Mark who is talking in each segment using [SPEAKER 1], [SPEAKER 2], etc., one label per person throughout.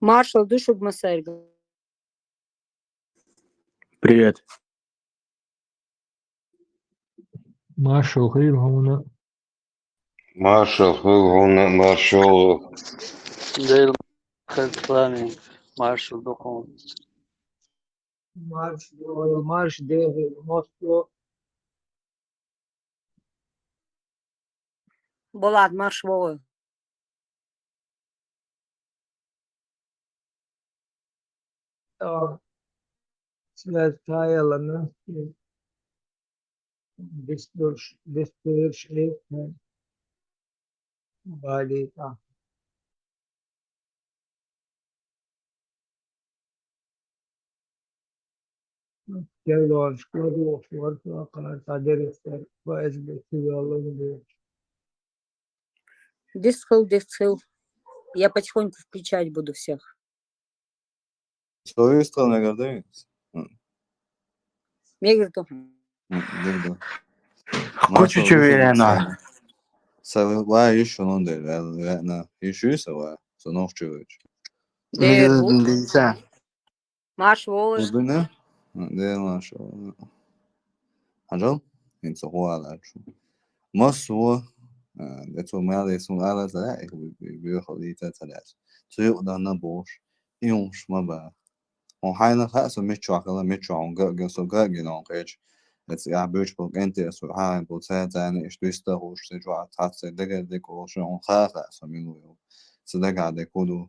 [SPEAKER 1] Маршал, душу бмасарь.
[SPEAKER 2] Привет.
[SPEAKER 3] Marshall غير هنا
[SPEAKER 4] Marshall.
[SPEAKER 5] Del Khalfani, Marshall Dokon.
[SPEAKER 6] Marsh David Moscow
[SPEAKER 1] Болат, марш Вова.
[SPEAKER 6] Thailand this body Geldoş, Kladoş, Varsa, Kaderistler, Ezbekli yolları
[SPEAKER 1] Дисхил. Я потихоньку включать буду всех.
[SPEAKER 7] Что есть страна гордыня?
[SPEAKER 1] Мегерту.
[SPEAKER 2] Хочу уверенно.
[SPEAKER 7] Сава еще он на еще сава, сонов чувствуешь.
[SPEAKER 2] Лица.
[SPEAKER 1] Марш Вова.
[SPEAKER 7] Удобно? Да, наше. Ажал? Инца хуала. Масу, это мало сумала за, их بيخليها ثلاث. سيقدر نبوش يومش ما بقى. وحين خاصة متشوع جنسوجا جنونقش. بيش بوك أنت سبحان بوتسات زين إيش بيستهوش تجوا تحت دقة وش خاخة سمينو صدق على كله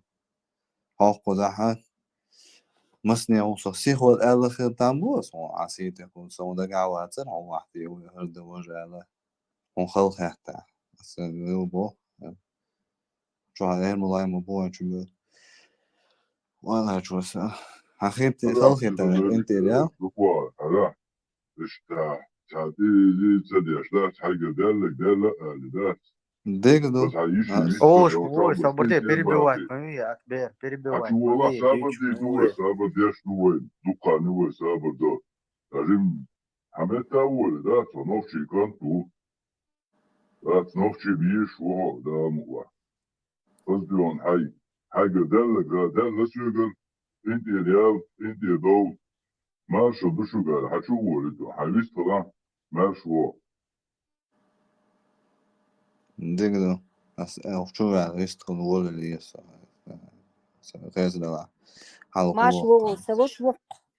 [SPEAKER 7] حق قدحة مسني وصحيح والآخر تامبوس وعسيت يكون سودا قعواتر هو واحد يهرد وجاله وخلق حتى بس بو شو عليه ملاي مبوع شو ولا شو حخيت خلق حتى أنت يا دقدو
[SPEAKER 2] Ой, соборте, перебивать, пойми, Акбер, перебивать, пойми,
[SPEAKER 8] Marshall Bushugar, Hachu Word, Havistala, Marshall.
[SPEAKER 7] دقدو شو على يستقل ولا اللي يسا غير ده
[SPEAKER 1] Марш Вова, савош вок.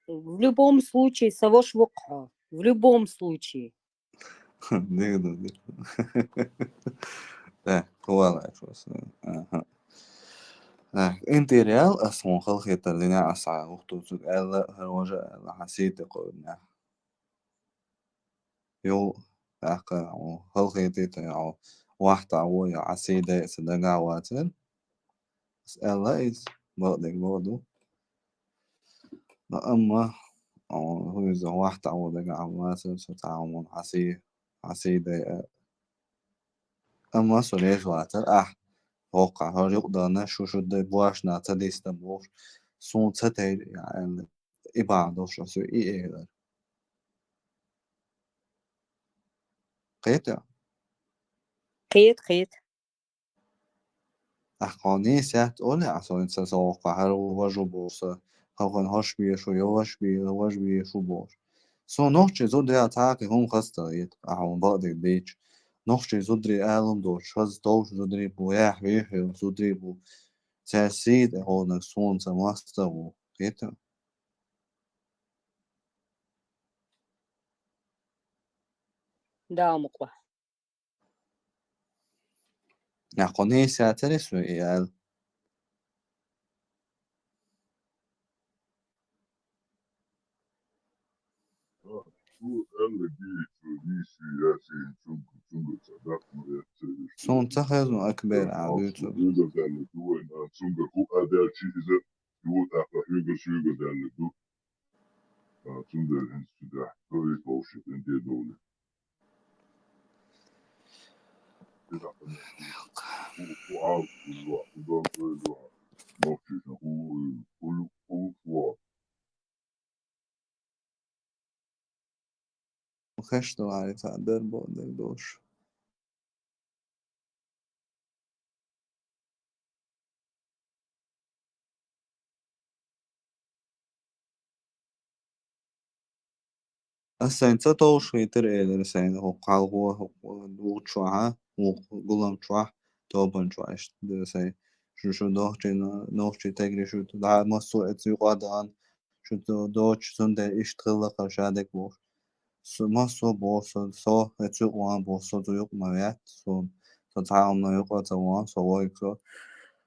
[SPEAKER 1] В любом случае, савош вок. В любом случае.
[SPEAKER 7] دقدو ده هو لا شو انت ريال اصلا خلقية اللي اسعى وقتو سؤال هالوجه حسيت قلنا يو اقا خلقية تاعو واحد عوي عسيدة صدقا واتن اسأل لايز بقدك برضو اما هو إذا واحد عوي دقا واتن ستعاون عسيدة اما سوليش واتر وقع هر يقدر شو ده باش نعتديست بوش سون تتي يعني إبعاد شو سو إيه قيتا
[SPEAKER 1] قيت.
[SPEAKER 7] أحقاني ساعت أولي عصان تسوقع هر وجو بوسا خوان هاش بيه شو يواش بيه شو بوش سو نوشي زودري أتاكي هم خستريت أحوان بقدر بيج نوشي زودري آلم دوش هز دوش زودري بوياح بيحي زودري بو تأسيد هون سون تماستر قيتا
[SPEAKER 1] Да, مقبح.
[SPEAKER 7] أحقاني ساعتري سو إيال سون تخذ أكبر عبيتو وخشتو على تعدل بقدر دوش Sen så to skiter eller sen och kalvo och chua och gulam chua to ban chua det säger şu doch noch tegri şu da maso et ju qadan şu doch sunde iş trilla qashadek bu så maso bo så et ju wan bo så du yok mavet så taam no yok at wan så var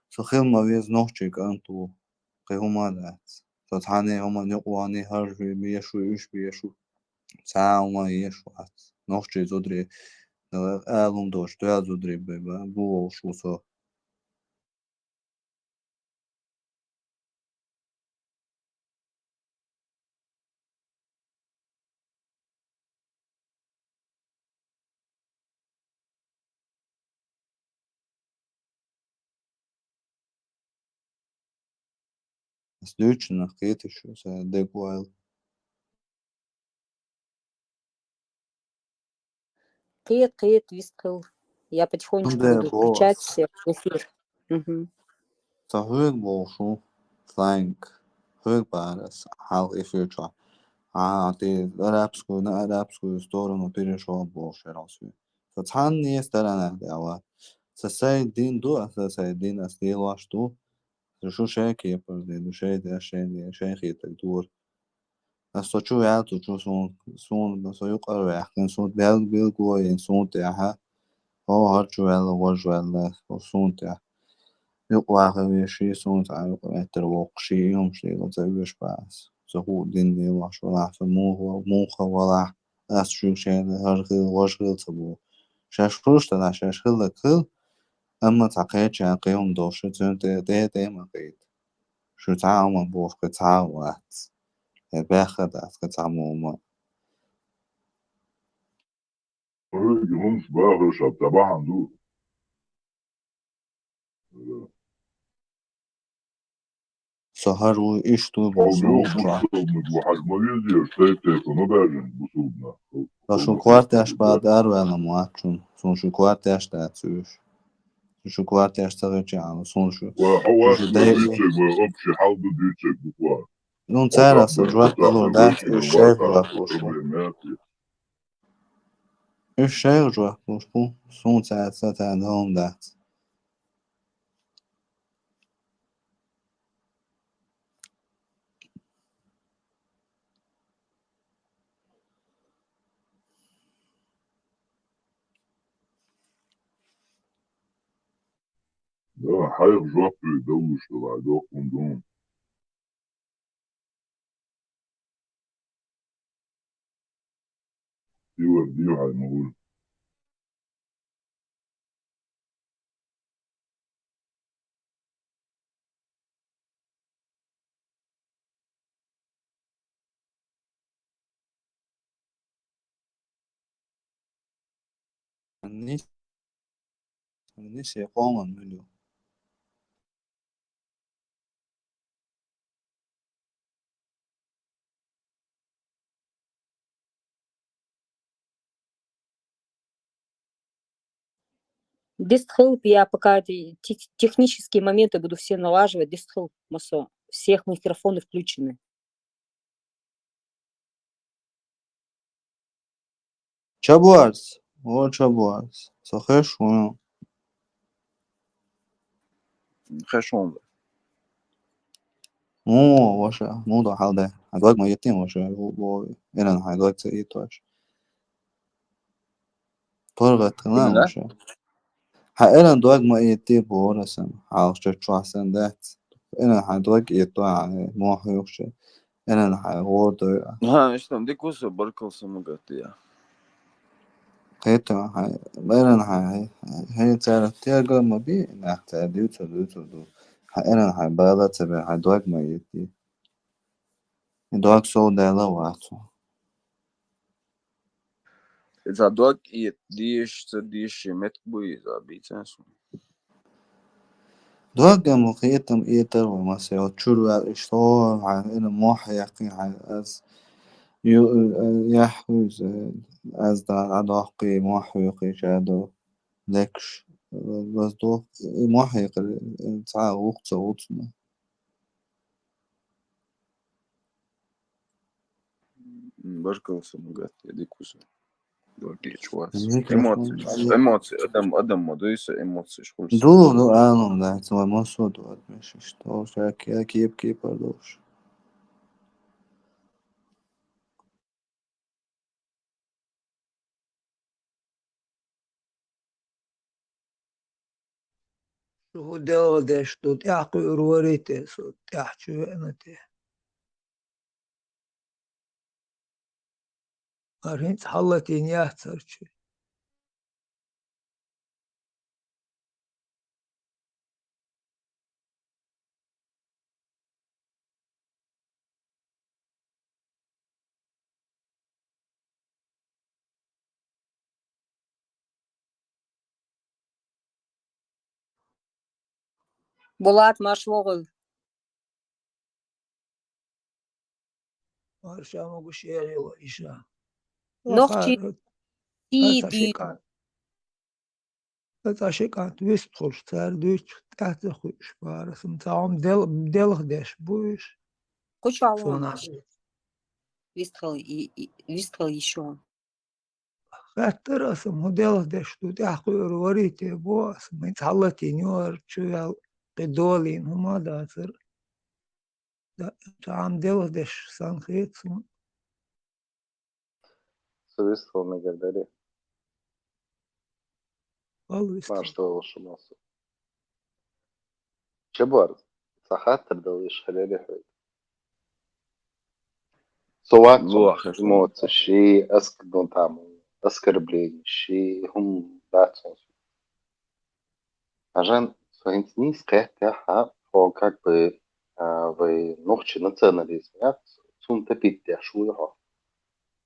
[SPEAKER 7] så khil ma vez noch chik antu qhumadat så tane homa yok wani har bi şu iş bi şu Sauma ieškot. Nošķi zudri ēlumdoši, tu jāzudri, būšu so. Sļučina, kritišos, deguail.
[SPEAKER 1] Кыет, висткыл. Я потихонечку
[SPEAKER 7] Да,
[SPEAKER 1] буду включать
[SPEAKER 7] бос.
[SPEAKER 1] всех в эфир. Мгм.
[SPEAKER 7] Så høg būšu, flank, høg pāras, hal ifirčā. Det arabsku storoну перешел больше раз. Så han не старана дела. Så säg din då, så säg din astila что. Så şu şey ki yapar diye, du şey de şey hitar dur. Så şu ya tu şu son så yukarı verken så bil gå in så det här. Och har ju väl var väl och sånt ja. يقوى شيء صوت على التروق شيء يوم شيء وتزوج بس سهو ديني وش ولا مو ولا أسرع شيء هرخل وشغل تبو شاشروش تلا شاشخل كل أما تقيت شيء قيوم دوش ده ما قيد شو تعاون بوف كتعاوات باخد كتعمو ما
[SPEAKER 8] Yunus bayağı şapta bahandu.
[SPEAKER 7] سهر وإيش تو
[SPEAKER 8] Al
[SPEAKER 7] بوصو
[SPEAKER 8] yok bu sudna bu hacma geziyor. Telefonu verin bu sudna.
[SPEAKER 7] شو كوارتاش بعد أروى مواتشون شو كوارتاش تاتسوش شو كوارتاش تغيرجع شو
[SPEAKER 8] وحواس
[SPEAKER 7] شو
[SPEAKER 8] ما
[SPEAKER 7] دايق
[SPEAKER 8] büyütecek ve öpçü halde büyütecek bu var.
[SPEAKER 7] non c'era sto gioco allora الشيخ
[SPEAKER 8] Varsa
[SPEAKER 7] جوا
[SPEAKER 8] problemati.
[SPEAKER 7] الشيخ جوا بوشبو سون ساعة عندهم دات
[SPEAKER 8] Da hayır jopu davuştular dokundum. Diyor hayır.
[SPEAKER 7] نيش يقوم مليو
[SPEAKER 1] Дистхелп, я пока технические моменты буду все налаживать. Дистхелп, Масо. Всех микрофоны включены.
[SPEAKER 7] чабуарс о чабуарс сохешо
[SPEAKER 9] خشوم
[SPEAKER 7] مو واشا مو ده حال هدوك ما يتين واشا و إلى هدوك تيتوش طرقت تمام
[SPEAKER 9] كلنا
[SPEAKER 7] واشا إلى دوك ما يتي بورسن عاوش تشواسن دات إلى هدوك يتو مو حيوش إلى هورد
[SPEAKER 9] ها اشتم دي كوسو بركو سمقتيا
[SPEAKER 7] Heto hai eran hai hei tsara tiago mabi na ta du ha eran hai bala tabe hai dog ma yiti dog so da la wato
[SPEAKER 9] إذا دوك يديش تديش مت بوي إذا بيتنسو
[SPEAKER 7] dog mo khitam eter wa ma se o churu al ishto hai ena mo hayaqi hai as يحوز از علاقي محيقي شادو لكش بس دو محيق ساعة وقت
[SPEAKER 9] Башкался магат, я дикуса. Дорогие чувак.
[SPEAKER 7] Микрофон.
[SPEAKER 9] Эмоции. Адам модуйся, эмоции.
[SPEAKER 7] Ду, да, это мой суд. Что, я кепки продолжу.
[SPEAKER 6] شو دل دش تو تحقي رواريتي سو تحشو انتي أرهنت حلتين يحترشي
[SPEAKER 1] Булат Машвогл.
[SPEAKER 6] مرشا مگو شیری و ایشا
[SPEAKER 1] Ногти
[SPEAKER 6] وخار
[SPEAKER 1] сиди.
[SPEAKER 6] اتاشکان تویست خوش تر دویچ تحت خوش بارسم تاهم دل دش بوش
[SPEAKER 1] Кучалон.
[SPEAKER 6] سونا
[SPEAKER 1] Вистхал еще.
[SPEAKER 6] خاطر اسم هو دل دش تو تحقي رواريتي بو اسم انت حلتين يور شو قدولين هما داتر تاهم دل دش سانخيت سون
[SPEAKER 10] Совестно на гадаре.
[SPEAKER 6] والوست
[SPEAKER 10] Что лучше масу. Чебар. Сахатр далыш халили хуй. Сувак эмоции, ши, аскдон там, оскорбление, ши, хум, датсон. Ажан, своинтни скрятя, о, как бы, вы ногчи национализм, я, сун тапит я шуйха,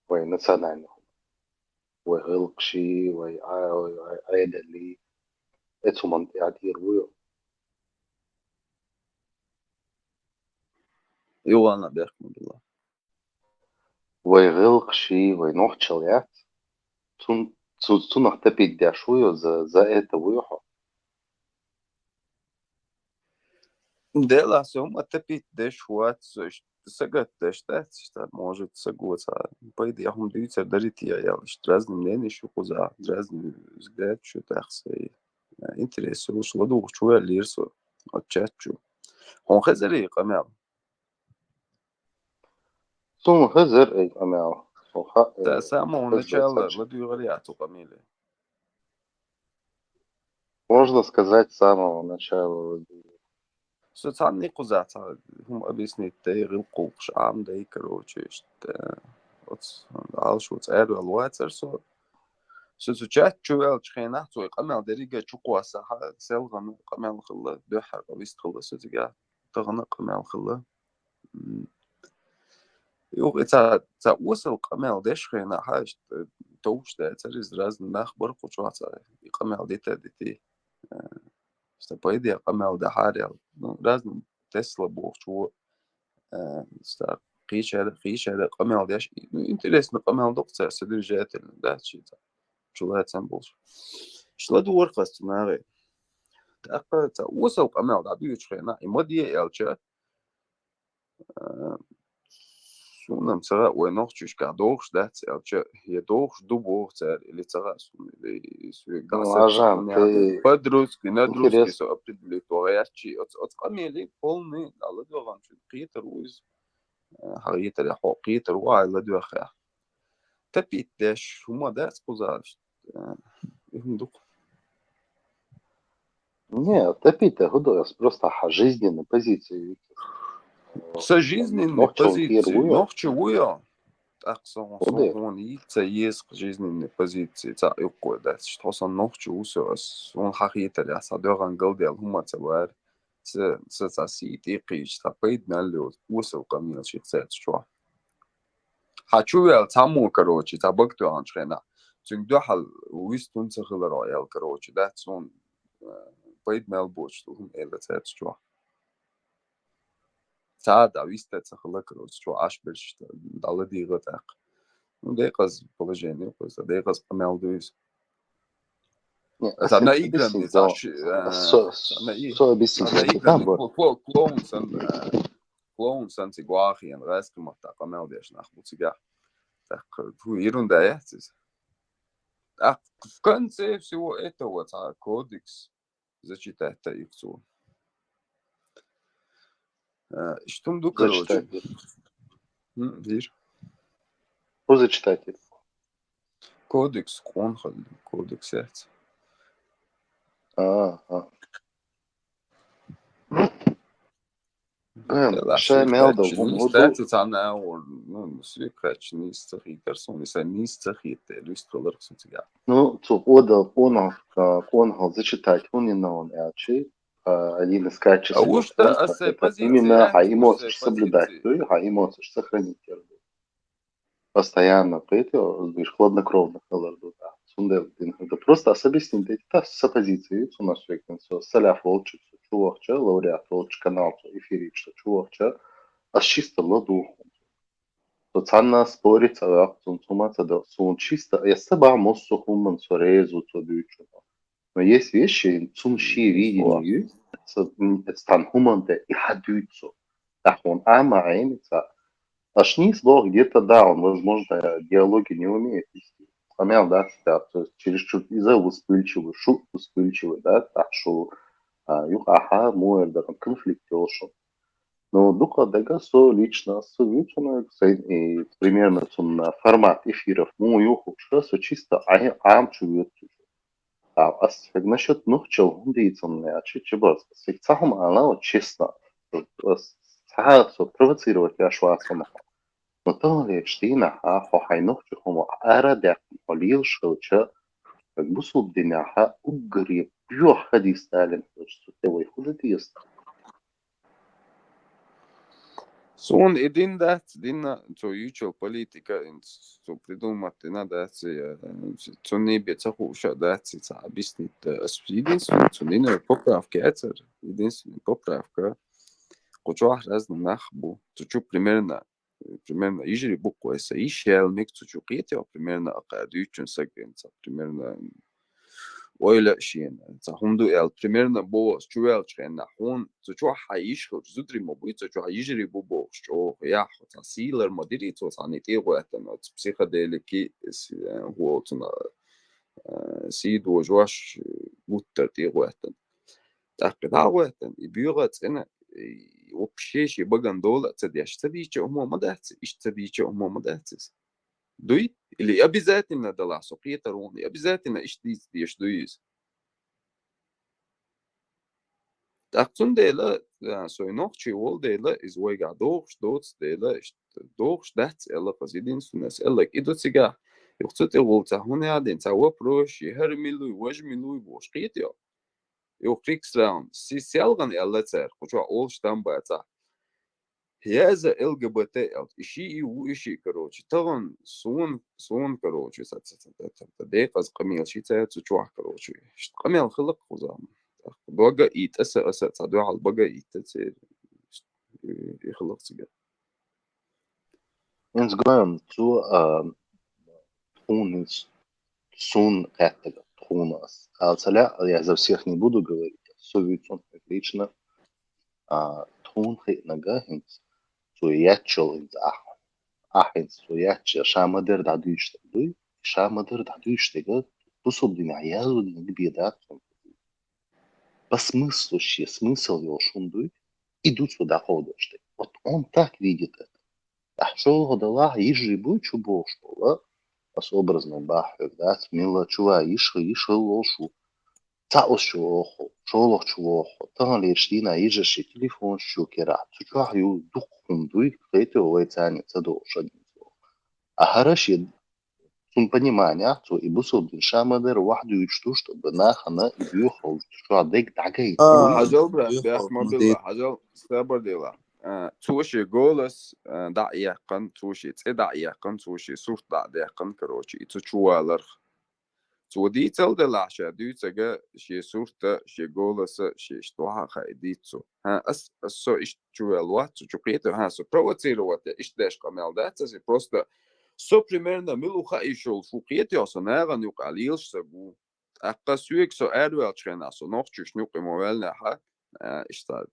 [SPEAKER 10] вы национальный. Вы гылкши, вы айдали, это منطقة يرويو.
[SPEAKER 9] يوانا بيحكم بالله.
[SPEAKER 10] Вы гылкши, вы ногчалят, сун тапит я шуйо за это выйха.
[SPEAKER 9] Дела сум атапит деш хуат сагат дештат что может сагоца. По идее хум дивиться дарить я разные мнения еще куза, разные взгляд что так свои интересы ушло дух чуя лирсо отчачу. Он хазари камел.
[SPEAKER 10] Сун хазар эй амял.
[SPEAKER 9] Да само начало ладу говорят камиле.
[SPEAKER 10] Можно сказать с самого начала.
[SPEAKER 9] Социальный кузат, хум объяснит тайрил кулш ам дай короче что вот алшуц эру алвацер со سوتشات شوال شخينا توي قمال دريجة شقواسة سيلغن قمال خلا بحر قبيست خلا سوتجا تغنى قمال خلا يوق تا وصل قمال دش خينا حاج توش ده تريز رازن نخبر قشواتا قمال ديتا ديتي استبايدي قمال ده حاري رازن تسلا بوخ شو است قيش هذا قمال داش انتريسنا قمال دقت سدرجات ده شيء شلات سامبلز شلاد ورقة ناغي تأقى وصل قمال دابيو شخينا إمودي إلشا سونم سرا ونوخش كادوخش دات إلشا هي دوخش دوبوخ تار اللي ترى اللي سوي
[SPEAKER 10] عجان
[SPEAKER 9] بدروس كندروس كيسو أبتدي توغياتشي أتقميلي قولني على دوغان شو قيتر ويز حقيقة لحقيقة واعي لدوخه تبيت داش هما داس قزاش
[SPEAKER 10] Нет, топить-то художник просто жизненной позиции.
[SPEAKER 9] Жизненной позиции, нохчевую, так он яйца есть жизненной позиции, так и куда, что он нохчевую, он хахита я садёран галдел, хумацевар, с сити кич, тапейд налёт, усел камил шицет что. Хочу я саму короче, табакту аншена. Цунгдо хал вистун цахлара ял короче, да, сон пейд мелбоч, что он элецет что. Цада висте цахла короче, что аш бельш дала дига так. Ну деказ положение, просто деказ помелдуис. Она играми, клоун сан цигуахи, райскому так помелдеш нахмутига. так, ерунда, а в конце всего этого кодекс зачитать-то их все. Что мду, короче.
[SPEAKER 10] Зачитайте.
[SPEAKER 9] Видишь?
[SPEAKER 10] Что зачитайте?
[SPEAKER 9] Кодекс, кодекс, яйца.
[SPEAKER 10] Še melda un hudu. Ну, цу ода он зачитать он не на он ячи. Один из качеств это именно хаимос соблюдать, хаимос сохранить. Постоянно, поэтому хладнокровно колорду. Это просто особистин, это с оппозицией, у нас все соляф волчи, чувахча, лауреат волчи, канал, эфири, что чувахча, а с чисто ладу. То цанна спорить, а сумматься да, сум чисто, я саба моссу хуман сорезу, то дючу. Но есть вещи, сумщи видению, стан хуманте и хадюцу. Так он ама аимится. Ашни слог где-то, да, он, возможно, диалоги не умеет вести. Помял, да, то есть чересчур из-за воспыльчивый, шут воспыльчивый, да, так что юха, мой, да, там конфликт шо. Но духа дага со лично совмещено и примерно на формат эфиров, ну, юху, что со чисто чувствует. А насчет чел, дицам, а чебас, сахам, она честно, провоцировать я швасом. Но то ли штина, хохайнох чухому арадек полил шелча, как бы суддиняха угри, пьёх ходи сталин, что ты его хуже есть.
[SPEAKER 9] Сон един дина, то ючел политика, то придумать надо, то не бьется хуша, да, то объяснить. Единственное, то не поправки, это единственная поправка. Кучу разных нахбу, то чу примерно ижри букву эса, ишел мик то чу китя, примерно акадючен сагенца, примерно ойла шиена, то хунду эл примерно бос, чуэл чена, хун, то чу хаиш, то зутри мобуй, то чу ижри бубо, что я, то силер модири, то они те это, но психоделики, вот на сиду жваш, будто те это. Так да это, и бюро цена. Вообще ще багандола, це дяш, це диче умомадаться, и це диче умомадаться. Дуй? Или обязательно дала сопрета роны, обязательно иштиц деш дуис. Так цун дела, сойнох чевол дела, из войга дохш, доц дела, дохш дац, элла позидинсунес, элла идут сега. Юхцут волца, хуне аден, ца вопрос, хер милуй, вож милуй, бош, китя. Krigsraum, сисялган эллацер, куча ол штамбаца. Я за ЛГБТ, ищи и ищи, короче. Тоган сон, короче, дефаз камил шица цучуах, короче. Камил хлоп хузам. Бага ит, аса цаду ал бага ит, це хлоп сега.
[SPEAKER 10] Инсграем цу тунис сун этого тунас. Алцаля я за всех не буду говорить. Совицон лично тун хит нагахинс. Суячел из ахинс суячел шамадер дадуйште. Дуй шамадер дадуйште га пособдин аязу дин беда. По смыслу смысл его шундуй идут сюда ходишь. Вот он так видит это. А что годала ижи бучу бошла, образно бахер, да, смело чува ишел лошу. Цаос чуохо, шолох чуохо, там лечдина ижеши телефон щукера, цучахю духундуй, это овайцани цадошадин. А хороший сун понимания, то и бусобдин шамадер вахду ичту, чтобы нахана и бьюхал, что адек дагай.
[SPEAKER 9] Хажал бях мобила, хажал стабардила. Туши голос да яқан, туши цеда яқан, туши сурт да яқан, короче, и цучуалар. Цуди цел де лаша, дюцага, ши сурта, ши голоса, ши штуха хайдицу. Ас со ищчуэлуат, цучукрето, со провоцировать, иштеш камел, да, це просто со примерно милуха ишол фукрето, со неран юк алилш сагу. Акка сюек со эрвел чрена, со нохчуш нюк имовелне, что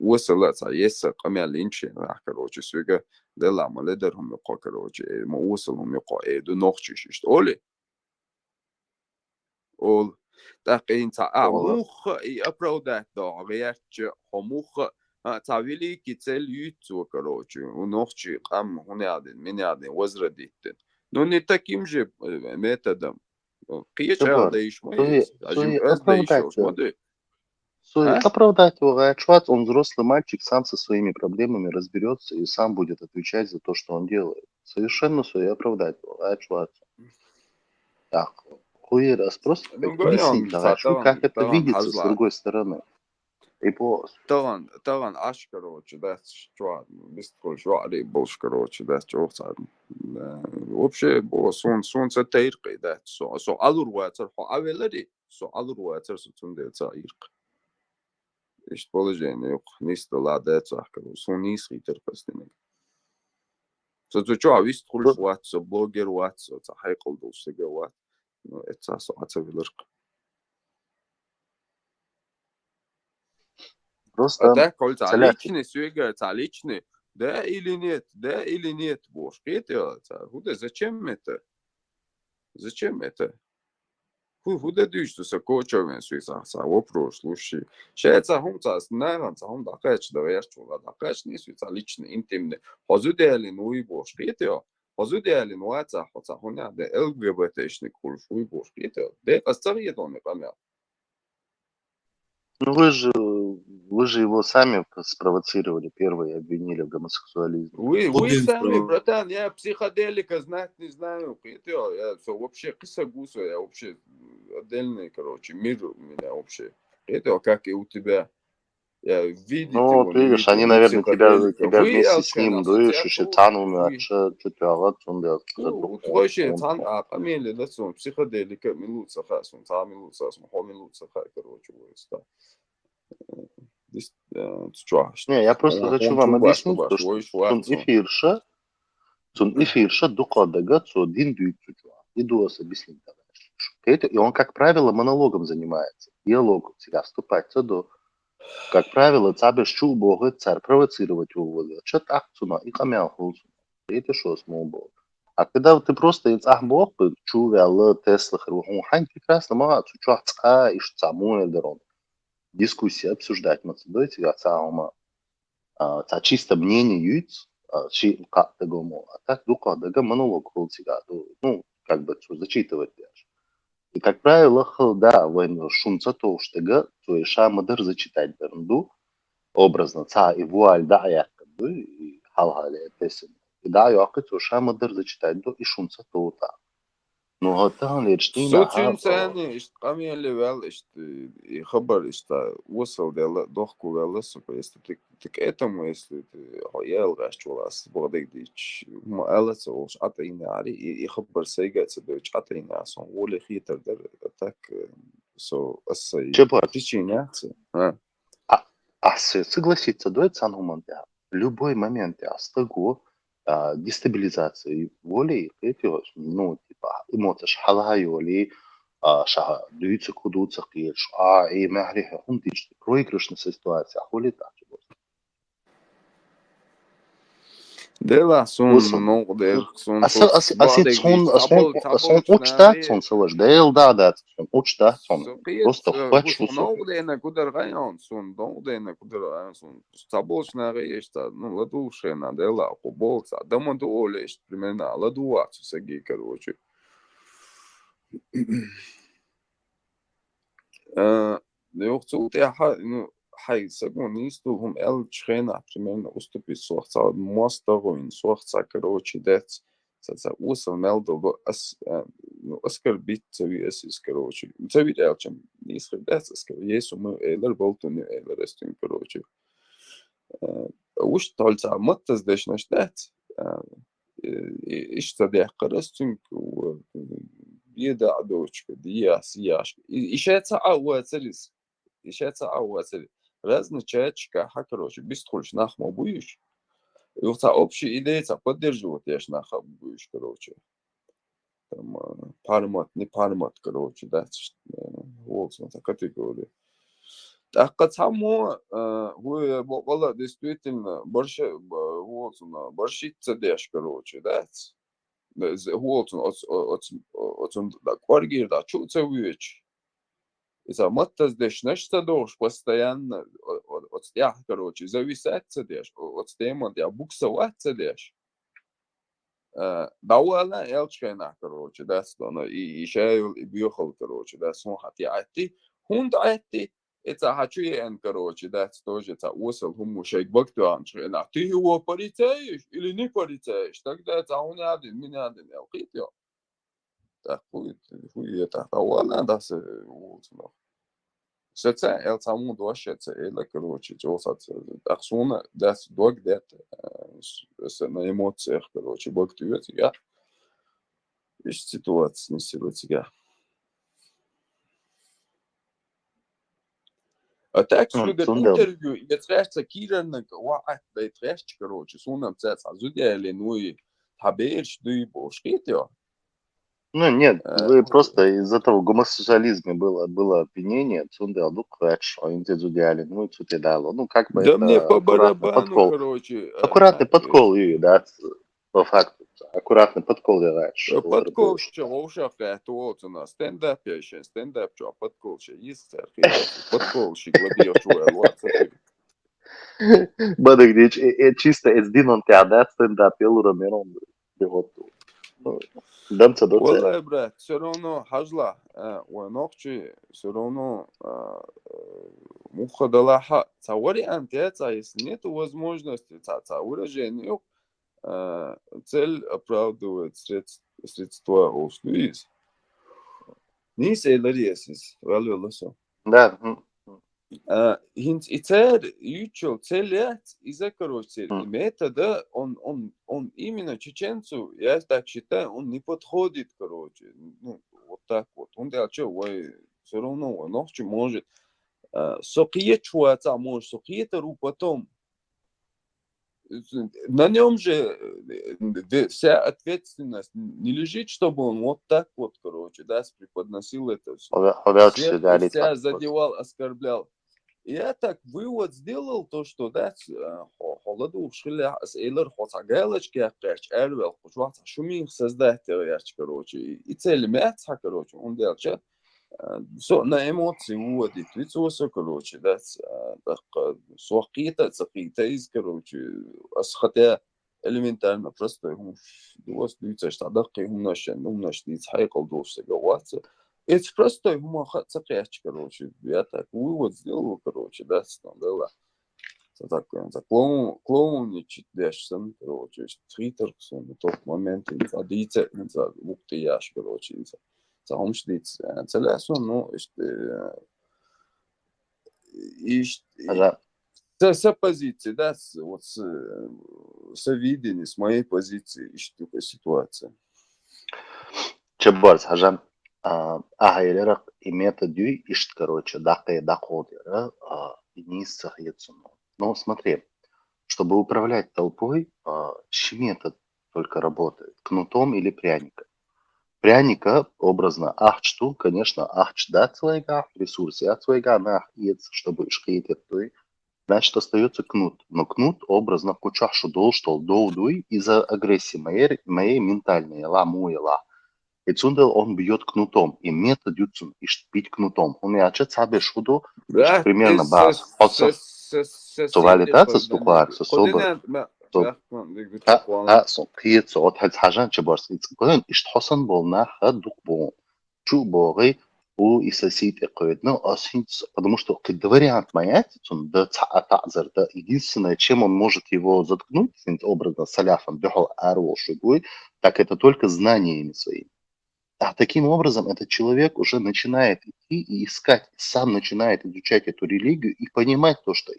[SPEAKER 9] وصلت есть قمة لينشين راح كروتش سويقة دلع ما لدرهم يقع كروتش ما وصلهم يقع دو نوخش إيش تقولي أول تقين تاع
[SPEAKER 10] والله
[SPEAKER 9] موخ أبرودات دا غيرش هموخ تعويلي كتير يوتو كروتش ونوخش قام هنا عدين من عدين وزر ديتن نوني تكيم جيب ميتادم قيش
[SPEAKER 10] Чебар,
[SPEAKER 9] هذا إيش ما
[SPEAKER 10] суи,
[SPEAKER 9] есть أجيب
[SPEAKER 10] суи
[SPEAKER 9] أز ده إيش
[SPEAKER 10] оправдать,
[SPEAKER 9] ما ده
[SPEAKER 10] суи
[SPEAKER 9] а
[SPEAKER 10] оправдать его, а чувак, он взрослый мальчик, сам со своими проблемами разберется и сам будет отвечать за то, что он делает. Совершенно суи оправдать его, а чувак. Так, хуй раз просто
[SPEAKER 9] ну
[SPEAKER 10] объяснить,
[SPEAKER 9] говорим
[SPEAKER 10] Гагашу, как это
[SPEAKER 9] طبعا
[SPEAKER 10] видится с
[SPEAKER 9] حزلات
[SPEAKER 10] другой стороны. И по
[SPEAKER 9] طبعا عش كروتش ده شو بيستقول شو عليه بوش كروتش ده شو صار وبشي بو سون ستيرقي ده سو ألور واتر حو أولادي سو ألور واتر ستون ده تايرق إيش بولجين يق نيست لا ده تاكل سون نيس غيتر قصدي سو شو بيستقول شو وات سو بلوجر وات سو تحقيق دوش تجوات اتساس عتبلرق
[SPEAKER 10] просто
[SPEAKER 9] ده قلت
[SPEAKER 10] целяки.
[SPEAKER 9] عليكني سويجر عليكني ده или нет бош это худа зачем это худа дишь что сокочевен суиса вопрос слушай шеца хунца снаран цам да кач да яшчула да кач не суиса лично интимне хозудели нуи бош это хозудели нуаца хоца хуня да ЛГБТшник хуй бош это да кастарье то не памя
[SPEAKER 10] Ну вы же его сами спровоцировали первые и обвинили в гомосексуализме.
[SPEAKER 9] вы сами, братан, я психоделика знать не знаю. Я все вообще киса гуса, я вообще отдельный, короче, мир у меня вообще. Это как и у тебя. Я видите
[SPEAKER 10] Ну
[SPEAKER 9] его,
[SPEAKER 10] вот
[SPEAKER 9] не
[SPEAKER 10] видишь,
[SPEAKER 9] видите,
[SPEAKER 10] они,
[SPEAKER 9] не
[SPEAKER 10] наверное,
[SPEAKER 9] психоделика.
[SPEAKER 10] тебя
[SPEAKER 9] Вы
[SPEAKER 10] вместе с
[SPEAKER 9] алчен
[SPEAKER 10] ним дуешь,
[SPEAKER 9] ассоциация,
[SPEAKER 10] еще тянул, а
[SPEAKER 9] вы.
[SPEAKER 10] что тягот, он да,
[SPEAKER 9] Вообще, тан, фамилия, да, сон, психоделика, минуца, сон, та минуца, сон, хо минуца, короче, вот, здесь, что,
[SPEAKER 10] Не, я просто хочу
[SPEAKER 9] он
[SPEAKER 10] вам
[SPEAKER 9] чубаш,
[SPEAKER 10] объяснить, то, что
[SPEAKER 9] ой, шварцон.
[SPEAKER 10] сон эфирша дукадага цо дин дюйцучуа. Иду объяснить. И он, как правило, монологом занимается. Диалог всегда вступать до. Как правило, цабеш чу бога царь провоцировать увода. Что так цуна и камял хулсу. Это что смол. А когда вот ты просто из бог чу вяла Тесла хрухун хань прекрасно мага цучу ца и шцаму элдерон. Дискуссия обсуждать мацедой тебя цаума. Ца чисто мнение юйц, чи как того мо. А так дука дага монолог хул тебя. Ну, как бы что зачитывать даже. И, как правило, да, войну шунца то, что га, то и шамадар зачитать бернду, образно, ца и вуаль да я как бы, и халхали песен. И да, я то шамадар зачитать до и шунца то та. Ну, вот там лечтина,
[SPEAKER 9] Сутин сани камели вел и хабар высыл дела дохку велес если ты к этому если ты хоял гашчулас бодик дич маалас ош атайнари и хабар сейгats доч атайнасон воле хитер дер так со асай
[SPEAKER 10] Чебар,
[SPEAKER 9] причиняться
[SPEAKER 10] согласиться, дует сануман, любой момент, стыгу, дестабилизации воли, эти, ну, типа, эмоции, шхалаю, или ша, дуются, кудутся, киш, и мягрихе, он тич, проигрышная ситуация, хули так,
[SPEAKER 9] дела сон
[SPEAKER 10] Усон.
[SPEAKER 9] ну дер сон
[SPEAKER 10] Асет
[SPEAKER 9] бодик дич
[SPEAKER 10] сон учта, сон салаш, да, сон учта, сон просто хочу,
[SPEAKER 9] Сон кудер район, сон кудер район, сон табочная речта, ну ладушена дела, поболца, дома долешь примерно ладуацу саги, короче. Юхцут я ну хай сагон нистугум эл чхена примерно уступи сорца мосторин сорца, короче, дец. Це усел мелдо ну оскорбить цивіс, короче. Це відео чим не схибдеться, скажу, єсу ми ейлер болтуни ейлер естин, короче. Уж тольца маттас деш наштет. İşte de karastın يدا دوچ دياس ياش إشاعة أواتريس إشاعة أواتري разно чаечка хакроч бистхольш нахма буешь юхта общая идея поддерживать я нахма буешь короче там пармат не пармат короче да вот так категория Аккацамо, والله действительно, борщица деш, короче, да? Да, квартира, да, чуца вещь. Из-за маттас деш, нечто дож, постоянно, от стях, короче, зависаться деш, от стема, я буксоваться деш. Дауала элчкена, короче, да, стона, и шайл, и бьехал, короче, да, сон хати айти, хунд айти, это хачуен, короче, да, тоже, это осел, хуму шейк бактуан, а ты его полицеешь или не полицеешь, тогда это он один, меня один, я ухитил. Так, хуй, это, дауала, да, се, Шеца, ел саму дошеца, или, короче, джосат, ахсуна, да, дог, дет, на эмоциях, короче, бактует, я, Иш ситуация не сила тебя. А так слуга интервью, я трэшца кирана, да и трэшч, короче, сунам цец, а зудяли, ну и табельш, да и бошкетё.
[SPEAKER 10] Ну, нет, вы просто из этого гомосексуализма было обвинение, Цундел, ну, хорошо, индивидуально, ну, и дало. Ну, как бы
[SPEAKER 9] Да мне
[SPEAKER 10] это
[SPEAKER 9] по
[SPEAKER 10] аккуратный
[SPEAKER 9] барабану,
[SPEAKER 10] подкол.
[SPEAKER 9] короче.
[SPEAKER 10] Аккуратный подкол, и, да, по факту. Аккуратный подкол делаешь.
[SPEAKER 9] Подкол, что в ушах это вот у нас стендап еще, стендап, что подкол еще есть, подкол ще глобио чуя, луаться ты.
[SPEAKER 10] Бъдах дич, чисто ездинон тя стендап, елура мерон, беготу. Дъмца доце.
[SPEAKER 9] والله брат, все равно хажла, ночи все равно муха далаха. Вариант это, если нет возможности, выражение, цель оправдывает средства услуги. Не сейларесис, валюласо.
[SPEAKER 10] Да.
[SPEAKER 9] Хинц и цель, ючел, цель, из-за короче, метода, он именно чеченцу, я так считаю, он не подходит, короче, ну, вот так вот. Он делает, что, все равно, он ночью может, сокие чуаться, может, сокие-то ру потом. На нем же вся ответственность не лежит, чтобы он вот так вот, короче, да, преподносил это все. Себя задевал, оскорблял. И я так вывод сделал, то, что, да, холоду ушли, эйлер хотагалочки, акэч, эрвел, хушваца, шумих создать, короче, и цель мяца, короче, он делал, что, на эмоции выводит, ведь все, короче, да, сухие-то, из, короче, хотя элементарно просто, у вас лица, что дакы, умножь, лица, хайкал, душься, говорится. Это просто цепляешь, короче, я так вывод сделал, короче, да, стандартно. Это такое, за клоуничать дальше, короче, твиттер, на тот момент, за дитя, за уктияш, короче, за хомшлиц, целясо, ну, с позиции, да, вот с видения, с моей позиции, такая ситуация.
[SPEAKER 10] Чебарс, хажам. Агайлерак и методы ишт, короче, даходера, не сахьется. Но смотри, чтобы управлять толпой, с метод только работает? Кнутом или пряником? Пряника, образно, ахчту, конечно, ахчда твоего ресурсы, а твоего нах ец, чтобы шкейтер той, значит, остается кнут. Но кнут, образно, кучашу должтол доудуй из-за агрессии моей ментальной, ла. И Цундел он бьет кнутом, и метод юцун, и бить кнутом. Он я чет сабе шуду, примерно баз. Совалитация стухлар, сособа. Сухиец, от хажан чебарс. Ицкоен, ишт хосан болна хадук бол. Чу богы, и сосит экоидно, потому что когда вариант маяти, он да цаатазар, да единственное, чем он может его заткнуть, образно саляфом, бехал арвол шугуй, так это только знаниями своими. А таким образом этот человек уже начинает идти и искать, сам начинает изучать эту религию и понимать то, что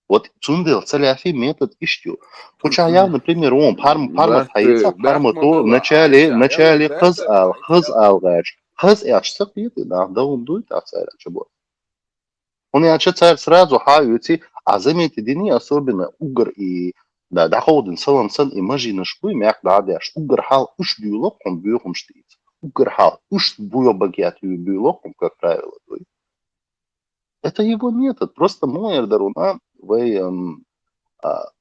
[SPEAKER 10] вот Цундел целяфи метод ищу. Куча я, например, он парма таится, парма то в начале хаз алгач. Хаз яшсак биты, да он дует, а царь чего. Он яшчэ царь сразу хаюти, а заметьте, дни особенно угр и да ходен салам сан и мажина шпуй мяк да шугар хал уж бюлоп он бюхом штит. Грхал. Уж буё багят юбилоком, как правило. Это его метод. Просто мой даруна, вы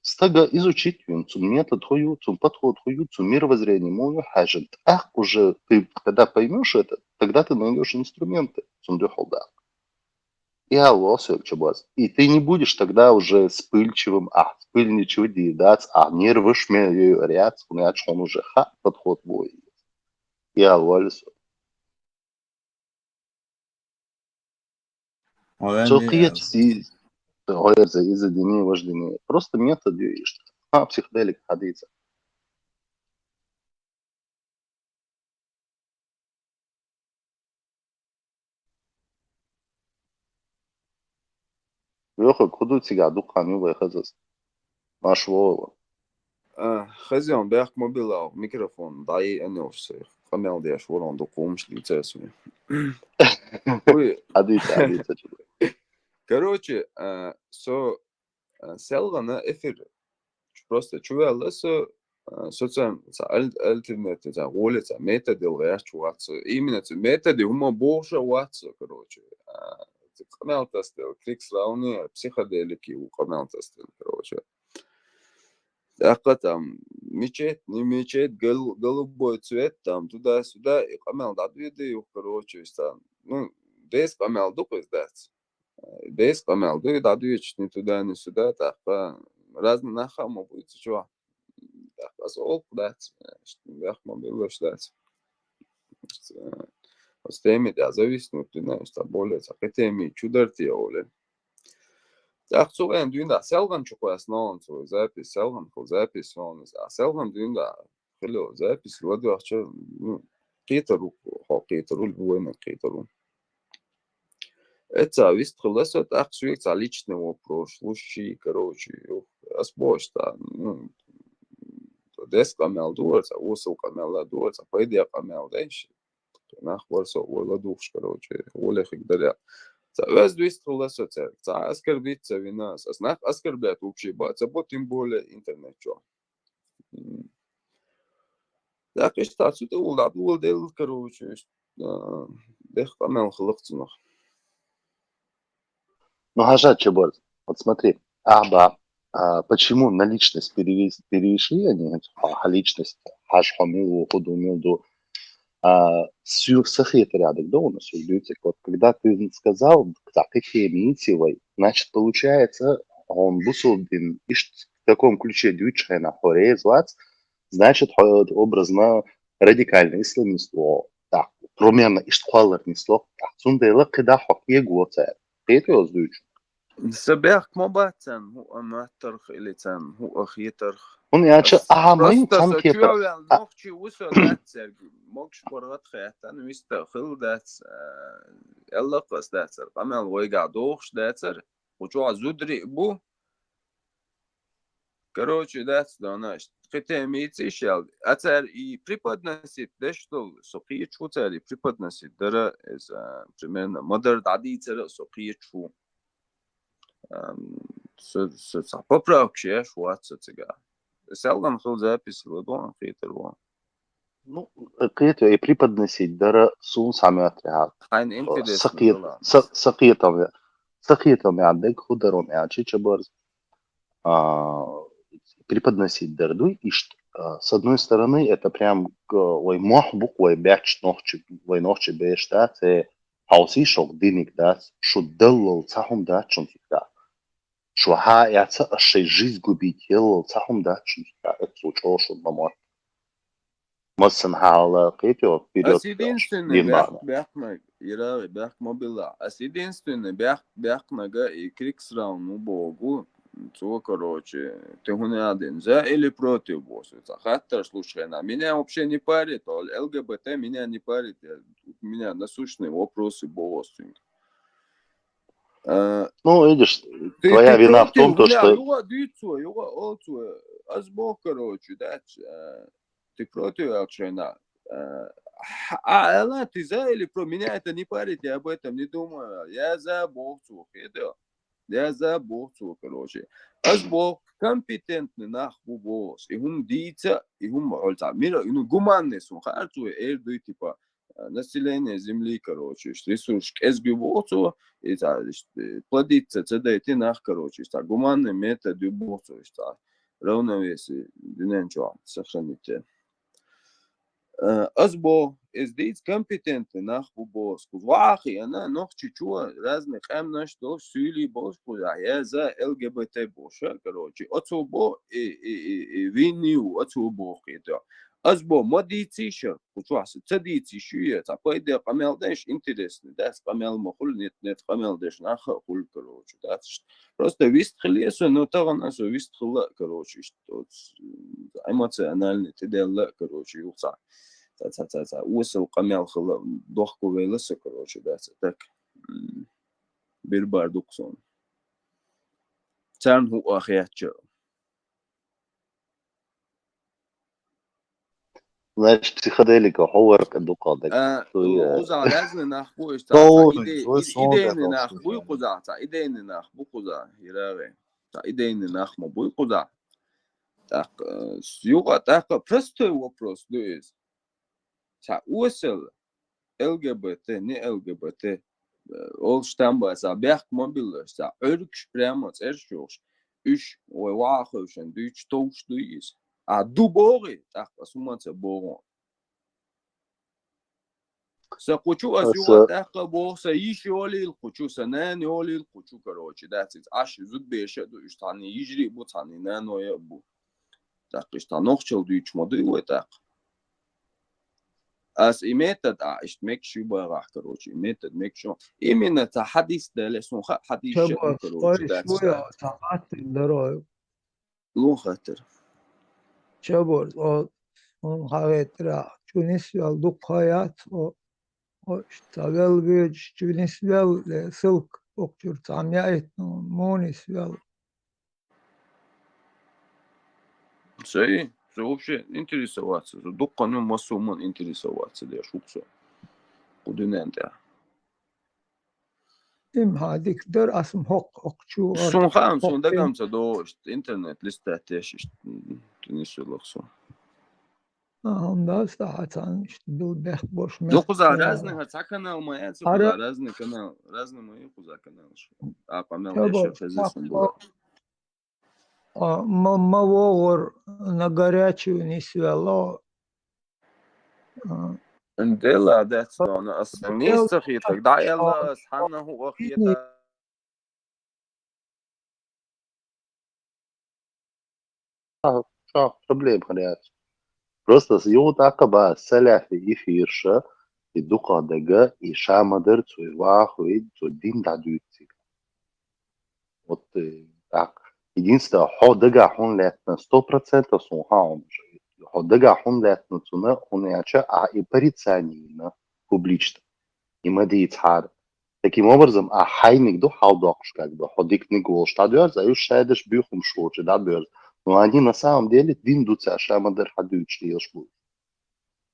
[SPEAKER 10] стага изучить цум метод хою, цум подход хою, цум мировоззрение мою хажет. Ах, уже ты, когда поймешь это, тогда ты найдешь инструменты. Цум дюхалда. И алло, чебас. И ты не будешь тогда уже вспыльчивым, вспыльничать, диедать, не рвешь мне ряд, он уже подход бой. И алло, Сокият си غير زي دينية واش دينية. Просто метод есть. Психоделик حديثة. وياخد خدو تيجي قانون ويخزز. مشروع.
[SPEAKER 9] خزيان بيخ موبيلا ميكروفون ضعي أنا وشيخ قمل ديش وران دقومش اللي تسمي.
[SPEAKER 10] حديثة.
[SPEAKER 9] Короче, селгана эфир просто чувала социальный альтернатив, улица методы лечуаться. Именно эти методы ума больше ватса, короче. Камелтастел, крикс рауни, психоделики у камелтастел, короче. Так там мечеть, не мечеть, голубой цвет там туда-сюда и камел дадвиды, короче, там. Ну, здесь камел дупы сдать. Без камелды дадуешь ни туда, ни сюда, так разные нахама будет чего. Так посол дать, яхма было ждать. С теми да зависнут, ты знаешь, что более, так теми чудерти оле. Так цуэн дюнда, селган чукуя снова свой запись, селган хол запись он, а селган дюнда, хело запись, ладу ахча, ну, кейтеру, хол кейтеру, львуэна кейтеру. Это вist хлесот ахсуик личный вопрос, лучший, короче, асбош там, ну, дес камел дуется, усил камел дуется, пойди камел дальше, нахварса ула душ, короче, улех их даря. Весь вist хлесот, оскорбиться вина, знак оскорблять общий бац, а тем более интернет что. Так и что, отсюда уладул делать, короче, дех камел хлопцунах.
[SPEAKER 10] Ну, Гажат Чеборс, вот смотри, почему на личность перешли они, личность, хашхамилу, худумилду, сахет рядом, да, у нас вот когда ты сказал, так, какие митивой, значит, получается, он бусулдин, и в таком ключе дючайна хорей звать, значит, образно радикальный исламист, так, промена иштхуаларный слог, сундайла кида хокие гуоцер. Это озвучу.
[SPEAKER 9] Сабях мобацен, ху аматорх или цен, ху ахиторх.
[SPEAKER 10] Он яче, мою
[SPEAKER 9] Просто
[SPEAKER 10] цам кепер.
[SPEAKER 9] сочувствовал, ногчи усо датсер, могш порват хэтан, виста хил датс, эллакас датсер, камел войга дохш датсер, учуа зудри бу. Короче, датс донаш. Хотя имеется шел, а царь и преподносит, да что, сокиечу царь и преподносит, да, примерно, модер дадицер сокиечу. Поправки, шваться цыга. Селган хил запись, ладон, хейтервон.
[SPEAKER 10] Ну, какие-то и преподносить, да, сун сами отряд.
[SPEAKER 9] Хайн интересно.
[SPEAKER 10] Сакиетом عندك خضرهم يعني чебарс. Преподносить дардуй, и с одной стороны, это прям ой махбук, ой бяч нохчи беш, да, це хаусишок диник, да, шо делал цахум, да, чунтика. Шо яца ашей жизнь губить, делал цахум, да, чунтика. Это случилось, что мама. Мыслен хала, кипел, вперед.
[SPEAKER 9] Единственный бяхнаг, ира бях мобила. Единственный бяхнага и криксраун у богу. То, короче, ты не один за или против босса. Хотя, слушай, меня вообще не парит, ЛГБТ меня не парит, у меня насущные вопросы босса.
[SPEAKER 10] Ну, видишь, твоя вина в том, что...
[SPEAKER 9] Азбо, короче, да, ты против акшена. Ты за или про меня это не парит, я об этом не думаю. Я за босса, я за босса, короче. Азбо компетентный нахуй босс. И хум дица, и хум ольца. Мира, ну гуманный сон, харцу эрду типа. население Земли, короче, ресурс эсгюбоцо, и плодиться цедайте нах, короче, гуманный метод юбоцо, равновесие, динамичо, сохраните. Азбо издейц компетентны нах бубос, кувахи, она нох чучуа разных эмна, что сюли бос, я за ЛГБТ боша, короче, отцубо и винью, отцубо, это. Азбо модицишь, кучуас, цадицишь, это пойдет камелдеш интересно, да, камел мохул нет камелдеш наха хул, короче, да. Просто вистхлесу, но то она со вистхла, короче, что эмоциональный тедела, короче, юса. Усил камел хла дохку вейлеса, короче, да, так бирбар дуксон. Цан ху ахячо.
[SPEAKER 10] Значит, психоделика, ховарка дукадек.
[SPEAKER 9] Куза разные нахуй, идейный нахуй куза, идейный нахуй куза, ираре. Идейный нахуй буй куза. Так, юга, так, простой вопрос, то есть. Усил ЛГБТ, не ЛГБТ. Ол штамба, бяхт мобилер, örgüş premot, erşoş. Üç, o vahuşen, düç toş duyuz. Du boği, tak, asumansa boğon. Sa kuchu asyuga taka boğsa iş yolil kuchu, sa nen yolil kuchu, короче, that's it. Aş zut beşe du üç tane yicri bu tane nen oya bu. Tak, işte nohçal düç modu ve tak. As и метод, ميكشو باراح كروشي метод ميكشو именно تا حديث ده لسون حديث
[SPEAKER 6] شباب
[SPEAKER 9] كروشي ده
[SPEAKER 6] شوية ساعات الدرايب
[SPEAKER 9] لون خاطر
[SPEAKER 6] شباب o havetra Tunisya dukayat o iştagal bir Tunisya silk okçur tamiyet monisya
[SPEAKER 9] Все, все вообще интересоваться, докану массуман интересоваться, да, шуксо. Кудиненте.
[SPEAKER 6] imhadik der asım okçu
[SPEAKER 9] Son ham, son da gamsa do internet liste işte Tunislokso.
[SPEAKER 6] Onda sahatan işte bil beh boş
[SPEAKER 9] Куза разные, хотя канал моя, куза разные канал, разные мои куза канал. А канал еще физически было.
[SPEAKER 6] Мавогор на горячую не свело.
[SPEAKER 9] Дела, that's done. Не сахита, да, ела, схана хуахита.
[SPEAKER 10] Шо, проблем хряц. Просто с его такаба саляфи эфирша, и дука дега, и шамадер цуй ваху, и цуй дин да дюйци. Вот так. Единственное, хо дега хун летна 100% сун хаум. Хо дега хун летна цуна, хун яча, а и порицание публично. И медиц хар. Таким образом, а хайник до халдокш, как бы, ходик не гол, штадуэр, заюш шайдеш бюхум шурче, да, бюр. Но они на самом деле диндутся, шамадер хадуч, лишбу.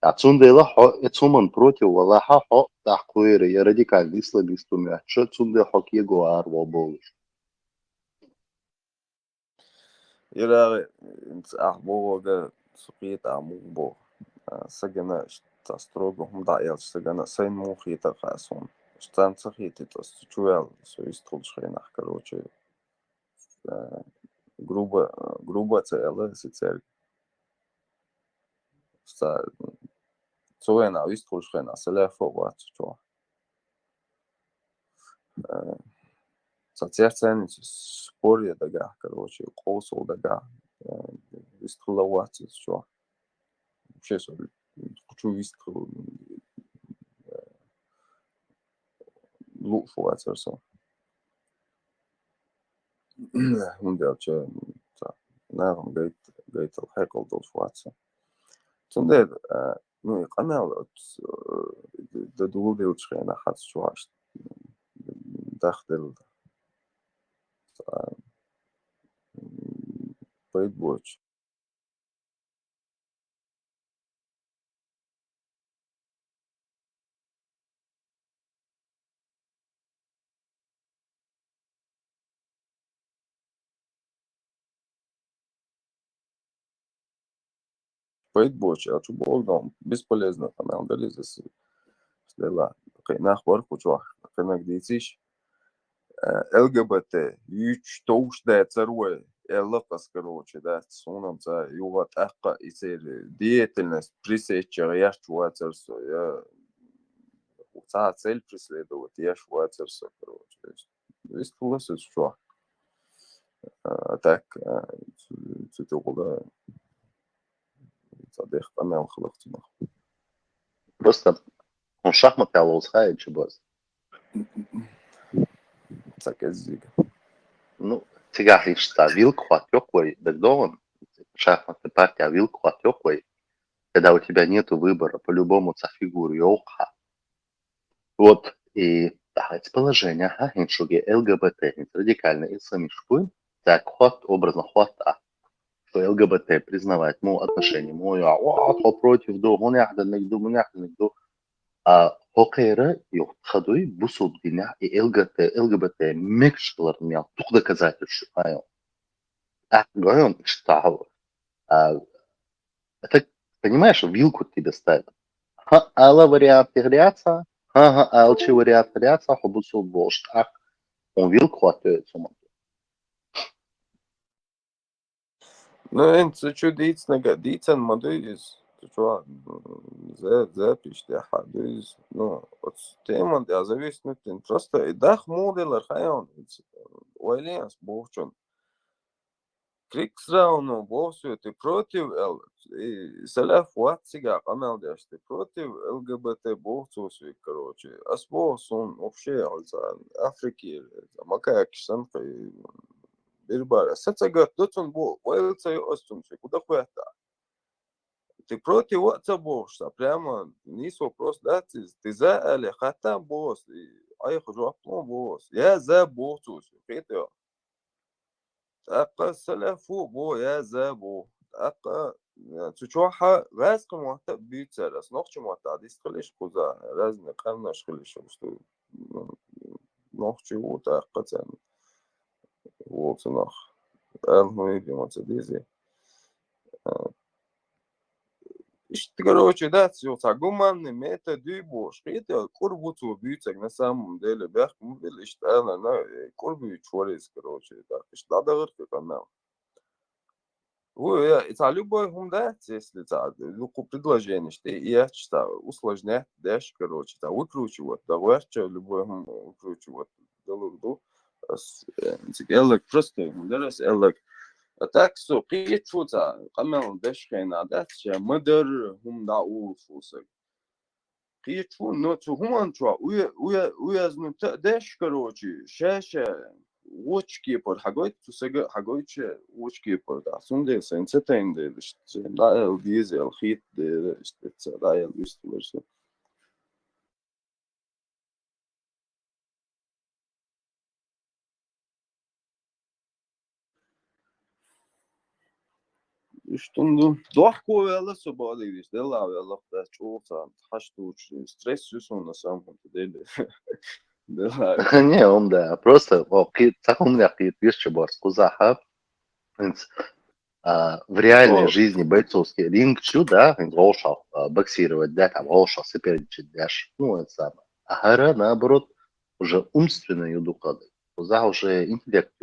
[SPEAKER 10] А цундела хо, эцуман против валаха хо, тахкуэре, я радикальный слабист умя, что цунде хок его арво болыш.
[SPEAKER 9] Ира, ахбога, сухита, амубо. Сагана, что строго, да, я сагана, сайн мухита, хасон. Штан сахита, то есть чуял, что есть толчхайнах, короче. Грубо целая сицель. Цуэна, есть толчхайна, селефова, что. Соответственно, спорье дага, короче, колсол дага, виструловаться, что. Вообще, хочу вистру луфоваться, все. Ну, да, что, наверное, гейтл хэкл долфоваться. Цунде, ну, и канал, да дулдил чхена хат чуаш, дахдел, поедбоч. Поедбоч, а что было, бесполезно, канал, дали здесь. لا قيناخ بركو جوح قيناك ديتيش LGBT يوش توش دا تروي يلقس كروش دا سونم تا يوغا تحقا يصير ديتلنس بريسيتشر ياش واترسو يا وتا цель преследовать яш ватерсо кروش есть лысый шо так цитогола صديق أنا خلقت مخ
[SPEAKER 10] Просто он шахматы алоусхает, чебос.
[SPEAKER 9] цаказик
[SPEAKER 10] Ну, сега что вилку отёквай, догдован, шахматная партия вилку отёквай, когда у тебя нету выбора, по-любому за фигуру ёлка. Вот, и так, положение, ага, иншуги ЛГБТ, радикально исламишкуй, так, ход, образно, ход, что ЛГБТ признавать, отношения, а против, он яхда нигду, а хокейра يتخذوا بصوب دينا ЛГБТ مكشلر ميال тух доказательств, понял? Говорю, что это, понимаешь, вилку тебе ставят. Алла вариант гряца, алчи вариант гряца, хобусу болш, он вилку отдает сумму.
[SPEAKER 9] ну это что дицен модуис что за пишет хадуис ну вот тема да зависит от просто и дах модель хайон уайлиас бовчон крикс рауну бовсу ты против салаф ватсига камалдаш ты против ЛГБТ бовсу короче асбос он вообще Африки макаяксан Бербара, сацага, дотсон бо, уэлцай остунчик, куда хуята. Ты против отца бошса, прямо низ вопрос, да, ты за или хата босс, а я хожу аплом босс, я за боссус, это. Така салафу бо, я за бо, така, чучуаха, разка муата бицарас, нохчу муата, дисхалиш куза, разные камнаш халиш, что, нохчу ута, кацан, вот нах. Ну, видимо, это дизи. Короче, да, все, гуманный метод дюбош. Это курбуцу бьются на самом деле. Бях, мы были, что она курбу чворис, короче, так. Что надо говорить, канал. Это любой гумда, если это любое предложение, что я что усложнять, дальше, короче, да, выкручивать, да, вообще любой гум выкручивать. Элек просто, да, элек. Так что приятно, камел дешкина, да, че модер хумда улфусак. Приятно, но то хуманчва, уязнут деш, короче, шеша, очки под хагой, то сега хагойче очки под, а сунде сенсетенде, да, дизель, хит, да, я выступил. Stundu dohko vela sobalivis dela vela da чулса хаштуч стресс сюсуна сам дели дела
[SPEAKER 10] Не, он да, просто, так у меня есть чебос, кузаха, в реальной жизни бойцовский ринг, да, волшал боксировать, да, там волшал соперничать, да, ну, это самое. А гора, наоборот, уже умственную духовную, куза уже интеллект,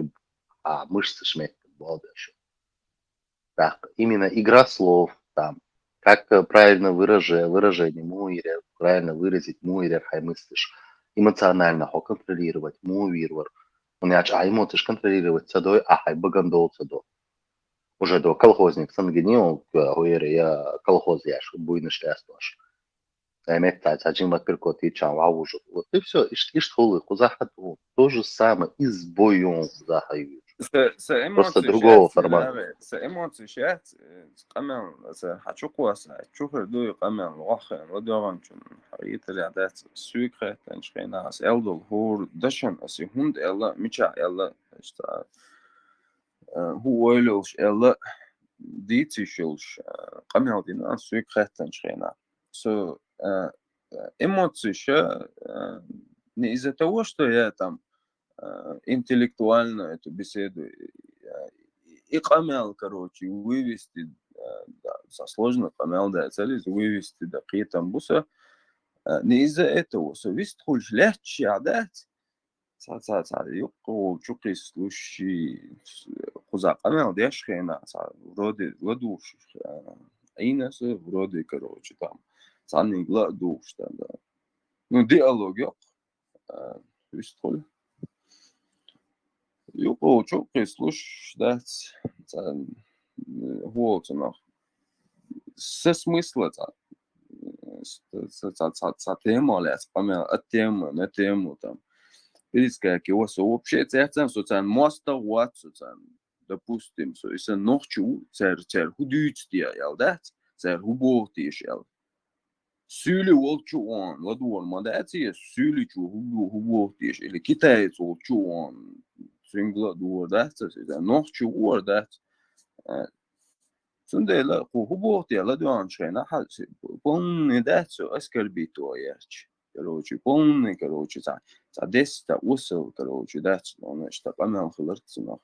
[SPEAKER 10] а мышцы шмет, еще. Так, именно игра слов, там, как правильно выражение муирер, правильно выразить муирер, хай мыслишь, эмоционально хо контролировать, муирвар. Он яч, эмоции контролировать цадой, а хай багандол цадой. Уже до колхозник сангенил, я колхоз яш, буйный шлястваш. Метать, один матперкот и чан, лавужу. Вот и все, и шхолы, кузахату, то же самое, и с боем захаю. Просто другого формата.
[SPEAKER 9] С эмоций сейчас, камен, хочу класса, чухер дуй камен, лохен, водоранчун, харит рядат, сюкрет, эншхейнас, элдол, хур, дашен, аси хунд, элла, мича, элла, что, хуойлуш, элла, дитишулш, камен, дина, сюкрет, эншхейна. So, эмоции еще не из-за того, что я там интеллектуально эту беседу и камел, короче, вывести, да, со сложных камел, да, цели вывести до какие-то буса, не из-за этого, совесть хочешь легче отдать. يقو شقي سلوشي خزاق أنا ديش خينا ورودي ودوش أينس ورودي كروش تام صاني لا دوش تام ну диалог yok üstol يقو شقي سلوش ده هو تنا смысла тема лес помя тема на тему там перискаки вообще церцем социаль моста вот социаль допустим so ist noch chu cer hudüt dir ja dat cer hubot is ja süli ol chu on vad olma dat är süli chu hubot is eller kitai så chu on singla du dat så är noch chu or dat سندلا hubot ja la du anschena hat bon dat so askalbito yaч короче полный короче за 10 усыл короче да он что помял хлырцно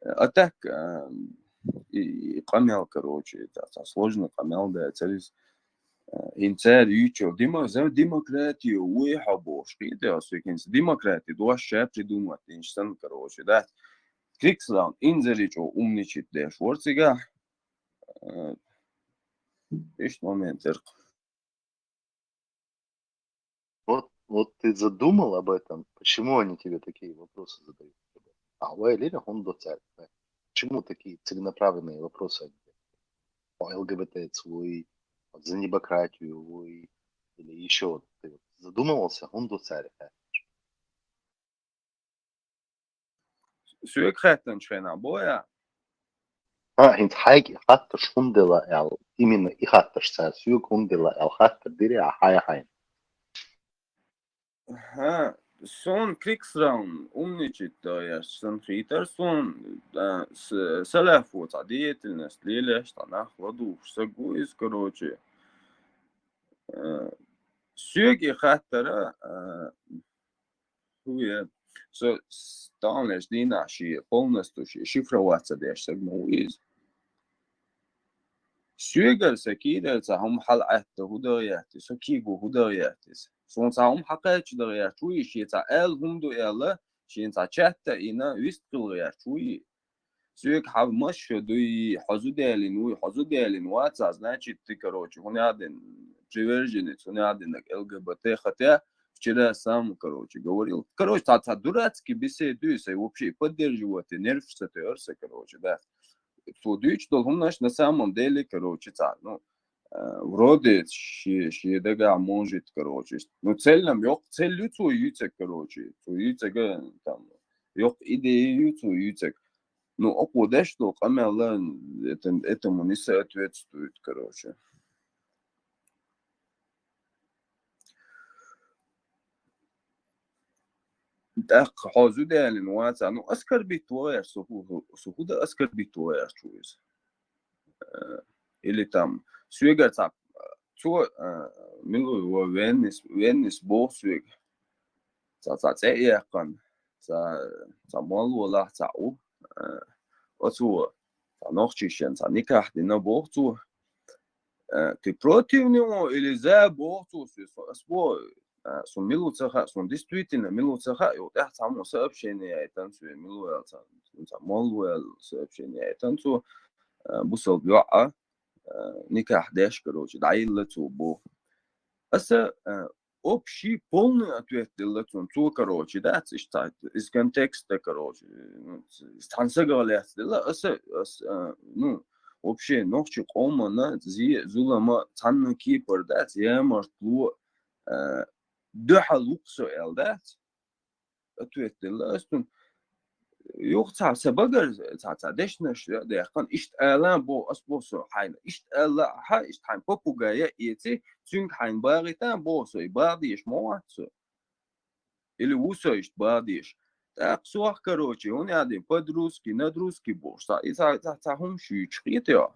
[SPEAKER 9] а так и помял короче да сложно помял да через инцер ючо демократию уехабош да сукинс демократию дуаша придумать инстан короче да крикслан инзеричо умничит да шворцига есть момент
[SPEAKER 10] Вот ты задумал об этом, почему они тебе такие вопросы задают? А у Элина он до церкви. Почему такие целенаправленные вопросы? О ЛГБТ свой, за демократию или еще. Ты задумывался, он до церкви.
[SPEAKER 9] Сюекхэтэн чхэна боя.
[SPEAKER 10] Инт хайги хаттер шундела эл. Именно и хаттер са сюек хундела эл хаттер дири а хай.
[SPEAKER 9] Сон криксраун умничает, да, я сон хитер, сон саляфу, та деятельность, лиля, что нахладу, что гуис, короче. Сюги хаттера, хуя, so станешь динаши полностью шифроваться, да, что гуис. Сюгер сакида, هم حلقة هداياتي, سكيجو هداياتي. Son sağım hakikaten de çuyi şey ta el humdu ella şey ta chatta ina üstkıl ya çuyi süek havmaş duy hazu delin WhatsApp значит ты короче он один приверженец он один ЛГБТ хотя вчера сам короче говорил короче та дурацкий беседуется и вообще поддерживает нервы ты короче да Фудыч должен наш на самом деле короче та ну вроде щедага может, короче. Но цельном yok, целью yüksek, короче. Yüksek там yok идею yüksek. Но окуда что, камела этому не соответствует, короче. Так, хозу делин ваца, ну аскар битвояр, сухуда аскар битвояр чуез. Или там сюгар цап. Цо милу веннис босвиг за цеякан за малу ла цау оцу за нохчишен за никах дина бохцу ты против него или за бохцу спо сум милу цаха сум действительно милу цаха и вот это само сообщение танцу милу за малу сообщение танцу бусал бья никах дэш, короче, да и лицо бо. Аса общий полный ответ лицом цу, короче, да, из контекста, короче, из танца говорят, да, аса, ну, вообще, ночью кома на зулама цанна кипр, да, я мартлу духа луксо эл, да, ответ, да, yok sabagır deşneş de yakan işte alan bu asbosu hayna işte Allah ha işte han popugaya eti çünkü han bağıtan bosu bağdiş moatsu или uso işte bağdiş так суах короче он один по-друски на друски бошта и за хум шучит я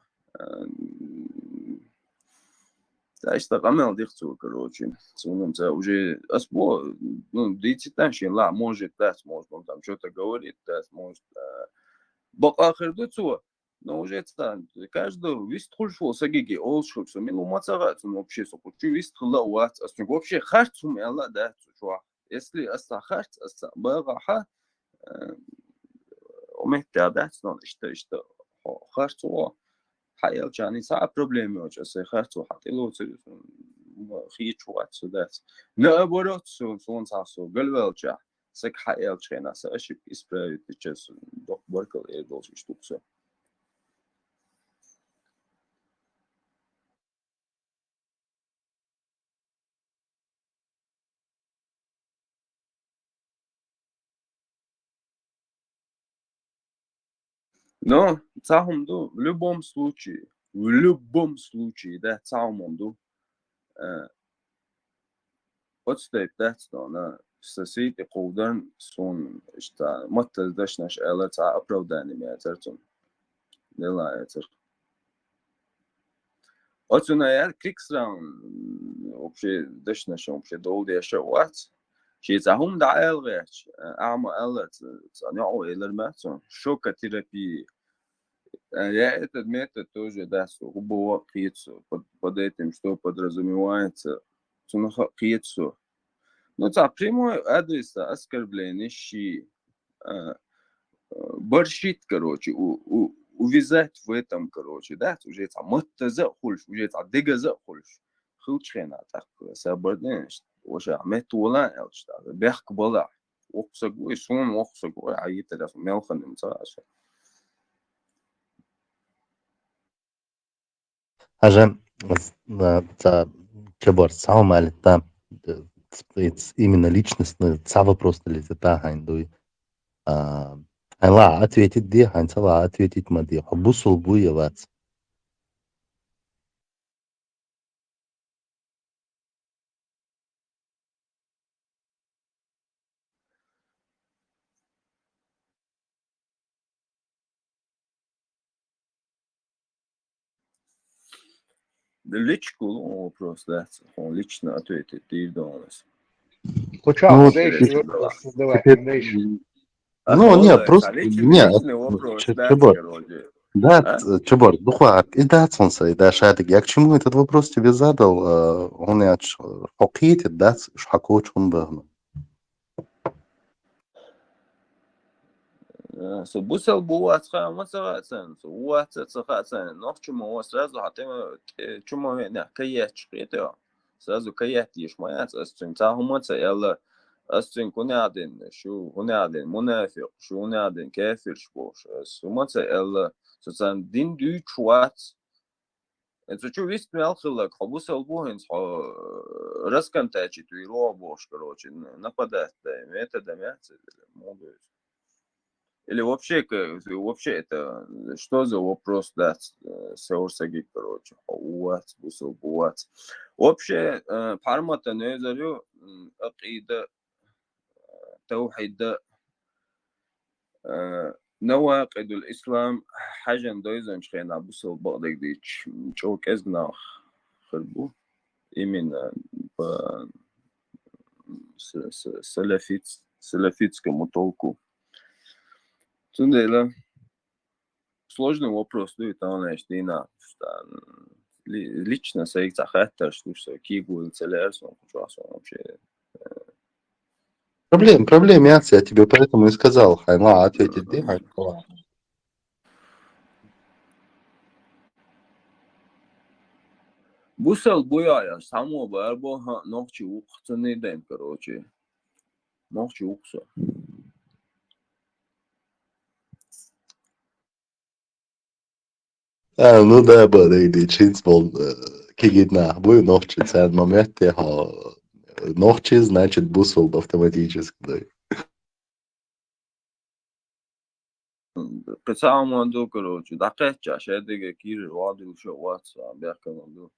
[SPEAKER 9] да işte камел дихцу короче сонумца уже асбо ну дититаншин ла может да может он там что-то говорит да может бок ахырды цу Но уже это каждый вистхульшо сагиги олшуксо милу мацагацу вообще сокучу вистхла уат вообще харцум яла да чуа если аста харц аста багаха умехтядат но что харцу حيل جاني صعب проблемы очень с харцу хатило хичуат сюда на оборот сон сасо галвелча сек حيل чена сашип исправить сейчас док боркал и должен штукса. Но цахумду в любом случае, да, цахумду отстает, да, что на соседи кулдан сон, что матта дашь наш элет оправдание мятерцем, делается. Отсюда я криксраун вообще дашь наш вообще долго еще ват. شيء زهم دعال غيرش أعمى قلت صنعوا إلى الماتون شوكة تيرابي я этот метод тоже да грубого крицу под этим что подразумевается крицу ну это прямой адрес оскорбления щи борщит короче увязать в этом короче да уже это мотоза хульш уже это дегаза хульш хучена так соборден уже метула элчта бехк бола оқсагой сон оқсагой айта мелханым цааш
[SPEAKER 11] Аже за чебор сам алита именно личностный цава просто ли это хайндуй ла ответить де хайнцала ответить мади хабусул буевац
[SPEAKER 9] личку вопрос да он лично ответит ты думаешь
[SPEAKER 3] Почему?
[SPEAKER 11] Ну, не, просто, не,
[SPEAKER 9] личный вопрос да
[SPEAKER 11] чебор,
[SPEAKER 9] короче
[SPEAKER 11] да, чебор, духуа, и да, солнце, и да, шатик, я к чему этот вопрос тебе задал, он я хоккейте, да, шхакоч он был.
[SPEAKER 9] Бусел буват хамасарацен, уатса цахацен, но чему сразу хотим чему не каять шприто, сразу каять ешь моя, астин цахумаца яла астин кунядин, шу кунядин, мунафиq, шу кунядин кафир шбош, сумаца яла соцан дин ду чуат. Это что весь мелхилак, хабусел бухинс, раскантачи туиро бош, короче, нападать, да, это да мясо, молодой. Или вообще это что за вопрос, да, сеурсаги, короче, уат, бусел, буат. Вообще, пармата не зарю, акида, توحيد نواقض الإسلام حاجة دويزن شخينا بوصل بعضك ديش شوك أزنا خربو إمين سلافيتскому толку. Цундела сложный вопрос, да, это она что лично своих захотел, что кигу целяется, вообще.
[SPEAKER 11] Проблем, я тебе поэтому и сказал, хайма ответить, да, хайма.
[SPEAKER 9] Бусел буя, само барбо, ночи ухцанный день, короче. Ночи ухса.
[SPEAKER 11] Ну да, det känns väl кигидна, бой ночи, цен момент, ночи, значит, бусел автоматически, да.
[SPEAKER 9] قطعه ماندو короче, دقیق جاشه دیگه گیر وادو شو واتس بیاکن ماندو.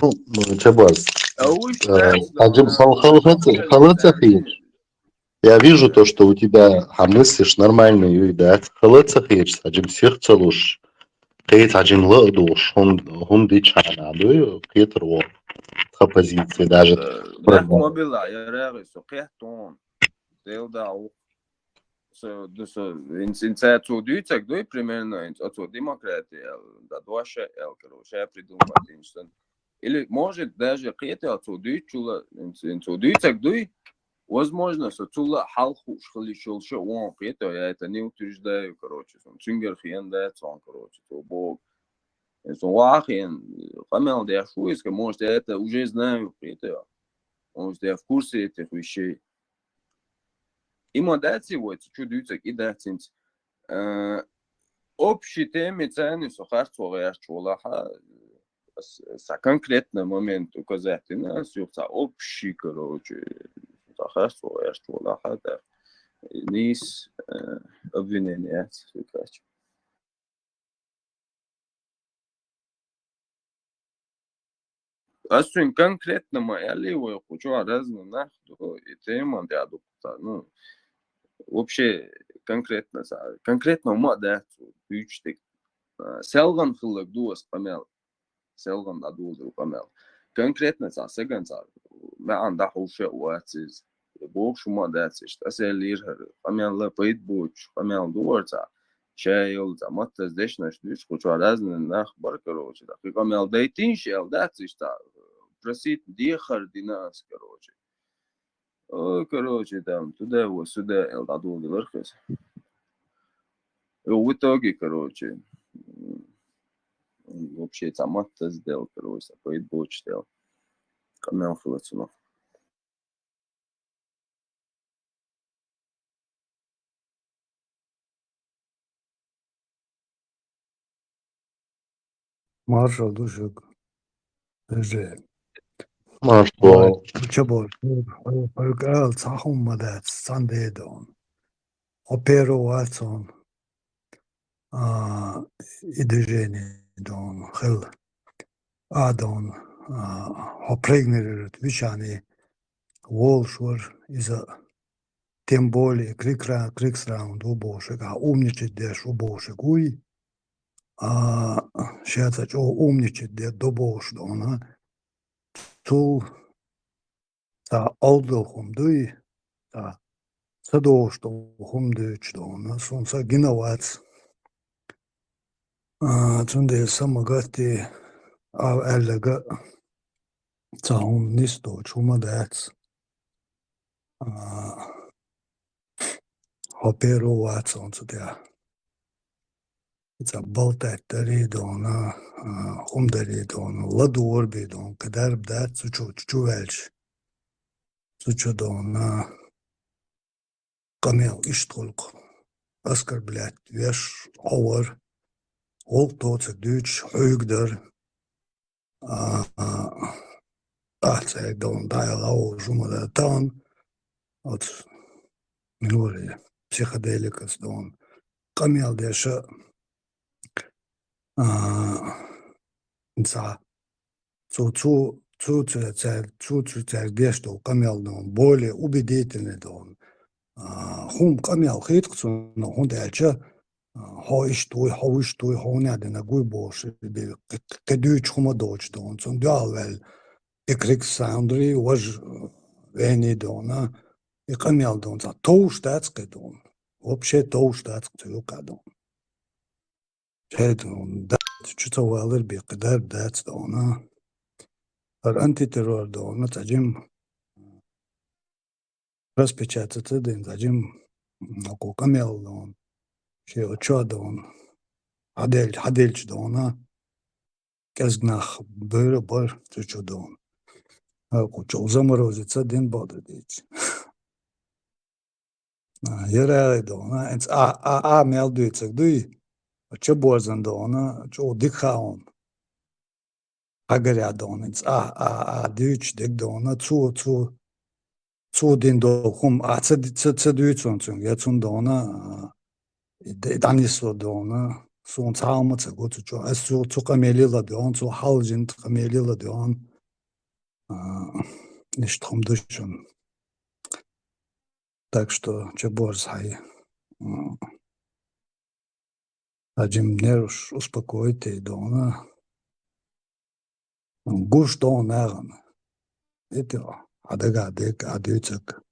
[SPEAKER 11] Ну, чебас. Аджим, я вижу то, что у тебя мыслишь нормально, да, халацахич, аджим всех целуш. Кейт аджим ладуш, он дичана, да, Петр. позиции даже.
[SPEAKER 9] Даху мобила, я реагирую, кехтон, делдау. Инициацию дюйцак, дуй примерно, инициацию демократии, да дуаша, короче, я придумал, или может даже кехтацию дюйчула, инициацию дюйцак, дуй, возможно, что цула халху шхалишил шо, он кехта, я это не утверждаю, короче, цунгер хиендается, он, короче, то бог. Суахин, Хамел Диашуиска, может, я это уже знаю, может, я в курсе этих вещей. И модации, вот, чудится, и да, общие темы цены, сухарство, я чулаха, конкретный момент указательно, все общий, короче, сухарство, я чулаха, да, низ обвинения, короче. Асун конкретно моя левая хочу разно нахуй и тема для адопта. Ну, вообще конкретно мода büyüktük. Selgan hıllık duas pamel. Selgan da duas pamel. Конкретно segan ما عنده حوشة واتز. بوش moda işte. Aselir pamel la payt buç. Pamel duarsa. شايل زعمت زدش نشدش خوش رازن نخ بركروش ده في كم يالديتين شيل ده تشتا просить дехар динас короче короче там туда вот сюда элдаду верхес и в итоге короче вообще замат сделал короче поет боч сделал канал флотсунов.
[SPEAKER 6] Маршал душек. Даже.
[SPEAKER 11] Marshall.
[SPEAKER 6] Чабор. Паргал цахум мадат сандедон. Оперу ватсон. И движение дон. Хел. Адон. Опрегнерит вишани. Волшвар из-за тем более криксраунд убошек, а умничать дешь убошек уй. Шецач умничать де добош дона. Тул та алдылхум дуй. Та садош хум дүйч дона. Сонса гинавац. Цунде самагати эллага цахум нисто чумадац. Оперу ватсон цудя. It's a baltat daridona, daridona, lador kadar bdat chuvelch. Suchodona, kamel ishtolk. Askar blad, vesh, over, all tots a dutch, hugder. Zeg dan dialoog, zonder dan. Wat, minore, psychedelicus dan. Kamel desha. За что камел более убедительный он хум камел хитцу но он дальше хауиштой хауняде на гуйбош кедуч хума доч он сон дявел и крик саундри вож вени дона и камел дон за тоуштацкой дон вообще тоуштацкой кадон он что-то валер бекдар дать дона антитеррор дона тадим распечатать день тадим око камел дон ще очо дон адель дона кезгнах бэр чучо дон око чо заморозится день бода дить яра дона энс мелдуется дуй Че борзан дона, че дикаон. Агаря дона, дюч дик дона, цу дин до хум, це дюцон цун, я цун дона, данисло дона, сун цаама це го цу, цу камелила дон, цу халжин камелила дон, ништ хум душон. Так что, че борз хай. Один нервш успокоить и дона. Гуш до наган. Это адыгадык, адыцак.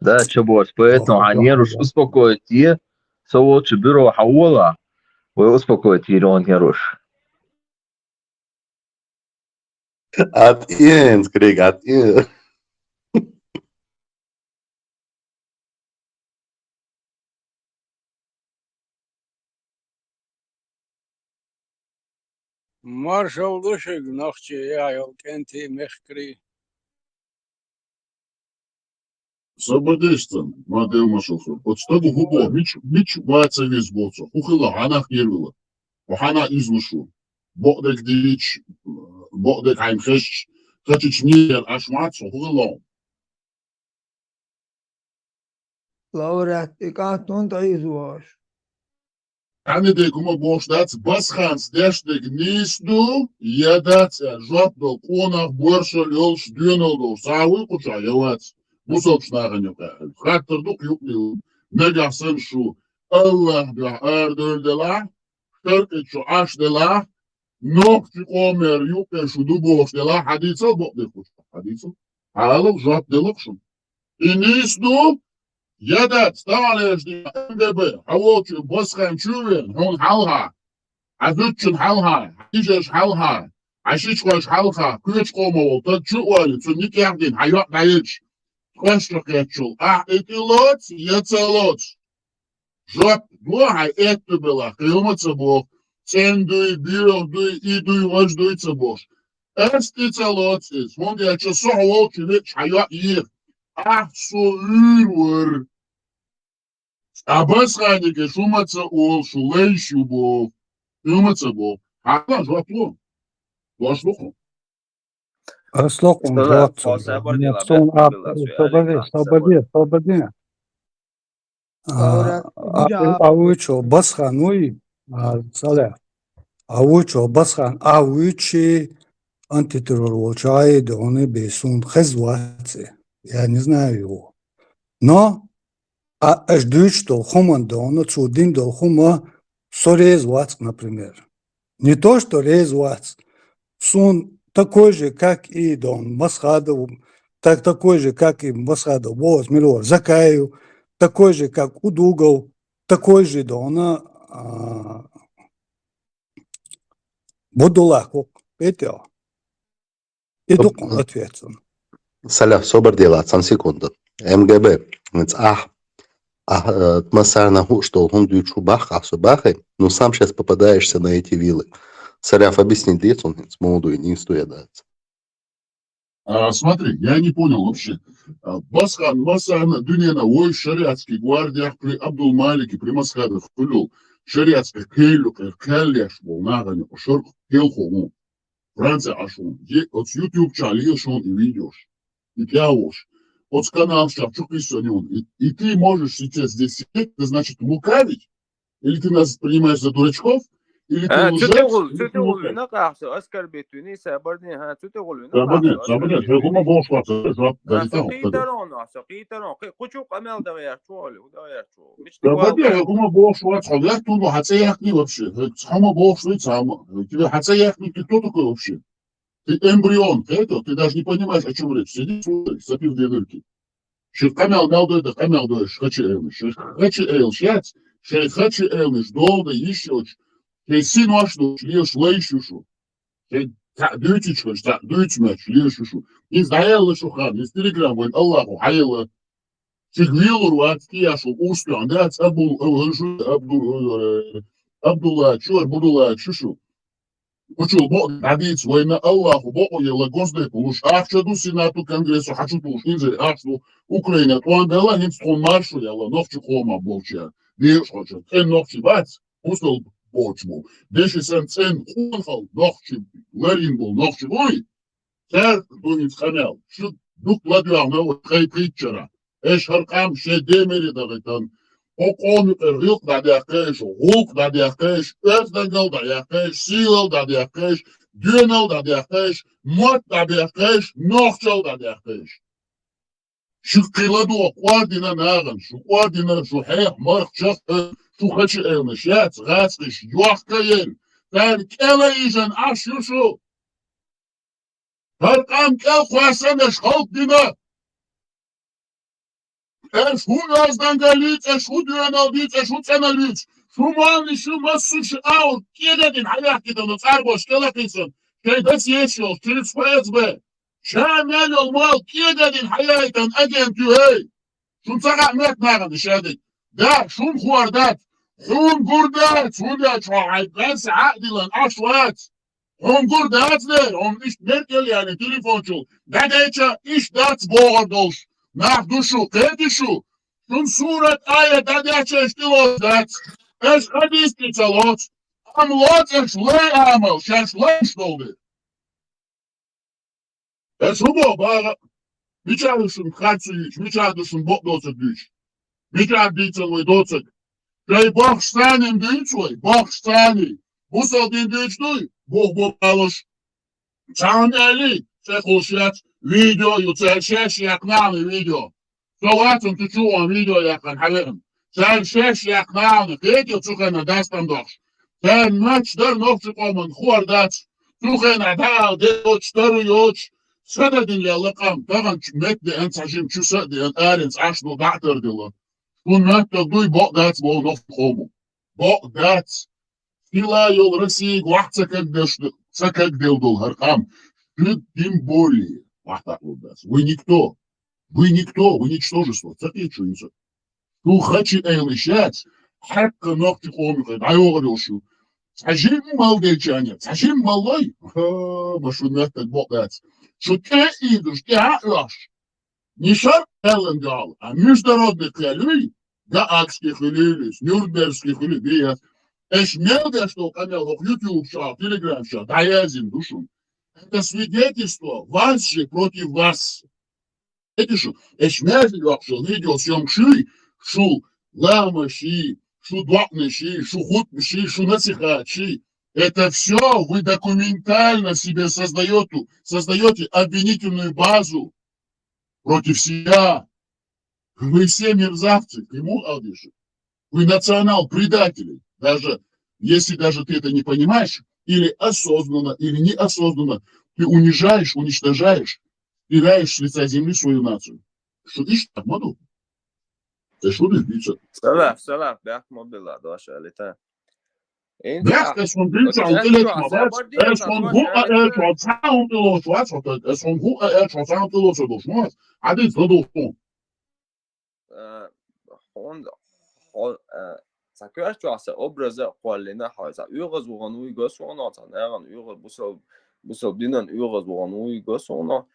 [SPEAKER 11] Да, чебось, поэтому они успокоят те, что лучше беру хаула, вы успокоите Ирон Яруш. От Иэн, скрик, от Иэн.
[SPEAKER 12] Marshall Lushig nachtje, ja, joh, kent hij mechkri.
[SPEAKER 8] Sabadestan, Madeu Mashofu. От стагу губо, мич баца весь боцо. Ухила ханах нервила. Ухана излушу. Богдек дич, богдек айм хеш, хачич нер ашмацо, ухила.
[SPEAKER 13] Laureat, ik had toen thuis was.
[SPEAKER 8] Ане декума боштац, басханс дештек нисду, ядац, жопдо, конах, борша, лёлш, дюнолдо, савы, куча, явац. Бусок шнаганюка. Хаттер дук юкнил. Негасен шу. Аллах бя ардөлдела. Штыркет шу аштела. Нокчи комер юке шу дубоштела. Хадицел бокдекуш. Хадицел. Аллах жопделок шу. И нисду, ядат, ставалежди, МДБ, хавочу, босхайм чувен, хон халха. Азутчун халха. Хижеш халха. Ашичкош халха. Кюч комовол. Тот чували. Цуник ярдин. Хайот наич. Конструкцию, а эти лот, яцелот. Жоп, блага, это было, крылматься бог. Цендуй, бирдуй, идуй, вождуй, цебош. Эсти целотис, вон я часо волчи, ведь хая их. А суюр. А басханике шуматься ол, шулейщу бог. Крылматься бог. А та жопло. Вошлуху.
[SPEAKER 6] Слухом жопцу. Слободи. Ауичо басхан, уй, сале. Ауичо басхан, ауичи антитеррор волчай, да он и бесун хезватsi. Я не знаю его. Но, аж дючто, хуман да он, цудин да хума, сорез например. Не то, что резвац. Сун такой же, как и Дон Масхадов, такой же, как и Масхадов, Боз, Милор, Закаев, такой же, как Удугов, такой же Дона Будулаков. Это иду он ответствен.
[SPEAKER 11] Саля, собор дела, цан секунду. МГБ, атмосферно, что он дючу баха, собахай, но сам сейчас попадаешься на эти виллы. Саляф, объясни, где он с молодой не стоит дать.
[SPEAKER 8] Смотри, я не понял вообще. Басхан, Масана, Дюнена, ой, шариатский гвардиях при Абдул-Малике, при Масхадах, Фулюл, шариатский Кейлю, Келляш, Волнагане, Шорк, Келхому, Франция Ашун, от YouTube чали шон и видишь, и пьявош, от канал Шапчук и Сонюн, и ты можешь сейчас здесь сидеть, это значит лукавить, или ты нас принимаешь за дурачков, или ты лжец, или ты лукавишь. Sabadin, هما بوش واتس جواب Sabadin, هما بوش واتس я тут хацеяхни вообще. Сама бог что сама. Тебе хацеяхни ты кто такой вообще? Ты эмбрион, ты даже не понимаешь, о чем речь. Сиди, слушай, сопи в две дырки. Ши камел мелдой, камел дойш, хачи элниш. Хачи элниш, яц, ши хачи элниш, долго еще. Ши син ваш, лишь лейшушу. Дuyucu maç, liyorsun şu. Biz dayalı şu kan, biz telegram boyun Allah'u hayırlı. Çıkmıyorlar vakti yaşlı, usta, da Abdullah, şu. Uçul, bu David, vayna Allah'u, bu yıla gözde buluş. Akçadu Senatu Kongresu, haçu buluş, inzeri, akçadu Ukrayna, tuan dela, hins ton marşu yala, nokçu koma bolçya. Diyoruz hoca, ten nokçu bat, ustal borç bu. Deşi sen kunhal, nokçu, lerin bol, nokçu boy. Ser duyin kanal, şu dukladıyor o kayıtçara. Eşharkam şey demeri dağıtan. O konu yok da yakış, hukuk da yakış, özdegal da yakış, silal da yakış, dünel da yakış, mot da yakış, nokçal da yakış. Şu kıladı o kuadina nağın, şu kuadina şu heyh mark çak, şu kaçı elmiş, yat, gaçkış, yuak kayen, Sen keleyicen aşyuşu. Hırkam kel kuasen eş halk dina. Eş hu yazdan geliç, eş hu düğün aldiç, eş hu sen aldiç. Şu muanli şu masu şu al. Kiededin hayat gidin, sarboş kelakıysın. Şeydes yeşil, kilis fayaz be. Şamel olmal, kiededin hayatın egen tühey. Şun sağa met nağın işedik. Da şun huardat. Şun gurdat. Şun ya çoğayt. Ben sağa dilan aşvat. Şun gurdat der. Şun iş merkel yani telefonçu. Dadayça iş dat boğardoş. Nah duşu, kedişu. Şun surat aya dadayça iştiloz dat. Eş hadisti çalot. Amlot eş lay amel. Şeş lay iştoldu. Eş hubo bağa. Мечадышын хацыич, мечадышын бок доцык дүйч. Мечад дийцылой доцык. Кай бахштанем дүйчлой, бахштани. Бусал дин дүйчлой, бог алыш. Çağın eli, çekuşyat, videoyu, çekşeş yaknağını video. Soğatın tuçuğun video yakın, haberim. Çekşeş yaknağını, video çukana dastan doş. Sen maçlar nokçuk olman, huardaç. Çukana dağ, deoç, daruyoç. Sada dinle lakam, tagan metde en sajim çusa diyen arens aşno dağıtır dili. Bu metde duy bok dağıt bol nof komu. Bok dağıt. Sila yol России гвахт сакак делдул харкам. Жид тем более. Вахтак лудас. Вы никто. Вы никто. Вы ничтожество. Цатечуется. Ту хачи эйлишать. Хакка ногти хомихает. Айогарюшу. Сажим малдельчане. Сажим малой. Машунетак бок дağıt. Что ты идешь, ты аж. Не шар Эллендал, а международных людей, гаакских или нюрнбергских или Эш мелда, что канал в YouTube шал, Telegram шал, даязин душу. Это свидетельство вас же против вас. Это что? Эш мелда, что видеосъем шу лама ши, шу двакны ши, шу хут ши, шу насиха ши. Это все вы документально себе создаете обвинительную базу против себя. Вы все мерзавцы, ему Алдиши. Вы национал-предатели. Даже если даже ты это не понимаешь, или осознанно, или неосознанно, ты унижаешь, уничтожаешь, стираешь с лица земли свою нацию. Что ты так моду? Это что ты биться?
[SPEAKER 9] Салах, бях мобила, доша, лета.
[SPEAKER 8] Бях, es un bildschirm, es un hu sound es un hu sound dos. Adit dos.
[SPEAKER 9] Sakörstraße Obrese Rollina Häuser. Üre suchen ui Gössona, Zanären, Üre Bussel Dinnen, Üre suchen ui Gössona.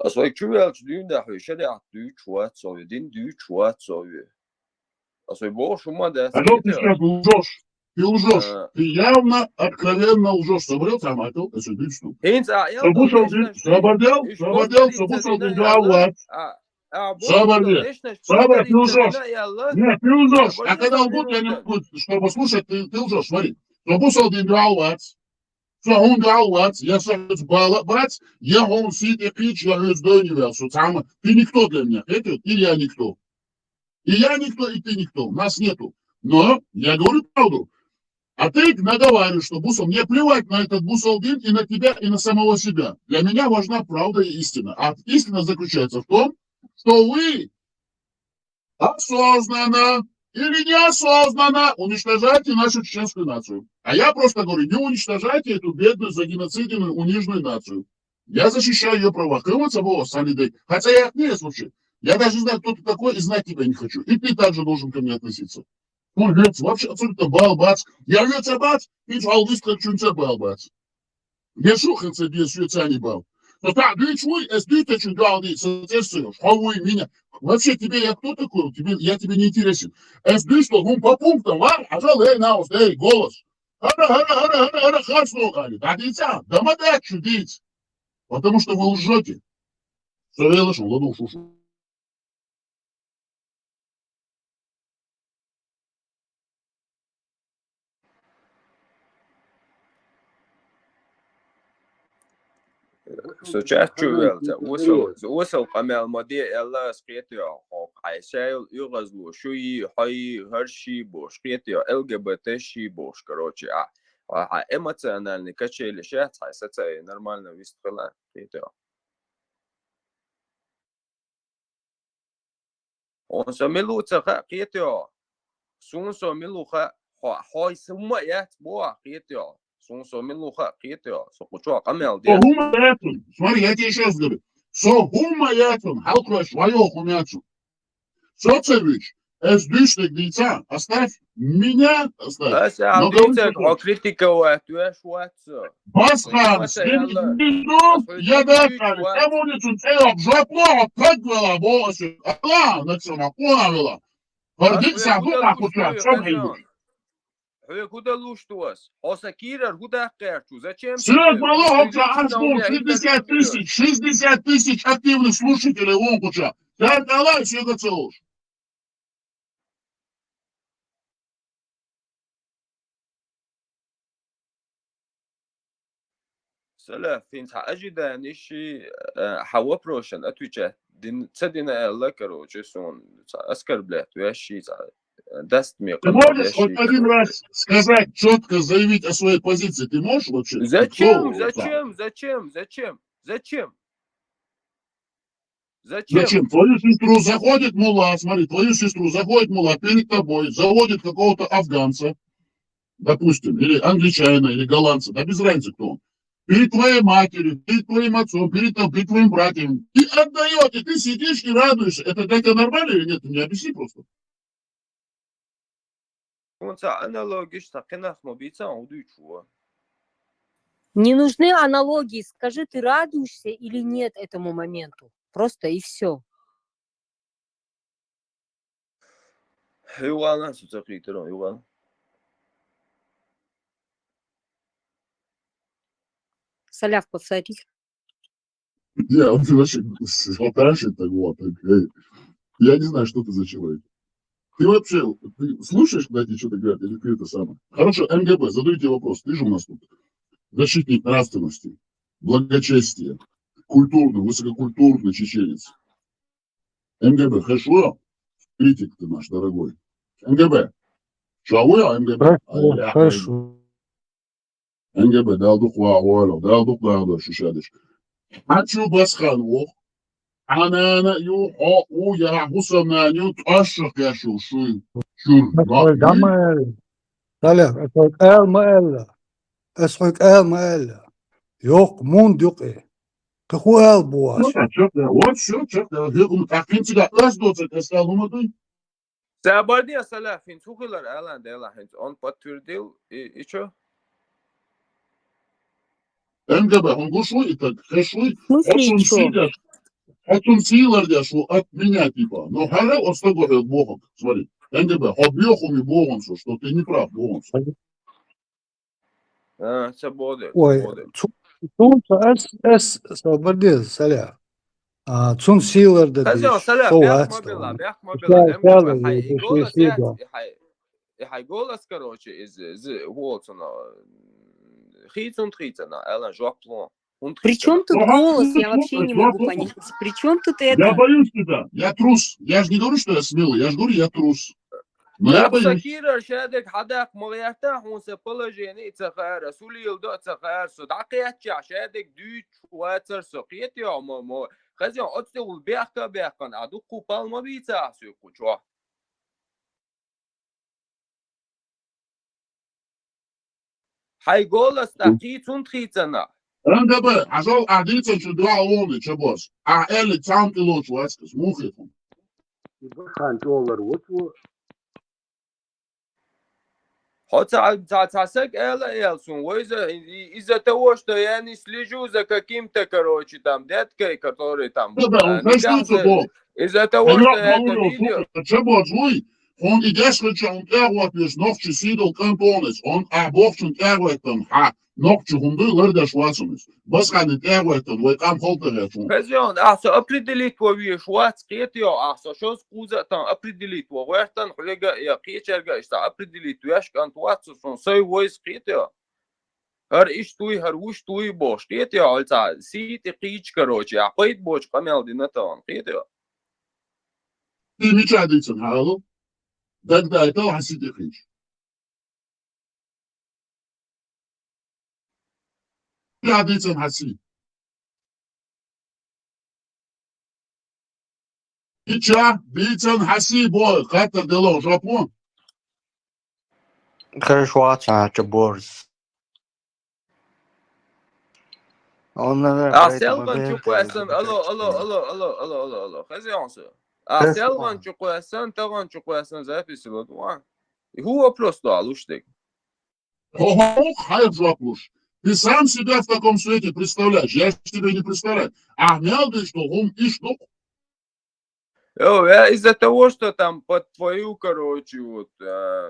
[SPEAKER 9] Also ich tue als Dünn der Hösche, der hat Deutsch, so wie den Deutsch, so wie. Also ich war schon mal der.
[SPEAKER 8] Also ты сейчас лжешь. Ты лжешь. Ты явно, откровенно лжешь. Собрал сам, а то это быстро. Собордел, собусал дьявола. Собордел, ты лжешь. Нет, ты лжешь. А когда лгут, я не могу, чтобы слушать, ты лжешь. Смотри. Собусал дьявола. Son galvat, я сажусь брать, я он сидит и пить, я до университета. Сам, ты никто для меня, это и я никто. И я никто, и ты никто, нас нету. Но я говорю правду. А ты наговариваешь, что Бусол, мне плевать на этот Бусолдин и на тебя, и на самого себя. Для меня важна правда и истина. А истина заключается в том, что вы осознанно или неосознанно уничтожаете нашу чеченскую нацию. А я просто говорю, не уничтожайте эту бедную, загеноциденную, униженную нацию. Я защищаю ее права. Крым собой солидей. Хотя я не слушай. Я даже не знаю, кто ты такой, и знать тебя не хочу. И ты также должен ко мне относиться. Ну, ведь вообще абсолютно балбац. Я ведь бац, и фалдыс как чунца балбац. Не шуханца без швеца не бал. Но так, дичуй, эс дитачу галди, соответствуешь, хавуй меня. Вообще тебе я кто такой? Я тебе не интересен. Эс дичто, по пунктам, а жалей наус, эй, голос. Хара, хасло, гали. Да дитя, да мадачу, дить. Потому что вы лжете. Все велошо, ладу, шушу.
[SPEAKER 9] Сейчас чувствуется, усал камел моди элла скретио, айсел юразлу, шуи, хай, харши, бош, скретио, ЛГБТ ши, бош, короче, эмоциональный качели сейчас, это нормально выступила. Он самилуца китё. Сунсо милуха хой сумаят боа китё. Сунсо милуха китё. Сокучо камел дес.
[SPEAKER 8] Смотри, я тебе еще раз говорю. Согумаятун, халкро свое хумячу. Соцевич, дышных лица, оставь меня, оставь. Но
[SPEAKER 9] Дицек критиковать, шуатсо.
[SPEAKER 8] Басхан, я дашь, кому не цунцео, жопо, как была босс, а национал, понавела. Гордится, бута кутя, что гребешь?
[SPEAKER 9] Куда луштуас? Осакира, куда кэрчу? Зачем?
[SPEAKER 8] Сред малого, Антон, 60 тысяч активных слушателей Лонкуча. Я давай все целуешь.
[SPEAKER 9] سلا فين أجد نشي حوا بروشن أتوجه دين تدينا لكرو جسون أسكر بلات وياشي даст мне.
[SPEAKER 8] Ты можешь хоть один раз сказать, четко заявить о своей позиции? Ты можешь вообще?
[SPEAKER 9] Зачем?
[SPEAKER 8] Твою сестру заходит мула, смотри, твою сестру заходит мула перед тобой, заводит какого-то афганца, допустим, или англичанина, или голландца, да без разницы кто он. Перед твоей матерью, перед твоим отцом, перед твоим братьям. И отдает, и ты сидишь и радуешься. Это для тебя нормально или нет? Ты мне объясни просто.
[SPEAKER 1] Не нужны аналогии. Скажи, ты радуешься или нет этому моменту. Просто и все. Соляв, повторить.
[SPEAKER 8] Я вообще так вот. Я не знаю, что ты за человек. Ты вообще слушаешь, когда тебе что-то говорят, или ты это самое? Хорошо, МГБ, задаю тебе вопрос. Ты же у нас тут защитник нравственности, благочестия, культурный, высококультурный чеченец. МГБ, хорошо? Критик ты наш, дорогой. МГБ. Шауя, МГБ?
[SPEAKER 3] Хорошо.
[SPEAKER 8] МГБ, далдук вауалу, далдук шишадыш. Ачу басхан ох. Анана ю о у я гусана ю ашак я шуй.
[SPEAKER 6] Соляв, это элма. Esrik элма. Yok, mund yok. Какой эл буаш?
[SPEAKER 8] Вот все, четко. Афинцига раздоцет, я сказал, умадуй.
[SPEAKER 9] Забардия Саля, финцухилар Алан Дела, он подтвердил и что?
[SPEAKER 8] МГБ, он гушуй, так хэшуй,
[SPEAKER 1] Смысле,
[SPEAKER 8] отун силар дяшу от меня типа. Но харе остагорел Богом. Смотри, МГБ, объехуми Богом, что ты не прав, Богом.
[SPEAKER 9] Свобода.
[SPEAKER 6] Ой, эс свободе, Соляв. Цун силар да
[SPEAKER 9] Хазяин, Саля, бях мобила, хай голос, короче, из Уолсона. Хитсон, Эллен, Жуаплон.
[SPEAKER 1] Причем тут голос, я вообще не могу понять. Причем тут это?
[SPEAKER 8] Я боюсь тебя, я трус. Я же не говорю, что я смелый, я же говорю, я трус. Но я боюсь.
[SPEAKER 9] Сакира, шадек, хадак, морята, он се положение, цахара, сулил до цахар, судакияча, шадек, дюч, уатер, сокетя, мамо. Хазяин, отстел бяхкан, а ду купал мобица, сюкучва. Хай голос, таки цунтрицана.
[SPEAKER 8] МГБ, ажал адица чудра лоны, чебос. А эли там и лучше, ласкас, мухитом.
[SPEAKER 9] Тасак Элсун, из-за того, что я не слежу за каким-то, короче, там, деткой, который там... Из-за того, что это видео...
[SPEAKER 8] Чебос, он идешь, он эрватвиш, ногчи сидел кантонес, он абовчун эрватом, ногчи хунду лырдаш васунес. Басханит эрватом, вы там холтерячун.
[SPEAKER 9] Хозяин, ахсо определить твои швац, кетио, ахсо шос куза там определить твой вертан, хлега, я кечерга, что определить твояш кантуацу, сон сой войс кетио. Хар иш туй, хар уш туй бош, кетио, альца, сити кич, короче, а пойт боч, камел динатон, кетио.
[SPEAKER 8] Ты мечадицын, халу? Тогда это ласити хич. يا بيتن حسي إيشا بيتن حسي بوي خاطر دلو جابون
[SPEAKER 2] Хершваца, Чеборс. Он, наверное, поэтому
[SPEAKER 9] Selvan
[SPEAKER 2] Берта
[SPEAKER 9] çukuyasan alo خزيانسو Selvan çukuyasan tavan çukuyasan записи вот ва هو просто алуштик
[SPEAKER 8] Ох, хайп жопуш. Ты сам себя в таком свете представляешь? Я себе не представляю. А мелкий, что он и что?
[SPEAKER 9] Я из-за того, что там под твою, короче, вот,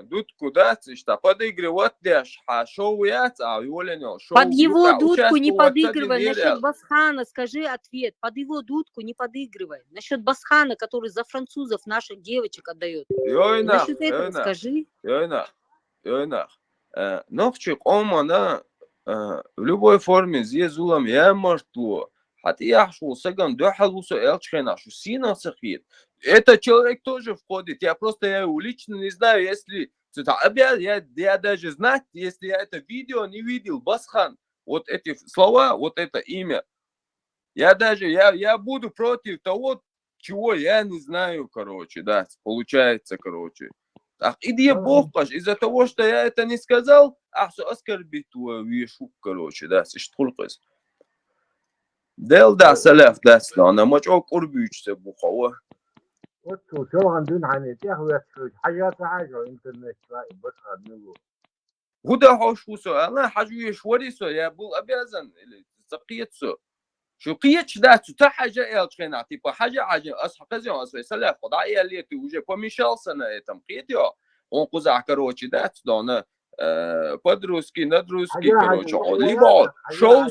[SPEAKER 9] дудку, да, что подыгрывать дашь, а шоу яйца, а его ленил, шоу
[SPEAKER 1] Под его
[SPEAKER 9] юка,
[SPEAKER 1] дудку не
[SPEAKER 9] участвовать
[SPEAKER 1] подыгрывай.
[SPEAKER 9] один
[SPEAKER 1] Насчет Басхана скажи ответ. Под его дудку не подыгрывай. Насчет Басхана, который за французов наших девочек отдает. Насчет этого скажи.
[SPEAKER 9] Йойнах. Нохчик омана в любой форме зезулам я можу. Хотя я шел саган дохалусо элчхена, что сина сахит. Этот человек тоже входит. Я его лично не знаю, если я даже знать, если я это видео не видел, Басхан, вот эти слова, вот это имя. Я буду против того, чего я не знаю, короче, да, получается, короче. Ах, иди Бог, из-за того, что я это не сказал, все оскорбить твою вешу, короче, да, сиштхулкас. Дел да салаф да слана, мач окурбюч се бухава.
[SPEAKER 2] Вот شو عندنا عنيت يا أخوي حاجات حاجة إنترنت بس هنقول
[SPEAKER 9] هدا هاشوسو أنا حاجة شوريسو يا بول أبيزن سقيتسو شو قيتش داتو تا حاجة إلتخينا تيبا حاجة أصحقزي أصوي سلاف قضايا اللي توجه بميشال سنة تمقيتيو ونقوزع كروتش داتو دانا подруски, надрузки, короче, либо шоу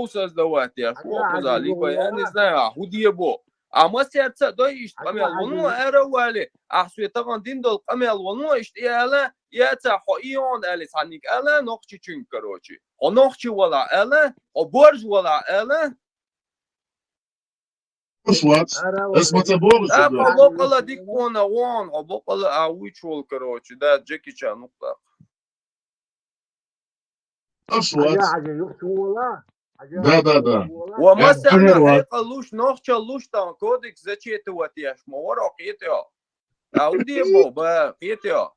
[SPEAKER 9] создавать, я шо либо я не знаю, худебо. А мы сердце доишь, камел вону эравали, а светован диндол камел вону ишь эла, яца хоион элис ханик эла, нохчи чин, короче. О нохчи вала эла, о борж вала эла. Побокала дикпона вон, побокала ауичвол, короче, да, Джеки Чан, ну так.
[SPEAKER 8] Да.
[SPEAKER 9] ومثلا هيقا لوش نوخشا لوش تان كودكس زچيتوات ياش مورا قيتيا اودي بوبا قيتيا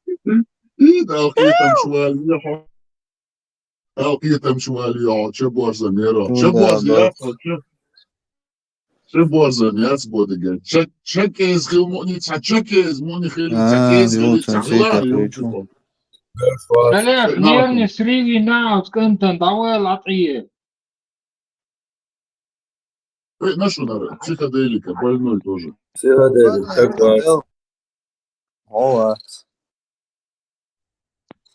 [SPEAKER 8] القيتم شوالي شبوزن يرا شبوزن ياس بودجن شك يزغموني شك يزموني خيري
[SPEAKER 3] سلاف نيرني سريغي ناوس كنت طوال عطية
[SPEAKER 8] Нашу надо, психоделика, больной тоже.
[SPEAKER 7] Психоделик, так.
[SPEAKER 2] О,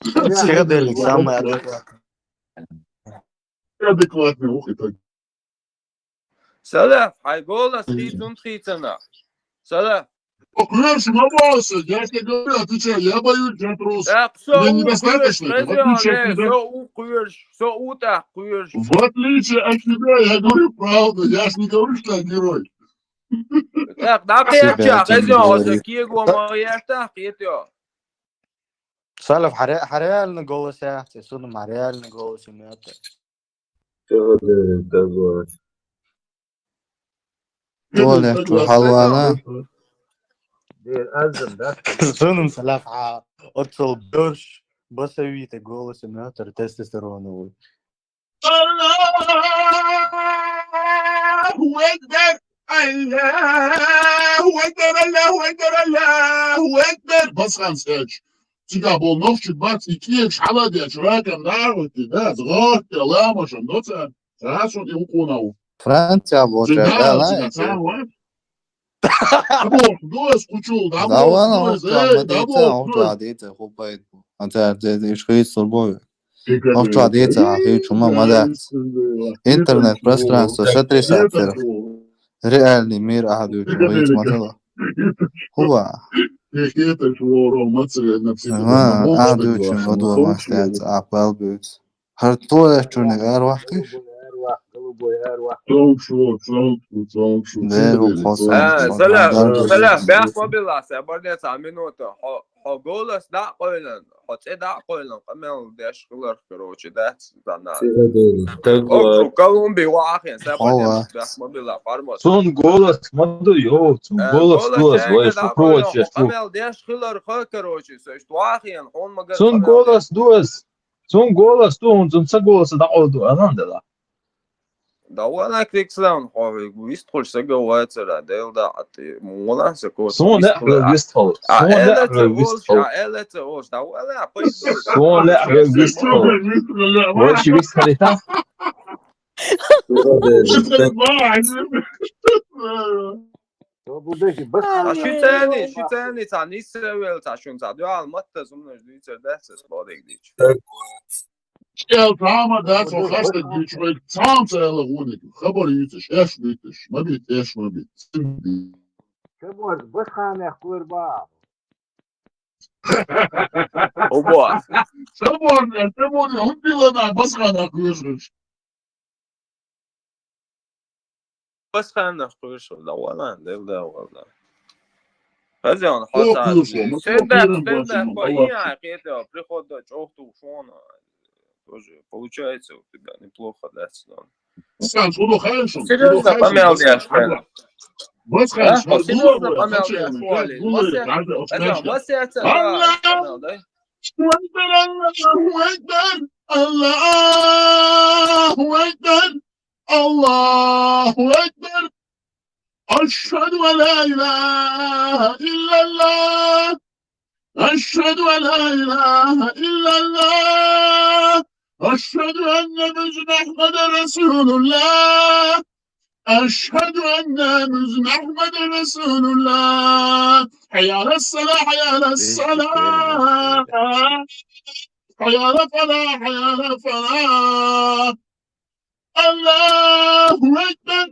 [SPEAKER 2] психоделик самый адекватный.
[SPEAKER 8] Адекватный, ух и так.
[SPEAKER 9] سلاف حيقول خيتون خيتنا سلاف
[SPEAKER 8] Знаешь, мамаса, я тебе говорю, отвечай, я боюсь джатрус. Мне недостаточно, в отличие от тебя. В отличие от тебя, я говорю правду, я ж не говорю, что я герой.
[SPEAKER 2] Салев, реально голос яхты, судом, реально голос имеет.
[SPEAKER 7] Толя, حلوانا
[SPEAKER 2] Судом, Салев, отцел бёрш, басовитый голос имеет, тестостероновый.
[SPEAKER 8] Аллаху Акбар! Аллаху Акбар! Аллаху Акбар! Аллаху Акбар! Басхан скач. Тебя был новчик, бац, и киеш, халадяч, раком, навыки, да, згорки, ламашем, доца, сашон и укунау.
[SPEAKER 7] Франция больше, да,
[SPEAKER 8] Доis кучул, да,
[SPEAKER 7] интернет пространство сотрясатель. Реальный мир Хуба. Хартуя чуник арвахтиш.
[SPEAKER 9] سلام بأخ ما بالله سأبردت 1 минута голос да قولا хотя да قولا قمل داش خلر كروچ ده زنا округ Колумбия واخين سبعة بس ما بيلا فارموس
[SPEAKER 3] Son голос, смотри, голос duas, vai,
[SPEAKER 9] да
[SPEAKER 3] proč es tu.
[SPEAKER 9] قمل داش خلر كروچ سويش واخين он مگر
[SPEAKER 3] Son голос duas. Son голос tu un sagolasa da oldu, anandela.
[SPEAKER 9] Да вона крикслян ховик вистхол сега вайцера делда ати мулан секо
[SPEAKER 3] Son le wistful. Son le wistful.
[SPEAKER 9] элете ош да вала пойду
[SPEAKER 3] Son le wistful. Vai și wistful ta?
[SPEAKER 9] شو تاني تاني سويل تاشون تادو المطة زمنا جديد دهس بادك ديش
[SPEAKER 8] شيل طعمة ده فخست بيشوي طعم سهل غونك خبر يتش إيش بيتش ما بيت إيش ما بيت
[SPEAKER 2] كبر بس خانة أخوير باب
[SPEAKER 9] وبوا
[SPEAKER 8] سبور هندي لنا بس خانة أخوير
[SPEAKER 9] بس خلنا نخرج شو ده ولا ده ولا هذا أنا حاسس سيدا поия это приходит чёрту фона тоже получается у тебя неплохо да
[SPEAKER 8] Сам что хорошо
[SPEAKER 9] серьезно помял я шпена
[SPEAKER 8] بس خانة
[SPEAKER 9] серьезно помял я швали ما سيأتي
[SPEAKER 8] الله أكبر الله أكبر الله أكبر أشهد أن لا إله إلا الله أشهد أن لا إله إلا الله أشهد أن محمد رسول الله أشهد أن محمد رسول الله حي على الصلاة حي على الصلاة حي على الفلاح حي على الفلاح الله أكبر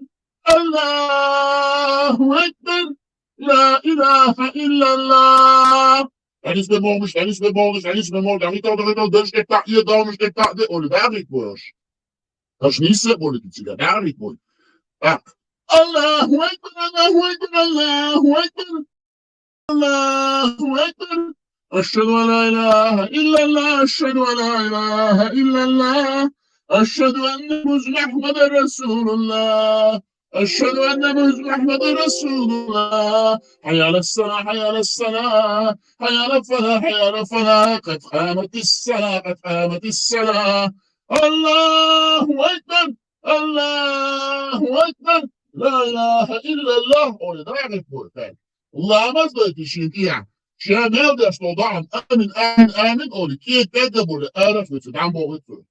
[SPEAKER 8] الله أكبر لا إله إلا الله Elis bemolmuş, elis bemolmuş, elis bemol. Damit da dönüş tekrar hier dalmış tekrar de onu verik boş. Das nisse wohl die verik wohl. Bak. Allahu Ekber, Allahu Ekber, Allahu Ekber. Allahu Ekber. Eşhedü en la ilahe illallah, eşhedü en la ilahe illallah. أشهد أن محمد رسول الله أشهد أن محمد رسول الله حي على الصلاة حي على الصلاة حي على الفلاح حي على الفلاح قد قامت الصلاة قد قامت الصلاة الله أكبر الله أكبر لا إله إلا الله ولدعك القرآن الله ما زلت الشيطان شامل داشت وضعهم آمن آمن آمن أولي كي تدبوا لأعرف وتدعم بوغتهم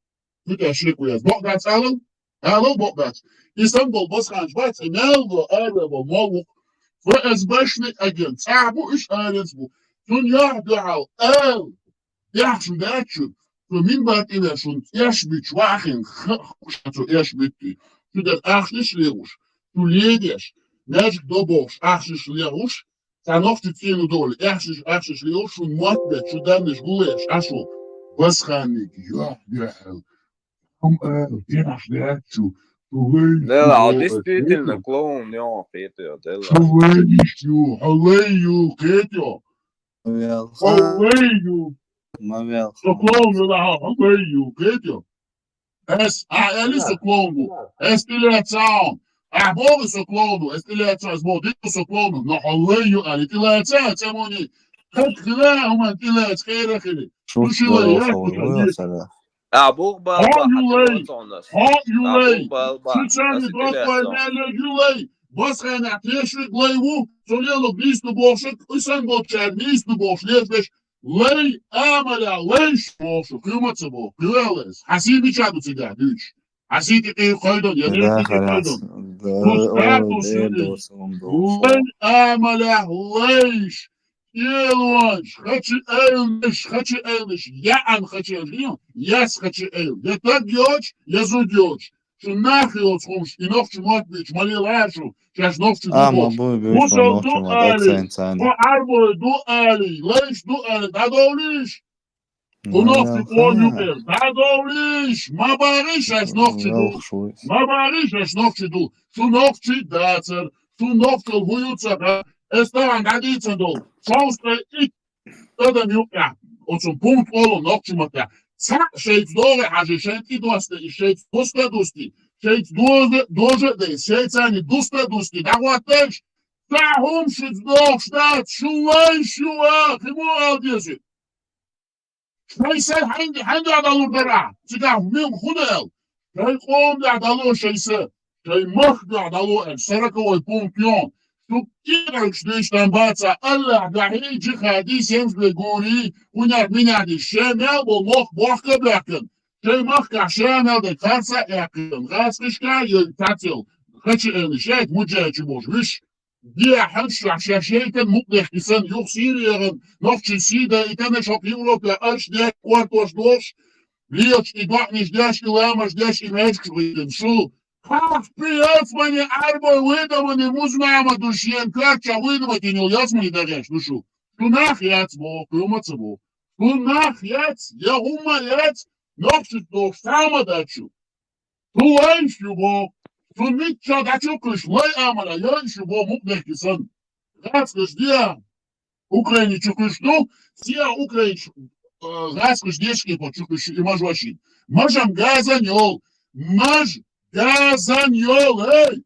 [SPEAKER 8] Teşekkür Bogdat alın. Alın Bogdat. İstanbul Baskanç Batı Meldo Araba Mavuk ve ezbaşlık agent. Sabu iş alet bu. Dünya dual al. Yaxşın dağçın. Min bat ile şun yaş biç vaxin. Şatu yaş bitti. Şudat axliş leruş. Tu liediş. Necik doboş axliş leruş. Sanof tütiyenu dolu. Axliş leruş. Şun muatbet. Şudan neş guleş. Aşo. Baskanlik. Ya.
[SPEAKER 9] Да, действительно, клоун, ja, Peter, да.
[SPEAKER 8] Халею, Кетю. Халею. Соклону, да, халею, Кетю. Eli soklonu, estilação. A bola soklonu, estilação, as bolas soklonu. No halleyu, ali tilação, temoni. Katkıla, ama tilaç, kayra kiri.
[SPEAKER 7] شو
[SPEAKER 9] أبوك بالبا
[SPEAKER 8] يولي سيتشاني ضغط مالا يولي بس خانا تيشك ليوو سوليلو بيستو بوشك إسان بوشك بيستو بوش ليش لي آملا ليش بوشك كيوما تبو كيواليس حسيبي شادو تيدا دوش حسيتي قيو قيدون يدير قيدون تستاتو سيدي لي آملا ليش Елуанш, хочу элниш, я ан хочу элниш, яс хочу эл. Я так делаешь, я зудёшь. Что нахуй вот схож, и ночью мать бич, малилашу, сейчас ночью думаешь. Мусор дуали, по арбой дуали, лейш дуали, да долишь. У ночью помню эл, да долишь, мабариш, сейчас ночью ду. Мабариш, сейчас ночью ду. Что ночью дацер, что ночью вуются, Estaban gadicando, soustre ik قدم يوقع وصل بونت أولو نقش متى ساق شيء دوغي حاجة شيء تي دوستي شيء دوستا دوستي شيء دوجة دي شيء ثاني دوستا دوستي دعواتش ساهم شد دوغ شتات شوي خمو أوديسي شيء سي حندي عدالو درع تقع ميم خدال شيء قوم عدالو شيء سي شيء مخ عدالو السرقة والبونكيون Tukkirak düşten batsa Allah dahi cihadi sens guri unar minadi şemel bu moh bohka bırakın. Şeymah kaşemel de karsa yakın. Gaskışka yıl tatil. Kaçı enişek mücahçı boşmuş. Diye haç şaşayken mutlih isan yok Suriye'nin nokçı sida itane çok Avrupa aç diye kuartos doş. Liyoç idvakniş deş ilamaş deş imaj kıvıydın. Şu Приятствование арбой выдаваны музмама душьен карча выдавать и не уясмани даряш душу. Тунах яц бог, юмаца бог. Тунах яц, я ума яц, нокшит бог, сама дачу. Туаншу бог. Тунитча дачу кыш, лай амара, яншу бог, мукнехи сан. Газ кыш дия. Украине чукышту, сия Украине газ кыш дешки по чукышу и мажвашин. Мажам газан йол, маж Gazan yol hey.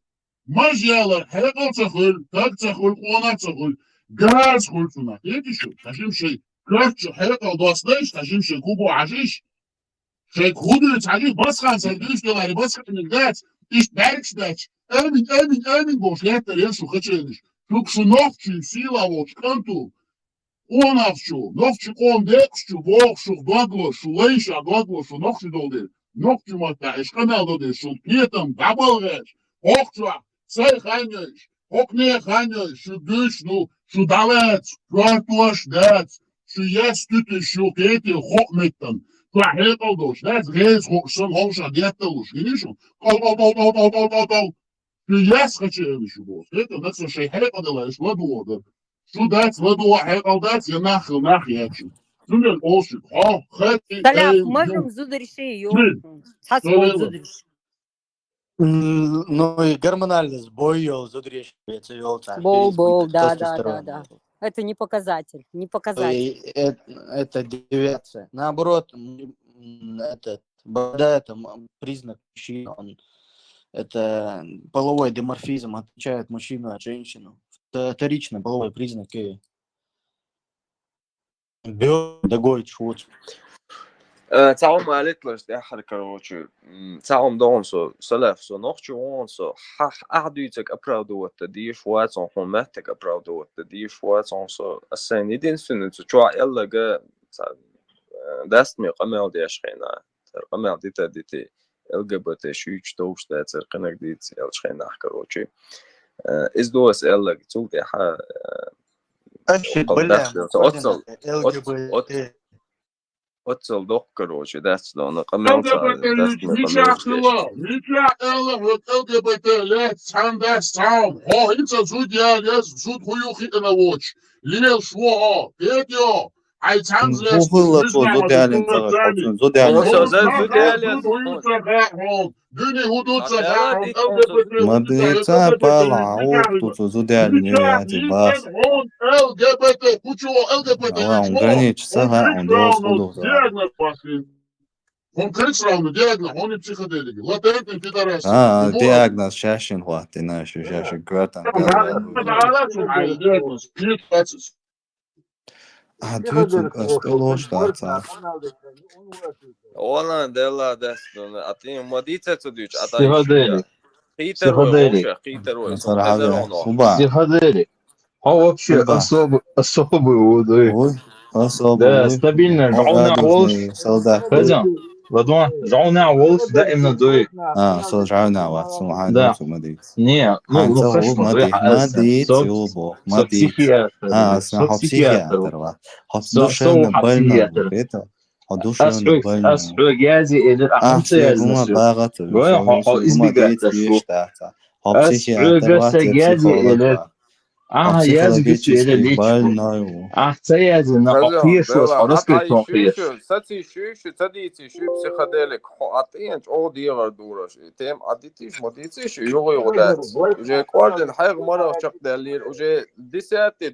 [SPEAKER 8] Majyalar herekal çakıl, tak çakıl, ona çakıl. Gaz kultuna. Yedi şu. Taşım şey. Kırkçı herekal dostlayış. Taşım şey. Kubu aşiş. Şey kudu çakıl. Baskan sen. Düzgüleri baskanın gaz. İşte berkştaç. Emin boş. Yeter ya şu kaçırmış. Çok şu nokçu sila boş. Kantu. Onavçu. Nokçu kon dekşçu. Boğ şu doglo. Şu leyşa doglo. Şu nokçu doldu. Nokçu matta eşkanaldo de şu piyetam dabalgeç. Okçu. Say hanyoş. Okne hanyoş. Şu düşnu. Şu dalet. Kvartoş dat. Şu yes tütü şu keti hokmettan. Kwahek oldoş. Dat gez hoksan hoşa diyetteluş. Gidişun. Kal. Şu yes kaçırmış şu boz. Eto nasıl şey hek adalaş. Ladu orada. Şu dat ladu hek aldat ya nah yaçın. Zündel olsun. Ha, heti.
[SPEAKER 1] Таляп, можем зудариши ее. Саспол зудариш.
[SPEAKER 14] Ну и гормональный сбой йол, зудрещается йол.
[SPEAKER 1] Бол, да. Это не показатель, не показатель.
[SPEAKER 14] Это девиация. Наоборот, это признак мужчины. Это половой диморфизм отличает мужчину от женщины. Вторично половой признаки. Догой чуть.
[SPEAKER 9] تعاون مالتلش ده حركة روشة تعاون دونسو سلف نوخشو وانسو أحديتك أبرادو التديش واتون حماتك أبرادو التديش واتون سو السنة دين سنة تشوع يلا جا دست مي قمال ديش خينا قمال ديتا ديتي LGBT شيش توش ده ترقنك ديت يلش خينا حكا روشة إز دوس يلا جتوك دي حا
[SPEAKER 14] أشد بلا
[SPEAKER 9] Отцел дох, короче, даст он камел
[SPEAKER 8] LGBT ничья LGBT лет сандас сам. О, это судья, суд хуюхи на воч. Лил шво, петё. Ай цанзле. Düne hudutsa
[SPEAKER 7] Madriца пала, тут зудяли бас.
[SPEAKER 8] LGBT, кучу LGBT.
[SPEAKER 7] Он граничится, он должен.
[SPEAKER 8] Он кричал, диагноз, он не психоделик. Латентный пидорас.
[SPEAKER 7] Диагноз шашин хватит, знаешь, шашин квартал. Düzük astelo ştarca.
[SPEAKER 9] Olan dela deston atin modite tudüç
[SPEAKER 3] Психоделик. Психоделик. А вообще особый водой. Да, стабильно. Жауна волш. Хазян. Ладно, жауна волш, да, именно дует.
[SPEAKER 7] Со жауна волш.
[SPEAKER 3] Да. Не, ну хорошо. Психиатр.
[SPEAKER 7] Психиатр. Душевно больной.
[SPEAKER 3] أسعجازي إلى الأحمسية أحسيازي نقطيش وصرسك تنقيش
[SPEAKER 9] психоделик атинч о диğer duraş tem aditiş moditiş yoğudat uje kordin hayg mara çak derler uje 10 20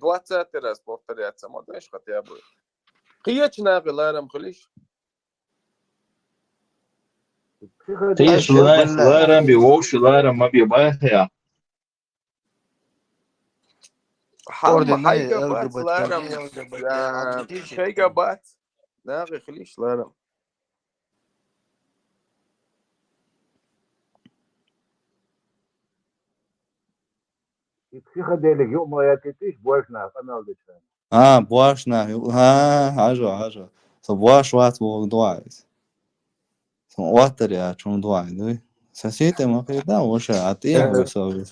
[SPEAKER 9] transporter yatsam da iş katya bu قيتش ناقي لا رم خليش
[SPEAKER 3] تيش لارم بيوش لارم ما بيباهيا
[SPEAKER 9] حرم حيقة بات لا رم شيقة بات ناقي خليش لا رم
[SPEAKER 2] يتفيخ ديلك يوم ما يتيش بوشنا قنال ديشان
[SPEAKER 7] بواشنا حاجة بواش وات وقدواعز واتر يا شون دواعز ساسيت ما قيدا وش عتيه ويسوي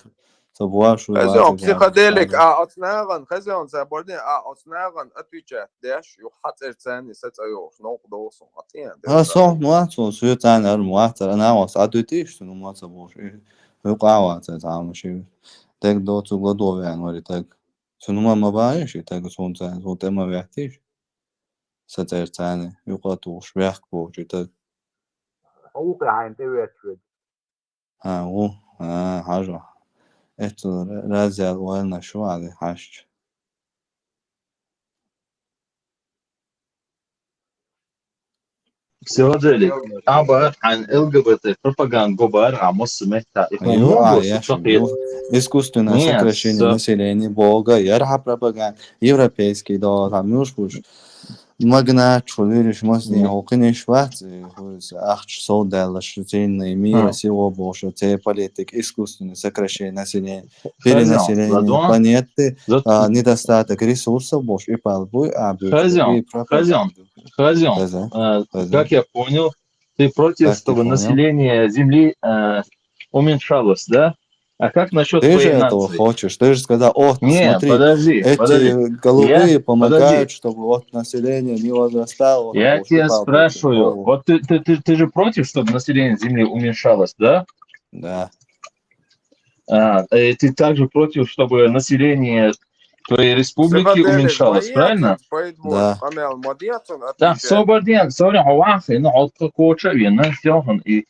[SPEAKER 7] بواش وات
[SPEAKER 9] خزيون بسيخاديلك أصناغن خزيون سابوردين أصناغن أتويتشا داش يحط إرتاني ستأيوش نوق دوسون عطيان
[SPEAKER 7] صح مواتو سويتان المواتر أنا واس عدوتيش سنو مواتر بوش يقع واتر تعمل شيء تك دوتو قدو يعني وري تك سنو ما بايش تك سون تان سون تما بيحتيش ستيرتاني يقاتوش بيحكوش تك
[SPEAKER 2] حقوق عين تبيت شوي
[SPEAKER 7] هو حاجة إتو رازي الوالنا شو على حاجة
[SPEAKER 3] سيودلي عبر عن LGBT пропаганда говор عمص متى
[SPEAKER 7] أيوة яши искусственное
[SPEAKER 3] Нет,
[SPEAKER 7] сокращение населения Бога ярха пропаганда европейский да там мюшпуш магнат чулириш масни хокиниш ват ахч соудала шутейный мира всего больше те политик искусственное сокращение населения перенаселение планеты недостаток ресурсов больше и палбу
[SPEAKER 3] Хазион, как я понял, ты против, чтобы население Земли уменьшалось, да? А как насчет
[SPEAKER 7] ты
[SPEAKER 3] твоей
[SPEAKER 7] же этого
[SPEAKER 3] нации?
[SPEAKER 7] хочешь? Ты же сказал,
[SPEAKER 3] Нет,
[SPEAKER 7] смотри, эти голубые помогают,
[SPEAKER 3] подожди.
[SPEAKER 7] чтобы население не возрастало.
[SPEAKER 3] Я тебя спрашиваю, вот ты же против, чтобы население Земли уменьшалось, да?
[SPEAKER 7] Да.
[SPEAKER 3] Ты также против, чтобы население твоей республики уменьшалось, правильно?
[SPEAKER 7] Да.
[SPEAKER 3] Да, свободен, смотри, хавахи, ну, от какого-то вина сделан и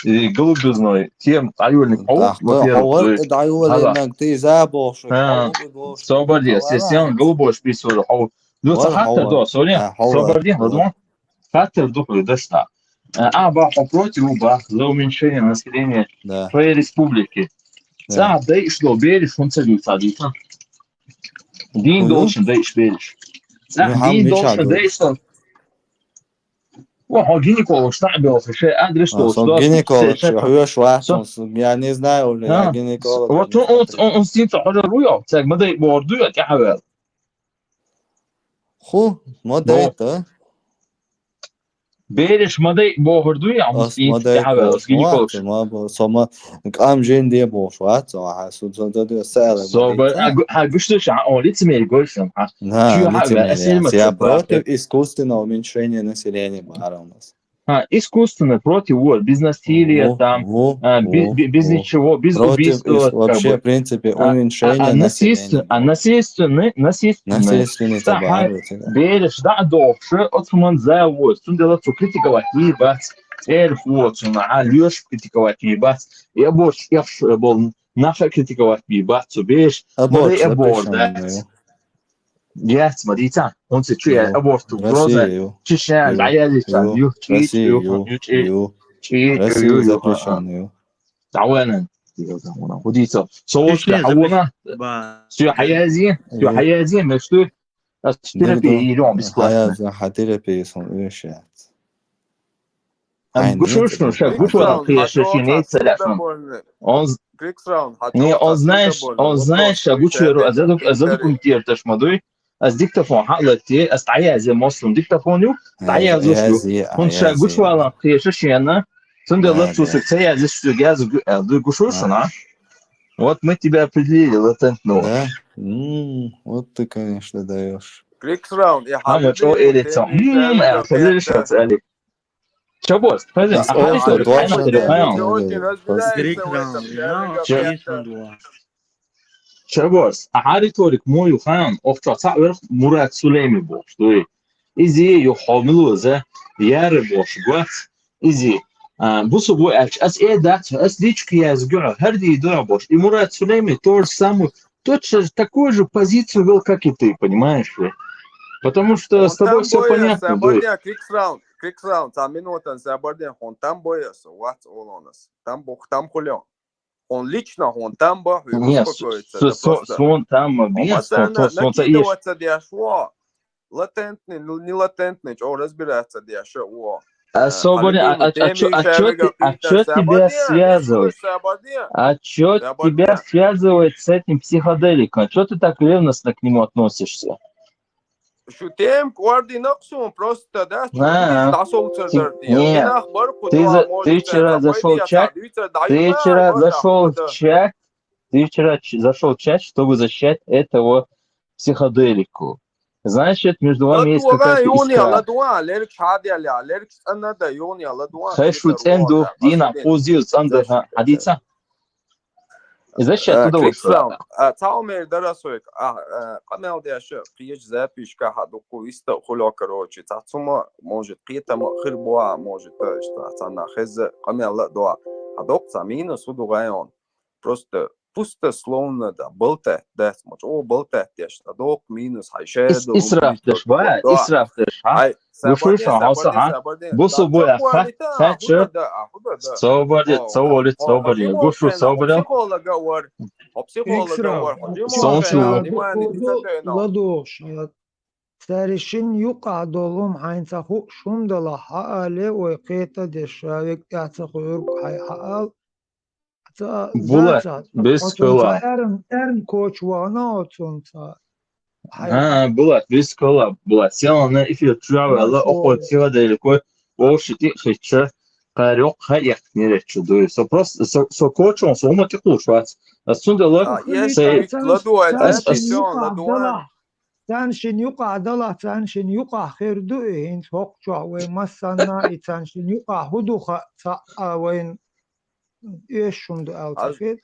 [SPEAKER 3] голубизной тем айольник хавах, во-первых, свободен, сесен голубой списывали хавах. Ну, хаттер, да, смотри, свободен, да, хаттер, духли, да, что? Ба, против, за уменьшение населения твоей республики. Да, да, и что, берешь, функционирует, садится. Дин должен değiş verir. Din должен değiş. О, гинеколог ставил, что адрес что?
[SPEAKER 7] Гинеколог, я не знаю, я гинеколог.
[SPEAKER 3] Вот он с ним تحرروه، так ما ده بوردوه كحوال.
[SPEAKER 7] خو ما ده
[SPEAKER 3] Береш ما ده بوردوه عم سين كحوال гинеколог.
[SPEAKER 7] ما سما قام جين دي بوشوات صراحة ده سأل.
[SPEAKER 3] Гуштуш, он лицемерие говоришь,
[SPEAKER 7] Я против искусственного уменьшения населения бара у нас.
[SPEAKER 3] Искусственно против вот, без насилия, там, без ничего, без убийства.
[SPEAKER 7] Вообще, в принципе, уменьшение населения.
[SPEAKER 3] Насильственный товар. Берешь, да, дольше, от суманза, вот, сундела критиковать, ебать, эльф, вот, лёж критиковать, ебать, я больше, я был, наша критиковать, ебать, берешь, аборт, да. Yes, Marita, он se чує аборту, гроза, чища, гаялица,
[SPEAKER 7] Россию запрещенную.
[SPEAKER 3] تعاونا وديتا صوت تعاونا سو حيازين مشتو الثيرابي يروم بسكوات
[SPEAKER 7] حيازين сон
[SPEAKER 3] Гуш вала приешечинец телефон. Он знаешь, гучеру, азаду комментируешь модуй. از دیکتافون حالتی از عیازی مصرم دیکتافونیو عیازی اون شاید گوش والا خیشش یعنی تند الله توسکته عیازی شجاز دو گوشوشنا вот мы тебя определили латентно
[SPEAKER 7] вот ты конечно даешь
[SPEAKER 3] а что элита خلينا شوت عليك شو بس هذا Чабос, ариторик мою хан, овчаца верх Мурат Сулейми бош, дуй. Изи ю хамилузе, яр бош, гват. Изи. Бусу бой ач, ас эдат, ас дички язгура, харди дура бош. И Мурат Сулейми тоже самую, точно такую же позицию вел, как и ты, понимаешь ли? Потому что с тобой все понятно, Дуй.
[SPEAKER 9] Криксраунд, там минута Сабардин, он там боится, what's all on us. Там хулион. Он лично, он там баху и
[SPEAKER 3] Нет,
[SPEAKER 9] успокоится.
[SPEAKER 3] сон там без,
[SPEAKER 9] накидываться дяшло. Латентный, не латентный, что разбираться дяшло.
[SPEAKER 3] Свободен, а что тебя связывает? А что тебя связывает с этим психоделиком? Что ты так ревностно к нему относишься?
[SPEAKER 9] Шутим, координацию просто, да?
[SPEAKER 3] Нет, ты вчера зашел в чат, ты вчера зашел в чат, чтобы защищать этого психоделику. Значит, между вами есть какая-то искра. Хэшут энду дина позиус андеха адица. Защищать туда
[SPEAKER 9] Криксраунд. Таумер дарасуек. Канал дяшо. Приезж запишка хадуку иста хуля короче. Тацума может қитама хирбуа может что цана хез канал дуа. Хадук замина суду район. Просто пусто словно да болта дас мож. О болта дяш. Хадук минус хайшеду.
[SPEAKER 3] Исрафтыш ба, исрафтыш. Гушуша хаса ха. Бусу боя ха. Хача. Соборит. Гушу соборил.
[SPEAKER 13] Ладош. Старшин юка долом хайнцаху шундала хаале ой қета дешавик яцахур хай хаал.
[SPEAKER 3] Булат, без кола.
[SPEAKER 13] Эрн коч вана отсунца.
[SPEAKER 3] Булат, без кола. Булат, сел на эфир travel, охот психоделику. Волшити хитча. Карёк хаяк не речу дуй. Со просто со кочом со ума тиху швац. Асундала.
[SPEAKER 13] Тяншин юка дала тяншин юка хирду ин хокча вей масана и тяншин юка худуха та вейн ешунду алтафет.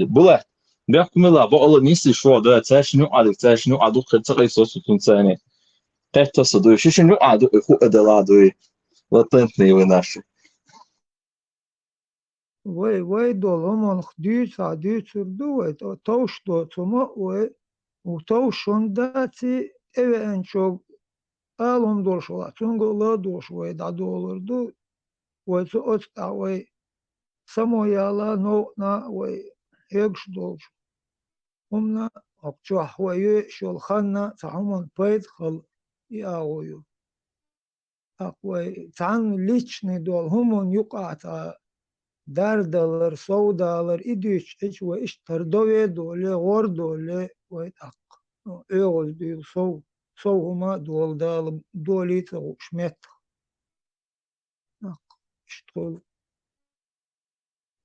[SPEAKER 9] Булат, بيحكملا بقول نيسي شو ده تاشنو عاد تاشنو عادو خلص صوص تنساني تحت صدو شنو عادو اخو ادلادو لطنتني وناشي
[SPEAKER 13] وي دولهم خديت سردو توش دو تما وتوشون داتي ايوه انشو alım dolşola çungula doş ve da dolurdu ve ot ve samoyala no na ve ekş dolş umna akçah ve şol khanna tahammul payt khal ya oyu ve tan lichni dol humun yuqata dardalar savdalar idiç iç ve iştardove dole gordole ve tak öğüz değil soğuma dolda dolita şmet iştol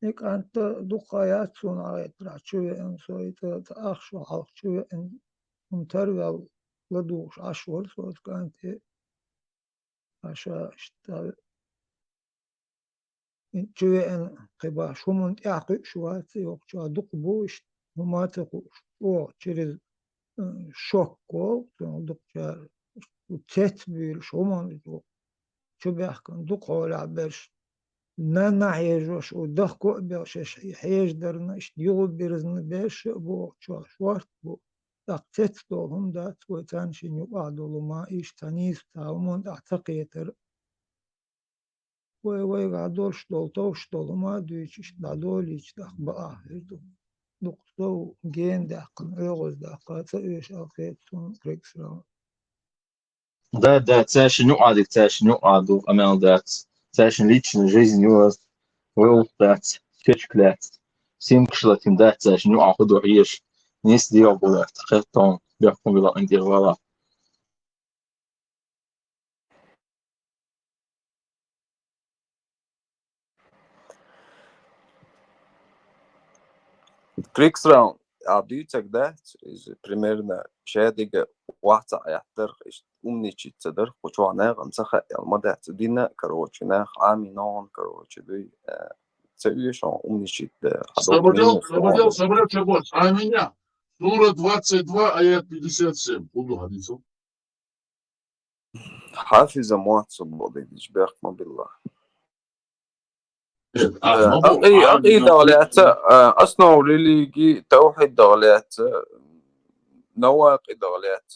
[SPEAKER 13] ek anta duqayat sona etraçu en soyta akhshu halqchu en unterval laduş aşvor sot kanti aşa işte en qiba şumun yaqi şuat yok şu duq bu işte humata o через şok kol dukça tetbir şumun şu behkan duqola ber نانا يجوش ودخكو بيش يحيجدرنا يشتيغو بيرزن بيش بو شوارت بو تقتت دولهم دات وتانشين يقعدوا ما إيش تانيس تاومون أعتقيتر وي قعدول شدول ما دويش دادول يش دخ بقى هردو دقتو جين دقن أغوز دقاتا إيش أخيت سون كريكسرا
[SPEAKER 3] Да, цяши нуадик, цяши нуаду, амел дат. Цяши личная жизнь у вас был дат, чечклят. Сим кшлатим дат, цяши нуахуду еш. Не сделал было, хэттон, бяхком была интервала.
[SPEAKER 9] Криксраунд. А дүйцек да, примерно шедиге ваца яттер умничицедер, хочуана гамсаха ялмада цдина, короче, на хаминон, короче, дui цеюшон умничит.
[SPEAKER 8] Собрал чего? А меня? Сура 22, аят 57. Буду hadisом.
[SPEAKER 9] حافظ معتصم بيخ ما بالله
[SPEAKER 8] أقي
[SPEAKER 9] دولات أصلا ريليجي توحيد دولات نواقي دولات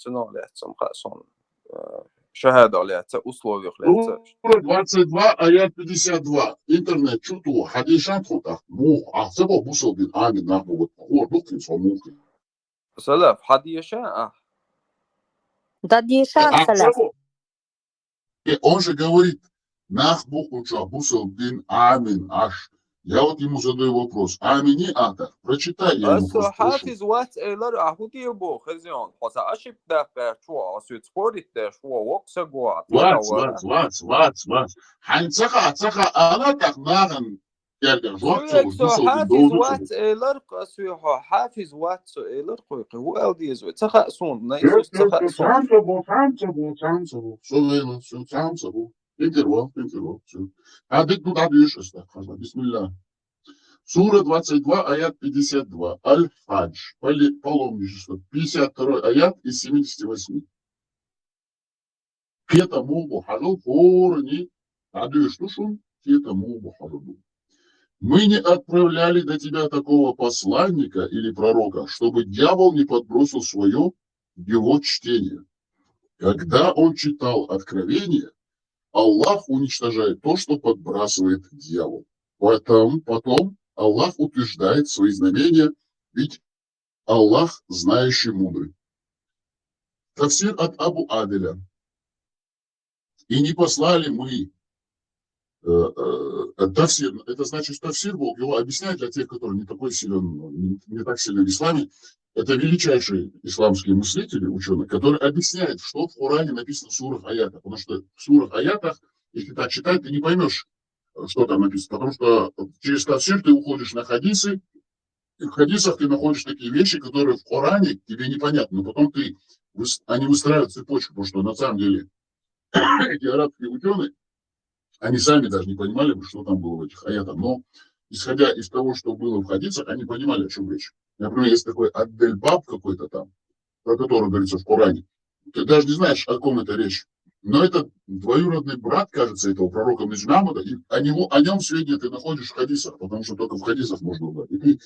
[SPEAKER 9] تنولات مقاسون شهادة دولات أسلوب
[SPEAKER 8] Сура 22, аят 52. Интернет чуту, хадишан хутах, мух, ахсабо бусал бин амин наху, вот хор, духтин сомухи.
[SPEAKER 9] سلف حديشة
[SPEAKER 1] Дадишан саляф.
[SPEAKER 8] И он же говорит, нах бухуча бусал бин амин аш. Я вот ему задаю вопрос, амини ата, прочитай, я ему просто прошу.
[SPEAKER 9] حافظ وات إيلر أهودي بو خزيان حتى أشيب دفع شو أسود سبورت شو وقت سجوا
[SPEAKER 8] وات حنتسخى أنا تقنعن يرجع
[SPEAKER 9] حافظ وات إيلر قصيحة حافظ وات إيلر قوي هو أودي زود تخا صون نيسوس تخا صون
[SPEAKER 8] سامسبو انترвал هذيك тут одишь бисмилlah. Сура 22, аят 52. Аль-Хадж. Паломничество. 52 аят из 78. Фета мулбу хаду корни. Адуешь тушун. Фета мулбу хаду. Мы не отправляли до тебя такого посланника или пророка, чтобы дьявол не подбросил свое его чтение. Когда он читал откровение, Аллах уничтожает то, что подбрасывает дьявол. Потом Аллах утверждает свои знамения, ведь Аллах знающий мудрый. Тафсир от Абу Аделя. И не послали мы тафсир, это значит тафсир, Бог его объясняет для тех, которые не такой силен, не так сильны в исламе. Это величайшие исламские мыслители, ученые, которые объясняют, что в Коране написано в сурах аятах. Потому что в сурах аятах, если так читать, ты не поймешь, что там написано. Потому что через тафсир ты уходишь на хадисы, и в хадисах ты находишь такие вещи, которые в Коране тебе непонятны. Но потом они выстраивают цепочку, потому что на самом деле эти арабские ученые, они сами даже не понимали, что там было в этих аятах. Но исходя из того, что было в хадисах, они понимали, о чем речь. Например, есть такой Аддельбаб какой-то там, про который говорится в Коране. Ты даже не знаешь, о ком это речь. Но это двоюродный брат, кажется, этого пророка Мухаммада, и о нем сведения ты находишь в хадисах, потому что только в хадисах можно узнать. И ты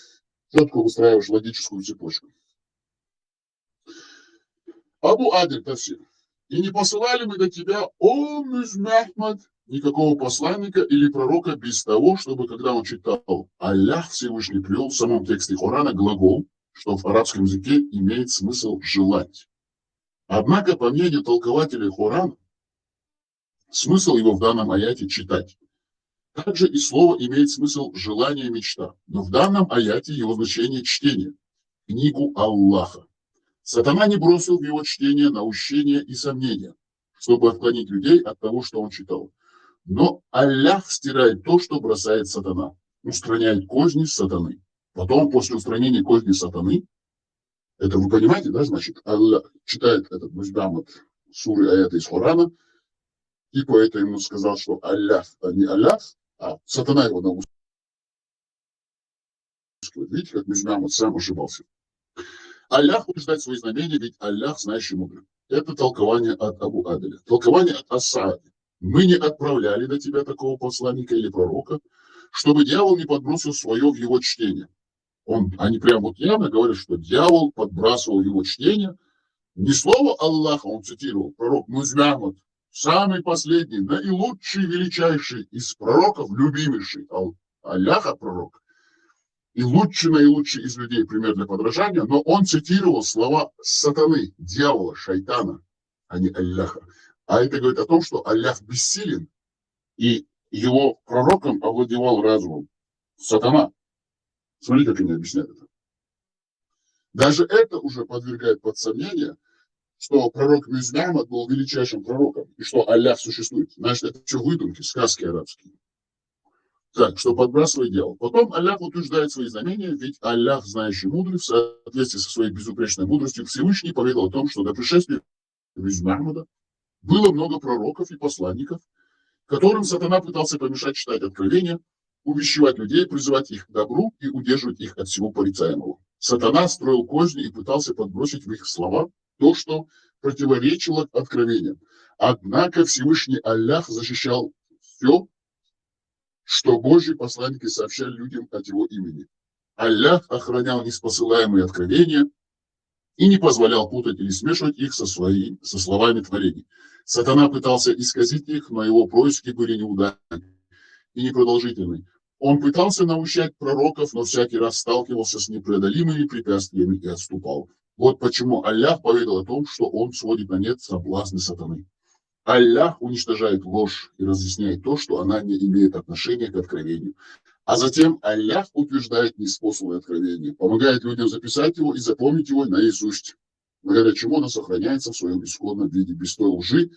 [SPEAKER 8] четко выстраиваешь логическую цепочку. Абу Адель тафсир. И не посылали мы до тебя, о Мухаммад, никакого посланника или пророка без того, чтобы, когда он читал, Аллах Всевышний привел в самом тексте Корана глагол, что в арабском языке имеет смысл «желать». Однако, по мнению толкователей Корана, смысл его в данном аяте «читать». Также и слово имеет смысл «желание, мечта». Но в данном аяте его значение «чтение», книгу Аллаха. Сатана не бросил в его чтение наущения и сомнения, чтобы отклонить людей от того, что он читал. Но Аллах стирает то, что бросает сатана, устраняет козни сатаны. Потом, после устранения козни сатаны, это вы понимаете, да, значит, Аллах читает этот Мухаммад суры аята из Корана, и поэтому ему сказал, что Аллах, а не Аллах, а сатана его наускивает. Видите, как Мухаммад сам ошибался. Аллах утверждает свои знамения, ведь Аллах знающий мудрый. Это толкование от Абу Аделя. Толкование от Ас-Саади. Мы не отправляли до тебя такого посланника или пророка, чтобы дьявол не подбросил свое в его чтение. Они прямо вот явно говорят, что дьявол подбрасывал его чтение. Не слово Аллаха он цитировал, пророк Мухаммад, самый последний, наилучший, величайший из пророков, любимейший Аллаха пророк, и наилучший из людей, пример для подражания, но он цитировал слова сатаны, дьявола, шайтана, а не Аллаха. А это говорит о том, что Аллах бессилен, и его пророком овладевал разумом сатана. Смотрите, как они объясняют это. Даже это уже подвергает под сомнение, что пророк Мухаммад был величайшим пророком, и что Аллах существует. Значит, это все выдумки, сказки арабские. Так, что подбрасывает дьявол. Потом Аллах утверждает свои знамения, ведь Аллах, знающий мудрый, в соответствии со своей безупречной мудростью, Всевышний поведал о том, что до пришествия Мухаммада было много пророков и посланников, которым сатана пытался помешать читать откровения, увещевать людей, призывать их к добру и удерживать их от всего порицаемого. Сатана строил козни и пытался подбросить в их слова то, что противоречило откровениям. Однако Всевышний Аллах защищал все, что Божьи посланники сообщали людям от его имени. Аллах охранял неспосылаемые откровения и не позволял путать или смешивать их со словами творений. Сатана пытался исказить их, но его происки были неудачны и непродолжительны. Он пытался наущать пророков, но всякий раз сталкивался с непреодолимыми препятствиями и отступал. Вот почему Аллах поведал о том, что он сводит на нет соблазны сатаны. Аллах уничтожает ложь и разъясняет то, что она не имеет отношения к откровению. А затем Аллах утверждает неспосланное откровение, помогает людям записать его и запомнить его наизусть, благодаря чему оно сохраняется в своем исходном виде, без той лжи,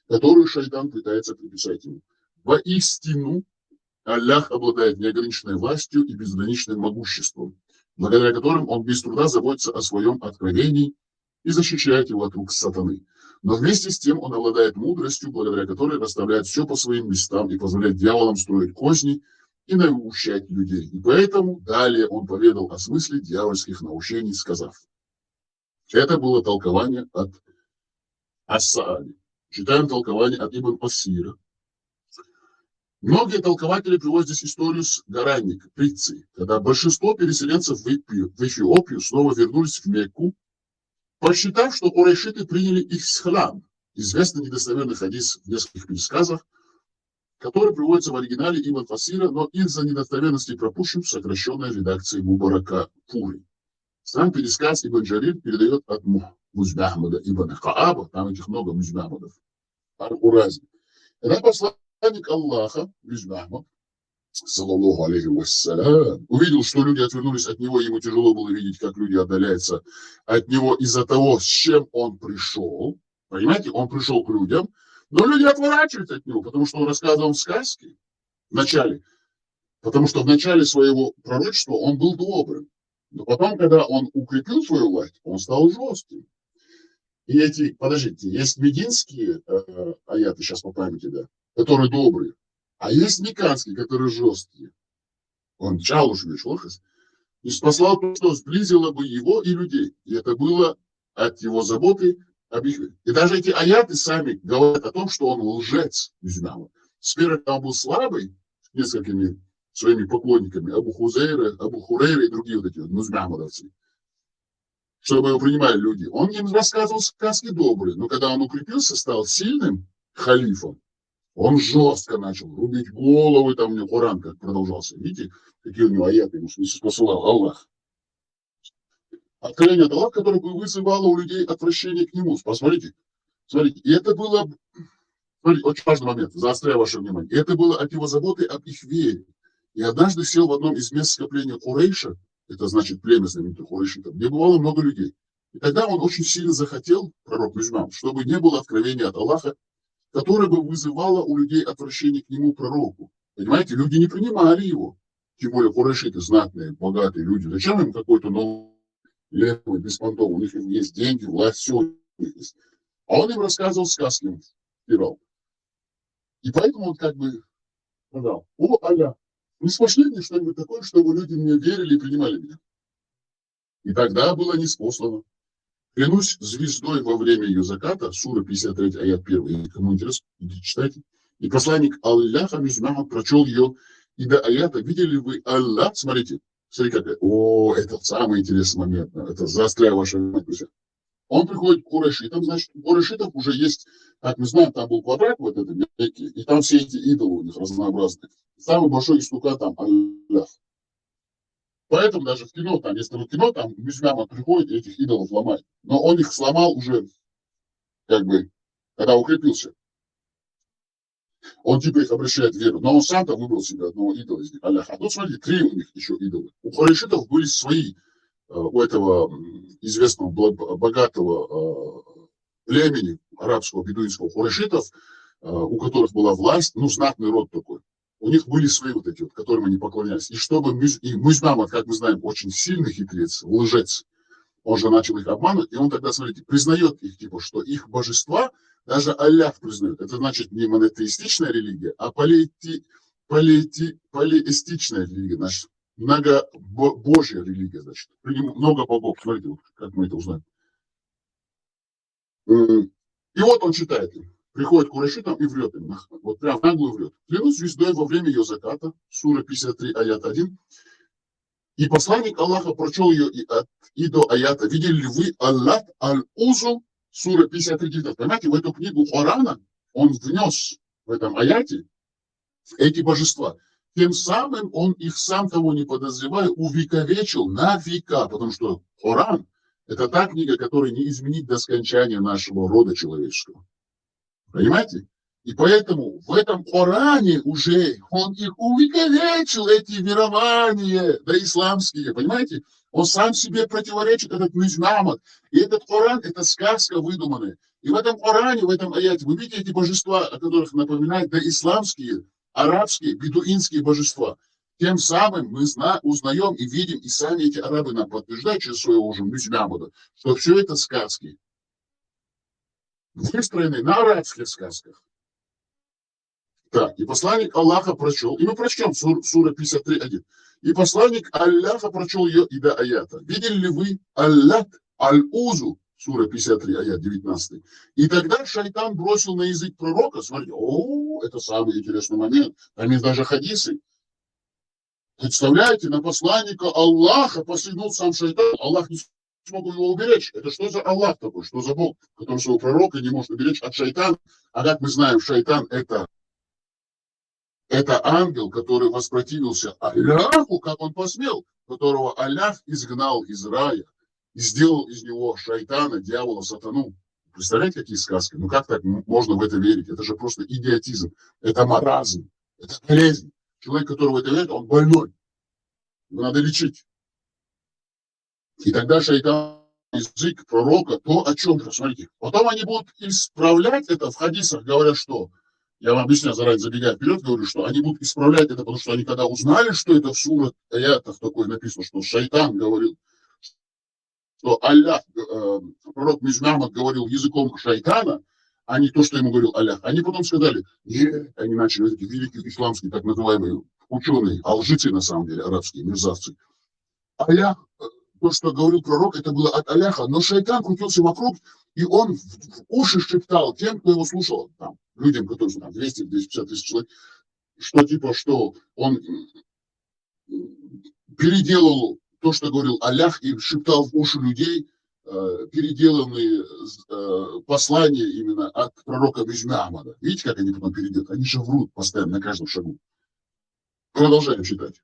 [SPEAKER 8] которую шайтан пытается приписать ему. Воистину, Аллах обладает неограниченной властью и безграничным могуществом, благодаря которым он без труда заботится о своем откровении и защищает его от рук сатаны. Но вместе с тем он обладает мудростью, благодаря которой расставляет все по своим местам и позволяет дьяволам строить козни и наущать людей. И поэтому далее он поведал о смысле дьявольских наущений, сказав. Это было толкование от Ас-Саади. Читаем толкование от Ибн Асира. Многие толкователи приводят здесь историю с Гаранник, Притцей, когда большинство переселенцев в Эфиопию снова вернулись в Мекку, посчитав, что курайшиты приняли их ислам. Известный недостоверный хадис в нескольких пересказах, который приводится в оригинале Ибн Фасира, но из-за недостоверности пропущен в сокращенной редакции Мубарака Пури. Сам пересказ Ибн Джарир передает от Музбахмада Ибн Хааба, там этих много Музбахмадов, Ар-Урази. Когда посланник Аллаха, Музбахмад, саллаллаху алейхи вассалям, увидел, что люди отвернулись от него, ему тяжело было видеть, как люди отдаляются от него из-за того, с чем он пришел. Понимаете, он пришел к людям, но люди отворачиваются от него, потому что он рассказывал сказки в начале. Потому что в начале своего пророчества он был добрым. Но потом, когда он укрепил свою власть, он стал жестким. И эти, подождите, есть мединские аяты, сейчас по памяти, да, которые добрые, а есть меканские, которые жесткие. Он чалуш вишлохас, и спасал то, что сблизило бы его и людей. И это было от его заботы об их. И даже эти аяты сами говорят о том, что он лжец. Сперва он был слабый, с несколькими своими поклонниками, Абу Хурейра и другие вот эти вот музбахмадовцы, чтобы его принимали люди. Он им рассказывал сказки добрые, но когда он укрепился, стал сильным халифом, он жестко начал рубить головы, там у него Коран как продолжался. Видите, какие у него аяты ему посылал Аллах. Откровение от Аллаха, которое вызывало у людей отвращение к нему. Посмотрите, смотрите, и это было, смотрите, очень важный момент, заостряю ваше внимание, и это было от его заботы об их вере. И однажды сел в одном из мест скопления Курейша, это значит племя знаменитых Курейшитов, где бывало много людей. И тогда он очень сильно захотел, пророк Музбахмад, чтобы не было откровения от Аллаха, которое бы вызывало у людей отвращение к нему, пророку. Понимаете, люди не принимали его. Тем более Курейшиты знатные, богатые люди. Зачем им какой-то новый левый, беспонтовый? У них есть деньги, власть, все у них есть. А он им рассказывал сказки, пирал. И поэтому он как бы сказал: о, Аллах, не спошли мне что-нибудь такое, чтобы люди мне верили и принимали меня. И тогда было ниспослано. Клянусь звездой во время ее заката, сура 53, аят 1, кому интересно, читайте. И посланник Аллаха Музбахмад прочел ее, и до аята: видели вы Аллах, смотрите, какая. О, это самый интересный момент, это заостряю ваше внимание. Он приходит к Курайшитам, значит, у Курайшитов уже есть, как мы знаем, там был квадрат вот этот Мекки, и там все эти идолы у них разнообразные. Самый большой истукан там Аллах. Поэтому даже в кино, там, если в кино, там Музбахмад приходит и этих идолов ломает. Но он их сломал уже, как бы, когда укрепился. Он типа их обращает в веру. Но он сам-то выбрал себе одного идола из них, Аллаха. А тут, смотрите, 3 у них еще идолы. У Курайшитов были свои, у этого известного богатого племени арабского, бедуинского Курайшитов, у которых была власть, ну, знатный род такой. У них были свои вот эти вот, которым они поклонялись. И чтобы Музбахмад, как мы знаем, очень сильный хитрец, лжец, он же начал их обманывать, и он тогда, смотрите, признает их, типа, что их божества, даже Аллах признает. Это значит не монотеистичная религия, а полиэстичная религия, значит, многобожья религия, значит. Много богов. Смотрите, вот, как мы это узнаем. И вот он читает им. Приходит к курайшитам и врет им. Вот прям в наглую врет. Клянусь звездой во время ее заката. Сура 53, аят 1. И посланник Аллаха прочел ее и до аята. Видели ли вы Аллат аль-Узу, сура 53. Понимаете, в эту книгу Корана он внес в этом аяте эти божества. Тем самым он их сам, того не подозревая, увековечил на века. Потому что Коран – это та книга, которая не изменит до скончания нашего рода человеческого. Понимаете? И поэтому в этом Коране уже он их увековечил, эти верования, да исламские, понимаете? Он сам себе противоречит, этот Мюзмамад. И этот Коран – это сказка выдуманная. И в этом Коране, в этом аяте, вы видите эти божества, о которых напоминают, да исламские, арабские, бедуинские божества. Тем самым мы узнаем и видим, и сами эти арабы нам подтверждают через своего уже Мюзмамада, что все это сказки, выстроенные на арабских сказках. Так, и посланник Аллаха прочел, и мы прочтем сура 53.1. И посланник Аллаха прочел ее и до аята. Видели ли вы Аллат аль-Узу, сура 53, аят 19. И тогда шайтан бросил на язык пророка, смотрите, это самый интересный момент, там есть даже хадисы. Представляете, на посланника Аллаха посягнул сам шайтан, Аллах не смог его уберечь. Это что за Аллах такой, что за Бог, который своего пророка не может уберечь от шайтана? А как мы знаем, шайтан это ангел, который воспротивился Аллаху, как он посмел, которого Аллах изгнал из рая и сделал из него шайтана, дьявола, сатану. Представляете, какие сказки? Ну как так можно в это верить? Это же просто идиотизм, это маразм, это болезнь. Человек, который в это верит, он больной. Его надо лечить. И тогда шайтан, язык пророка, то о чем, посмотрите. Потом они будут исправлять это в хадисах, говорят, что я вам объясняю, заранее забегая вперед, говорю, что они будут исправлять это, потому что они когда узнали, что это в суре аятах такое написано, что шайтан говорил, что Аллах, пророк Мюзмамад говорил языком шайтана, а не то, что ему говорил Аллах. Они потом сказали, нет, они начали, эти великие исламские, так называемые ученые, алжицы на самом деле, арабские, мерзавцы. Аллах, то, что говорил пророк, это было от Аллаха, но шайтан крутился вокруг, и он в уши шептал тем, кто его слушал, там, людям, которые там 200-250 тысяч человек, что типа, что он переделал то, что говорил Аллах, и шептал в уши людей переделанные послания именно от пророка Мюзмамада. Видите, как они потом переделают? Они же врут постоянно на каждом шагу. Продолжаем читать.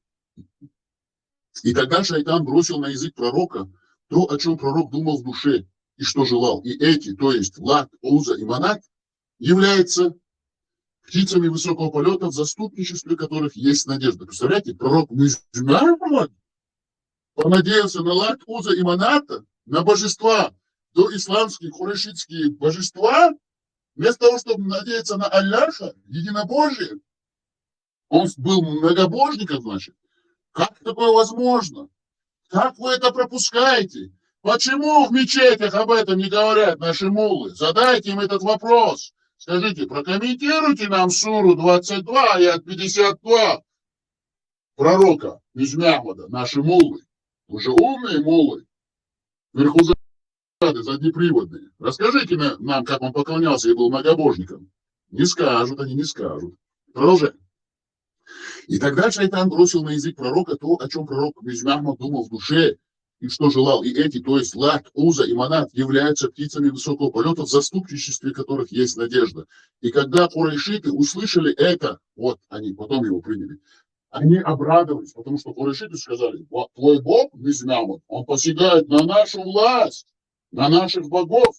[SPEAKER 8] И тогда шайтан бросил на язык пророка то, о чем пророк думал в душе и что желал. И эти, то есть Лат, Уза и Манат, являются птицами высокого полета, в заступничестве которых есть надежда. Представляете, пророк Мюзмамад понадеялся на Лат, Уза и Маната, на божества, до исламские, курайшитские божества, вместо того, чтобы надеяться на Аллаха, единобожие. Он был многобожником, значит. Как такое возможно? Как вы это пропускаете? Почему в мечетях об этом не говорят наши муллы? Задайте им этот вопрос. Скажите, прокомментируйте нам суру 22, аят 52 пророка Мюзмамада, наши муллы. Вы же умные муллы, верхузады, заднеприводные. Расскажите нам, как он поклонялся и был многобожником. Не скажут, они не скажут. Продолжаем. И тогда шайтан бросил на язык пророка то, о чем пророк Мюзмамад думал в душе и что желал. И эти, то есть Лат, Уза и Манат, являются птицами высокого полета, в заступничестве которых есть надежда. И когда курайшиты услышали это, вот они потом его приняли, они обрадовались, потому что курайшиты сказали, вот твой Бог, Мюзмамад, он посягает на нашу власть, на наших богов.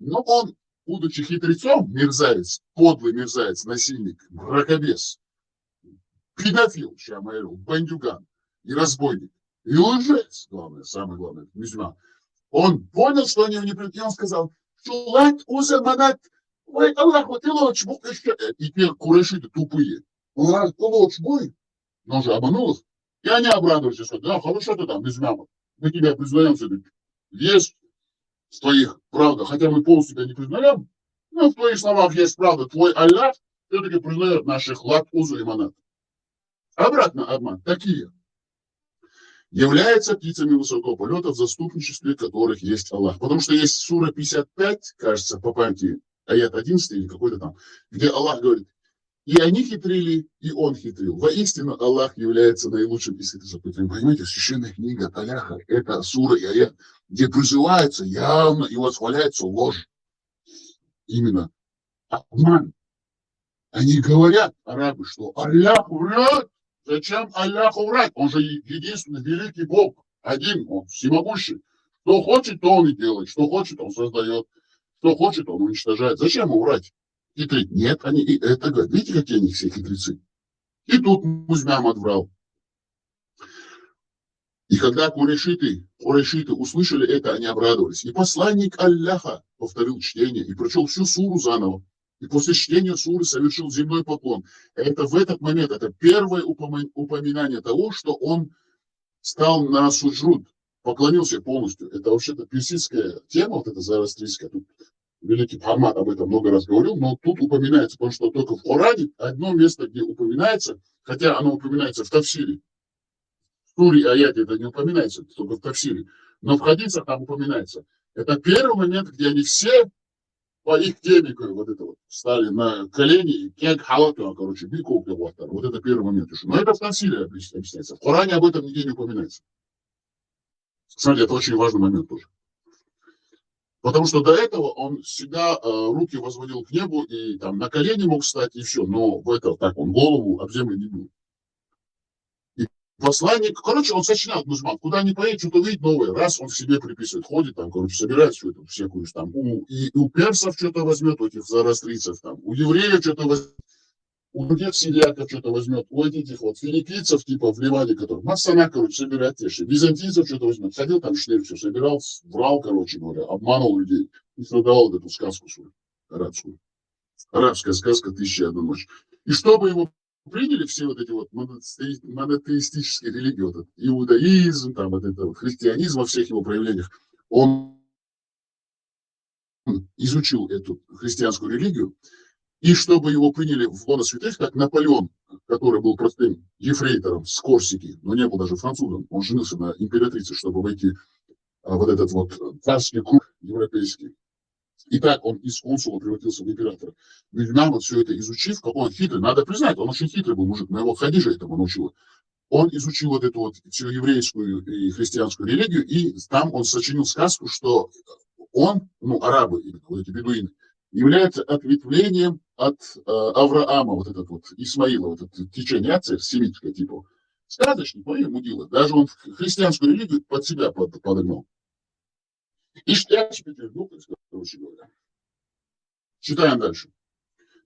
[SPEAKER 8] Но он, будучи хитрецом, мерзавец, подлый мерзавец, насильник, мракобес, педофил, Шамаэру, бандюган и разбойник, и лжец, главное, самое главное, Мюзмамад. Он понял, что они его не придут, и он сказал, Шулат, Уза, Манат, ой, Аллаху, ты лучше, и те курайшиты тупые. Аллах, ты лучше будет. Но он же обманул их. И они обрадовались, и сказали, да, хорошо ты там, Мюзмамад, мы тебя признаем, что ты есть в твоих правдах, хотя мы полностью тебя не признаем, но в твоих словах есть правда, твой Аллах все-таки признает наших Лат, Узу и Манат. Обратно обман, такие. являются птицами высокого полета, в заступничестве которых есть Аллах. Потому что есть сура 55, кажется, по памяти, аят 11 или какой-то там, где Аллах говорит, и они хитрили, и он хитрил. Воистину Аллах является наилучшим из хитрецов. Понимаете, священная книга Таляха, это сура и аят, где призывается явно и восхваляется ложь. Именно обман. Они говорят, арабы, что Аллах врет. Зачем Аллаху врать? Он же единственный великий Бог. Один, он всемогущий. Что хочет, то он и делает. Что хочет, он создает. Что хочет, он уничтожает. Зачем ему врать? Хитрить? Нет, они и это говорят. Видите, какие они все хитрецы? И тут Музмям врал. И когда курайшиты услышали это, они обрадовались. И посланник Аллаха повторил чтение и прочел всю суру заново. И после чтения суры совершил земной поклон. Это в этот момент, это первое упоминание того, что он стал на суджуд, поклонился полностью. Это вообще-то персидская тема, вот эта зороастрийская. Тут великий Мухаммад об этом много раз говорил, но тут упоминается, потому что только в Коране одно место, где упоминается, хотя оно упоминается в Тафсире. В суре и аяте это не упоминается, только в Тафсире. Но в хадисах там упоминается. Это первый момент, где они все по их теме, вот это вот, стали на колени, кек халату, короче, биков, вот это первый момент еще. Но это в Тафсире объясняется. В Коране об этом нигде не упоминается. Кстати, это очень важный момент тоже. Потому что до этого он всегда руки возводил к небу и там на колени мог встать и все, но в это так он голову об землю не бил. И посланник, короче, он сочинял Музмям, куда ни поедет, что-то видит новое, раз он к себе приписывает, ходит там, короче, собирает все это, всякую там, и у персов что-то возьмет, у этих зороастрийцев там, у евреев что-то возьмет, у других сирийцев что-то возьмет, у этих вот финикийцев, типа в Ливане, которые Массана, короче, собирает те же, византийцев что-то возьмет, ходил там шнель, все собирал, врал, короче говоря, обманул людей и продавал эту сказку свою, арабскую. Арабская сказка «Тысяча и одна ночь». И чтобы его приняли все вот эти вот монотеистические религии, вот этот иудаизм, там вот это вот христианизм во всех его проявлениях, он изучил эту христианскую религию, и чтобы его приняли в лоно святых, как Наполеон, который был простым ефрейтором с Корсики, но не был даже французом, он женился на императрице, чтобы войти вот этот вот царский круг европейский. И так он из консула превратился в императора. Музмям, вот все это изучив, какой он хитрый, надо признать, он очень хитрый был мужик, но его Хадижа этому научила. Он изучил вот эту вот всю еврейскую и христианскую религию, и там он сочинил сказку, что он, арабы, вот эти бедуины, является ответвлением от Авраама, вот этот вот Исмаила, вот это течение отца, семитское типа. Сказочник, но ему дело. Даже он христианскую религию под себя подогнал. И короче говоря. Читаем дальше.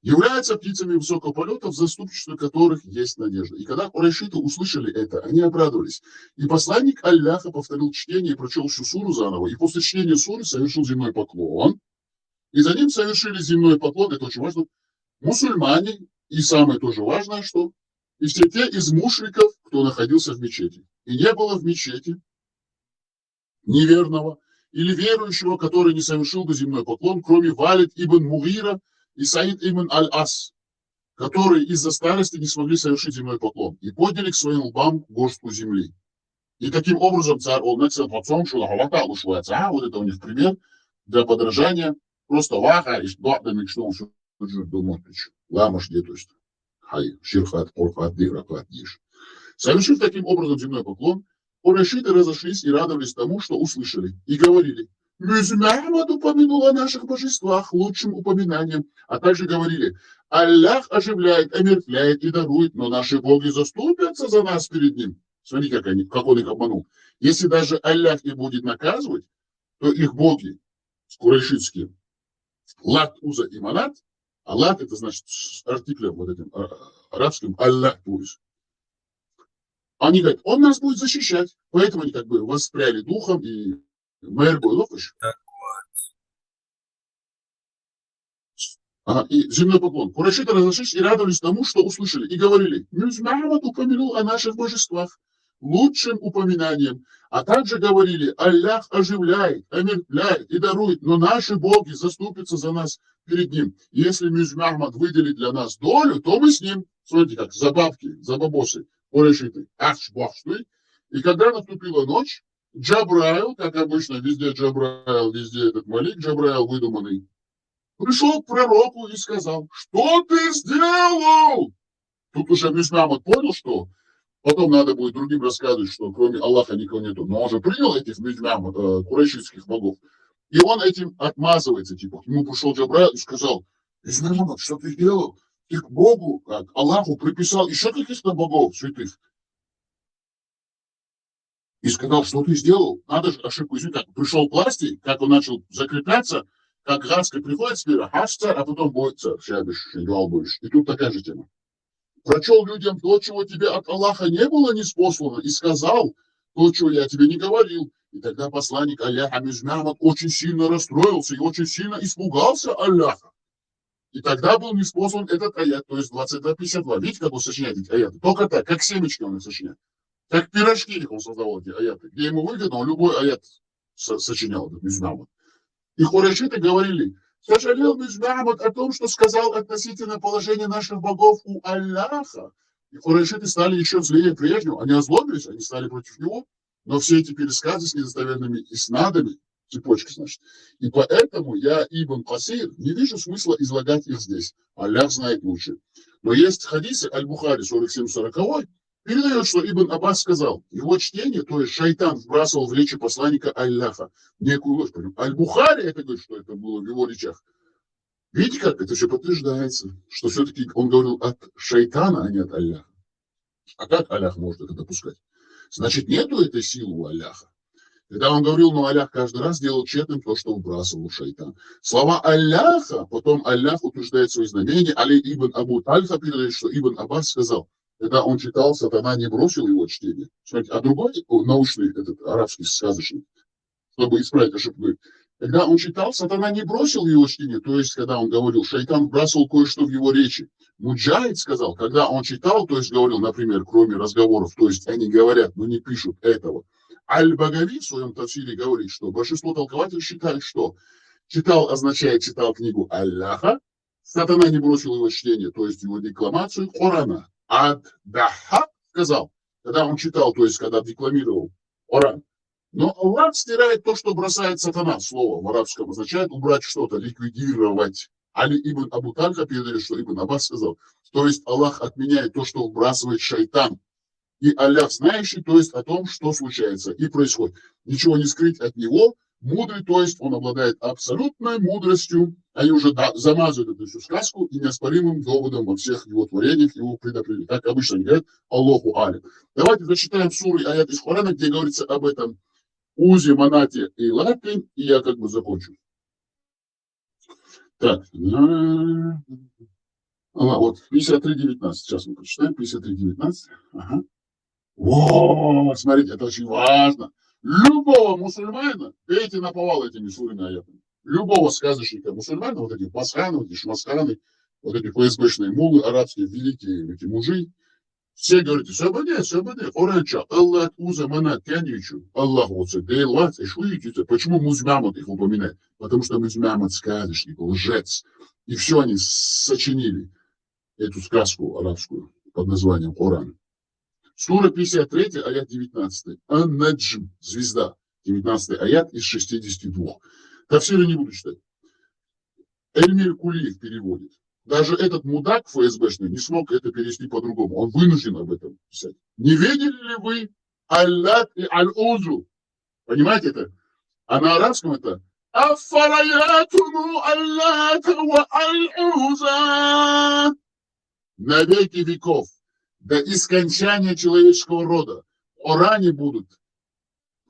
[SPEAKER 8] Являются птицами высокого полета, в заступничестве которых есть надежда. И когда курайшиты услышали это, они обрадовались. И посланник Аллаха повторил чтение и прочел всю суру заново. И после чтения суры совершил земной поклон. И за ним совершили земной поклон, это очень важно, мусульмане. И самое тоже важное, что и все те из мушриков, кто находился в мечети. И не было в мечети неверного или верующего, который не совершил бы земной поклон, кроме Валид ибн Мугира и Саид ибн Аль-Ас, которые из-за старости не смогли совершить земной поклон и подняли к своим лбам горстку земли. И таким образом царь Олмецел Пацон Шулахалата Лушваца, вот это у них пример для подражания, просто ваха и докдами, что он суджуд думаешь, ламаш где, то есть хай, ширхат, порхат, дирахат, иш. Совершив таким образом земной поклон, курайшиты разошлись и радовались тому, что услышали, и говорили: Музмям упомянул о наших божествах лучшим упоминанием, а также говорили: Аллах оживляет, омертвляет и дарует, но наши боги заступятся за нас перед ним. Смотри, как он их обманул. Если даже Аллах не будет наказывать, то их боги курайшитские, Лат, Уза и Манат, а Лат это значит с артиклем вот этим арабским Аллах, то есть. Они говорят, он нас будет защищать. Поэтому они как бы воспряли духом и мэр Бойлович. И земной поклон. Курайшиты разошлись и радовались тому, что услышали. И говорили: Музмям упомянул о наших божествах лучшим упоминанием. А также говорили: Аллах оживляет, омертвляет и дарует, но наши боги заступятся за нас перед ним. Если Музмям выделит для нас долю, то мы с ним, смотрите как, за бабки, за бабосы, курайшиты, И когда наступила ночь, Джабраил, как обычно, везде Джабраил, везде этот Малик Джабраил выдуманный, пришел к пророку и сказал: что ты сделал? Тут уже Мюсмамот понял, что потом надо будет другим рассказывать, что кроме Аллаха никого нету. Но он же принял этих Мюсмамот, курайшитских богов. И он этим отмазывается. Типа, к нему пришел Джабраил и сказал: Мюсмамот, что ты сделал? Ты к Богу, к Аллаху приписал еще каких-то богов святых. И сказал: что ты сделал? Надо же ошибку извинить. Как пришел к власти, как он начал закрепляться, как Ганский приходит сперва, а потом будет царь, больше. И тут такая же тема. Прочел людям то, чего тебе от Аллаха не было ниспослано, и сказал то, чего я тебе не говорил. И тогда посланник Аллаха Мюсмамот очень сильно расстроился и очень сильно испугался Аллаха. И тогда был ниспослан этот аят, то есть 22-52. Видите, как он сочиняет эти аяты? Только так, как семечки он их сочиняет. Как пирожки их он создавал, эти аяты. Где ему выгодно, он любой аят сочинял, этот Мюсмамот. И курайшиты говорили: сожалел Мюсмамот о том, что сказал относительно положения наших богов у Аллаха. И курайшиты стали еще злее прежнего. Они озлобились, они стали против него. Но все эти пересказы с недостоверными иснадами, цепочки, значит. И поэтому я, Ибн Касир, не вижу смысла излагать их здесь. Аллах знает лучше. Но есть хадисы Аль-Бухари 47-40, передает, что Ибн Аббас сказал: его чтение, то есть шайтан вбрасывал в речи посланника Аллаха некую ложь. Аль-Бухари это говорит, что это было в его речах. Видите, как это все подтверждается, что все-таки он говорил от шайтана, а не от Аллаха. А как Аллах может это допускать? Значит, нету этой силы у Аллаха. Когда он говорил, но Аллах каждый раз делал тщетным то, что вбрасывал шайтан. Слова Аллаха, потом Аллах утверждает свои знамения. Али ибн Абу Тальха передает, что Ибн Аббас сказал, когда он читал, сатана не бросил его чтение. Смотрите, а другой научный, этот арабский сказочник, чтобы исправить ошибку, говорит, когда он читал, сатана не бросил его чтение, то есть, когда он говорил, шайтан вбрасывал кое-что в его речи. Муджахид сказал, когда он читал, то есть говорил, например, кроме разговоров, то есть они говорят, но не пишут этого. Аль-Багави в своем тафсире говорит, что большинство толкователей считают, что читал означает читал книгу Аллаха, сатана не бросил его чтение, то есть его декламацию Корана. Ад-Дахак сказал, когда он читал, то есть когда декламировал Коран. Но Аллах стирает то, что бросает сатана. Слово в арабском означает убрать что-то, ликвидировать. Али ибн Абу Тальха передает, что Ибн Аббас сказал, то есть Аллах отменяет то, что вбрасывает шайтан. И Аллах знающий, то есть о том, что случается и происходит. Ничего не скрыть от него. Мудрый, то есть он обладает абсолютной мудростью. Они уже замазывают эту всю сказку и неоспоримым доводом во всех его творениях, его предопределениях. Как обычно они говорят, Аллаху алим. Давайте зачитаем суры аят из Корана, где говорится об этом Узи, Манате и Лате, и я как бы закончу. Так. Вот, 53.19. Сейчас мы прочитаем. 53.19. Ага. О, смотрите, это очень важно. Любого мусульманина, пейте наповал этими сурами аятами. Любого сказочника мусульманина, вот эти пасханы, вот эти шмасканы, вот эти ФСБшные мулы, арабские великие эти мужи, все говорите, söbede, оранча, Аллах уза манат тяничу, Аллах отца, дейлват, и шуитите. Почему Мюсмамот их упоминает? Потому что Мюсмамот сказочник, лжец. И все они сочинили, эту сказку арабскую под названием Коран. Сура 53, аят 19. Ан-Наджм, звезда. 19 аят из 62. Тафсиры не буду читать. Эльмир Кулиев переводит. Даже этот мудак ФСБшный не смог это перевести по-другому. Он вынужден об этом писать. Не видели ли вы Аллат и Аль-Узу? Понимаете это? А на арабском это Аффараятуму Аллат ва Аль-Уза. На веки веков, до искончания человеческого рода, в Коране будут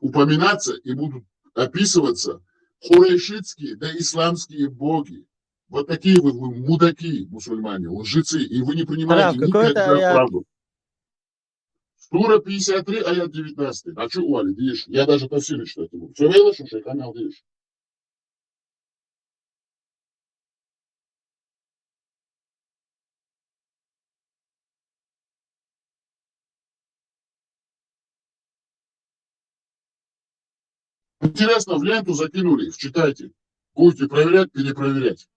[SPEAKER 8] упоминаться и будут описываться курайшитские да исламские боги. Вот такие вы мудаки, мусульмане, лжецы, и вы не принимаете никогда правду. Сура 53, аят 19. А что, Уали, видишь? Я даже тафсиры читать не буду. Все верно, что шейханал, видишь? Интересно, в ленту закинули, вчитайте. Будете проверять, перепроверять.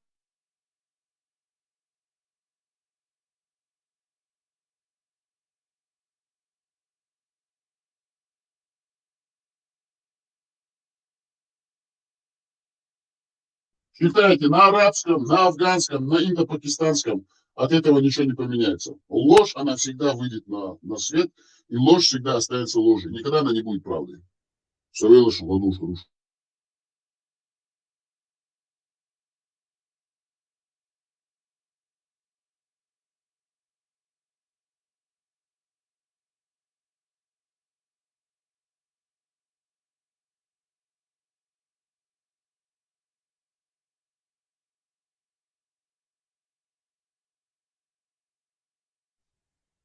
[SPEAKER 8] Читайте на арабском, на афганском, на индо-пакистанском. От этого ничего не поменяется. Ложь, она всегда выйдет на свет, и ложь всегда остается ложью. Никогда она не будет правдой. Савелыш, ладушка, руш.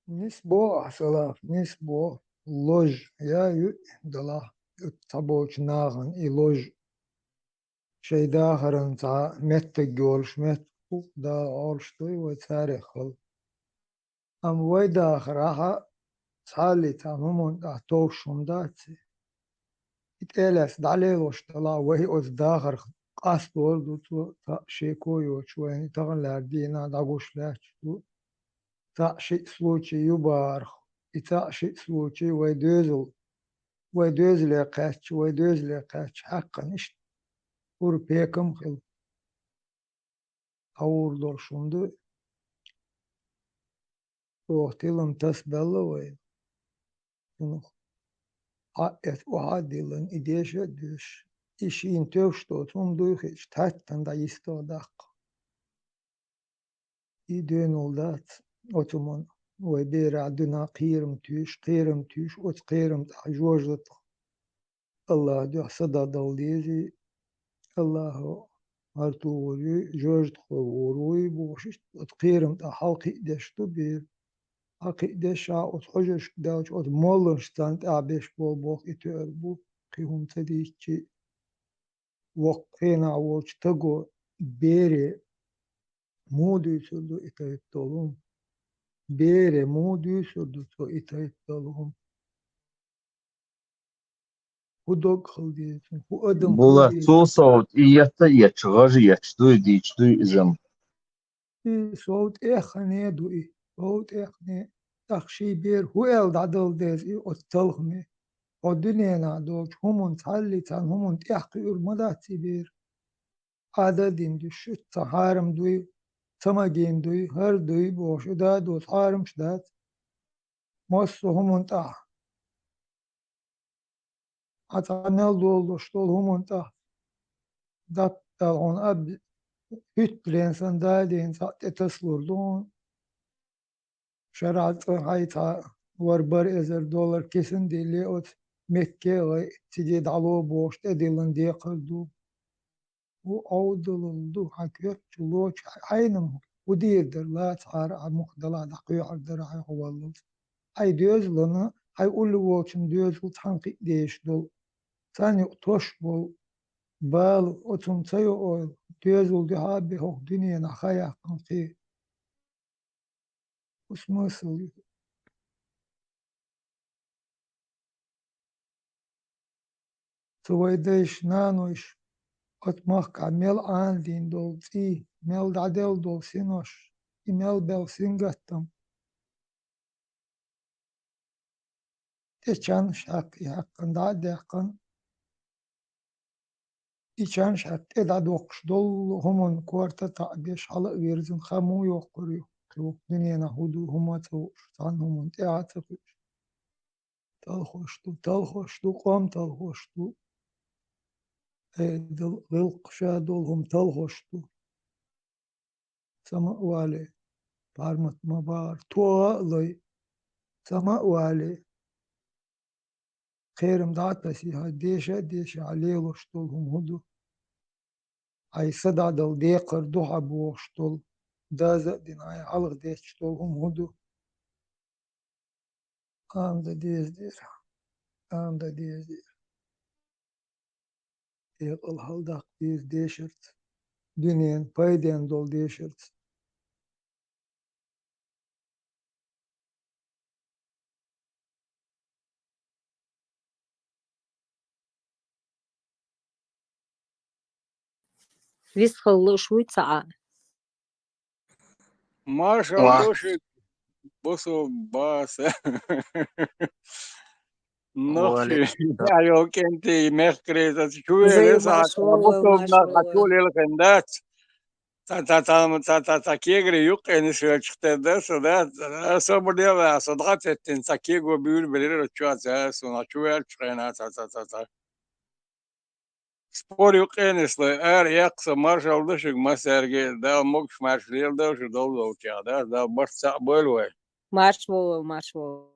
[SPEAKER 13] نسبة صلاة نسبة لوج يا دلا تبوش ناغن إي لوج شي داخرن تا مت جولش مت دا أولشتوي وتاريخ أم وي داخرها سالي تاممون دا توشم داتي إتقلس دعليلوش دلا وهي أز داخر قاس بولدو تو تا شيكويو شوين تغن لاردينا داغوش لاتشتو تا شي سلوشي يبارخ إتا شي سلوشي ويدوزل قاتش حقا إشت ور بيكم خل أور دول شندو روحتيلم تسبلا وي حقت وعادلن إديش دوش إشين توشتو تون دوخيش تاتن دا يستودق إدين ولدات أوتومون ويبير عدنا قيرم توش أوت قيرم تحجوجت الله دو صدا دوليزي الله هرتو وري جوجت خوروي بوشش تقيرم حلقي دشتو بير حقي دشا أوت حجش داوش أوت مولنشتانت أبيش بوخ إتربو قيهم تديكي وقينا ووش تقو بيري مودو يسردو إتايتولهم بيري مودو يسردو تو إتايتولهم هدوك خلديتن هو أدم
[SPEAKER 3] Bula
[SPEAKER 13] خلديتن
[SPEAKER 3] tusot ieta ietšvaži ietštu dičtu izam.
[SPEAKER 13] صوت إخني دوئي صوت إخني تخشي بير هو الدعدل ديز أتلخمي ودنيا نعدوك همون تعلي تان همون تحقي المداتي بير عددين دي شت هارم دوي سماجين دوي هر دوي بوش داد وطارم شداد مصو همون تح عطانال دول شتول همون تح دات دالون أب هيت لينسان دادين سات تسلردون شرعت هايتا وربر إزر دولار كيسن دي اللي أوت مكة غي تجد على بوش تدلن دي قردو وأودلن حكيت شلوش عينم ودير در لا تعار مخدلا دقيع عبدر هو الله هاي ديوز لنا هاي أول ووشن ديوز وتحنقي ديش دول ثاني توش بول بال أتم تيو ديوز ولدهابي هو دنيا نخايا قنقي وسمسل سويدش نانوش أتمخ عمل عندين دول تي مل دعدل دول سينوش إمل بل سينغتم تشان شاك يحقن دعدقن إيشان شاك تدعدوقش دول همون كورتا تعبيش على ويرزن خمو يوقريو كيو دنيا نهودو هما توش تان همون تعاتقش تلخشتو قام تلخشتو غلقشا دولهم تلخشتو سما والي بارمت مبار توالي سما والي خيرم دعت بسيها ديشا عليه وشتولهم هدو هاي صدع دل ديقر دوحا بوشتول دازا دين هاي علق ديشتولهم هدو آم دا ديز دير يقل هالدق ديشرت دنيان بايدين دول ديشرت
[SPEAKER 1] ويسخل شوي ساعة
[SPEAKER 12] ماشا
[SPEAKER 7] واه
[SPEAKER 12] ودوشك بصوا باس نقشي
[SPEAKER 14] ولك
[SPEAKER 12] يا يو كنتي مخكري شو
[SPEAKER 1] زي
[SPEAKER 12] لسه
[SPEAKER 1] маршвол,
[SPEAKER 12] بطل
[SPEAKER 1] маршвол.
[SPEAKER 12] نقول لك اندات تا كيغري يقين سوچته ده سدا صبر دي صدقات تنسا كيغو بيقول بلير تشوا سونا شوال تشينا تا سبور يقين ار يقص مارشال دشك ما سرجي ده موكش مارشال ده شو دولو تشا ده برص بولوي
[SPEAKER 1] маршвол, маршвол.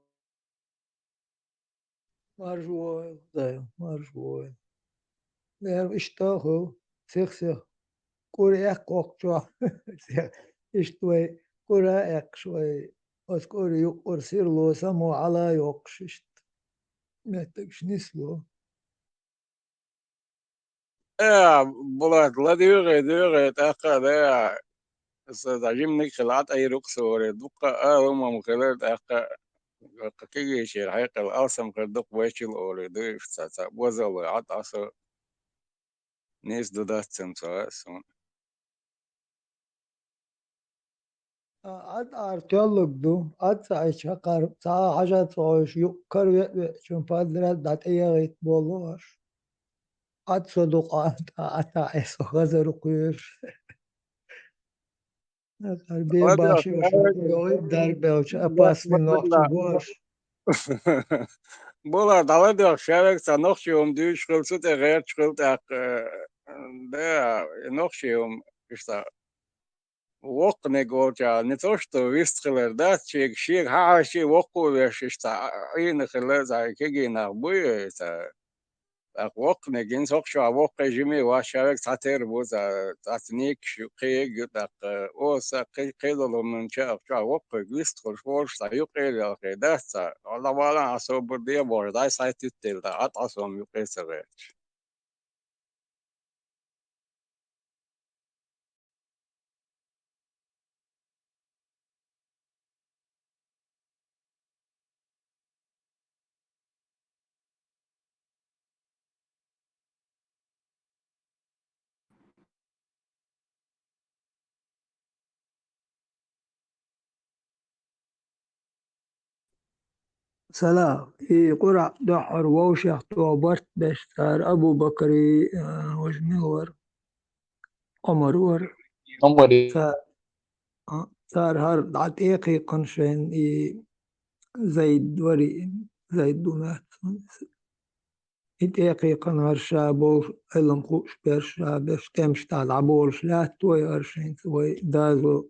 [SPEAKER 13] مرجوع ده مرجوع ده اشتاقه سيخ كوريا كوكشوا اشتوي كوريا اكشوي اسكوري يقرسير لو سمو على يوكششت متكش نسلو
[SPEAKER 12] بلاد لا ديغي تاقا ده استاجمني خلعت اي رقص دوقا هم مخلات تاقا كيجي شيء الحقيقة الأوسم كردوك ويشيل أولي دو فتاة بوزل عط أصو نيس دو داتسم سواسون
[SPEAKER 13] عاد ارتيالك دو عاد سايش قار سا حاجات صوش يكر شون بادرات دات ايغيت بولوش عاد صدق عاد عيسو غزر قير بي
[SPEAKER 12] ودي
[SPEAKER 13] باشي وشون
[SPEAKER 12] أخيرك
[SPEAKER 13] يويد دار بيوش أباس من نوحش بوش
[SPEAKER 12] بولا دالدي أخيرك سنوخش يوم دو شخلصت غير شخلت أق ده نوخش يوم إشتا وق نيجوجا نتوشتو ويستخلر ده شيك ها شي وقو ويش إشتا أين خلال زي كيجي نغبوي وق نجين سوق شو وق جمي واشارك تعتير بوزا تعتنيك شو قيق دق اوس قيدلو من شاف شو وق جيست خش فورش تا يقيل يا اخي داسا والله ولا عصو برديه بور داي سايت تيل دا عصوم يقيس غير
[SPEAKER 13] سلام في قرع دحر ووشح توبرت بشتار أبو بكري وجمهور عمر ور
[SPEAKER 3] عمري
[SPEAKER 13] صار هار عتيقي قنشين زيد وري زيد دومات إتيقي قنهر شابو إلم خوش برشا باش تمشت على عبول شلات توي أرشين توي دازو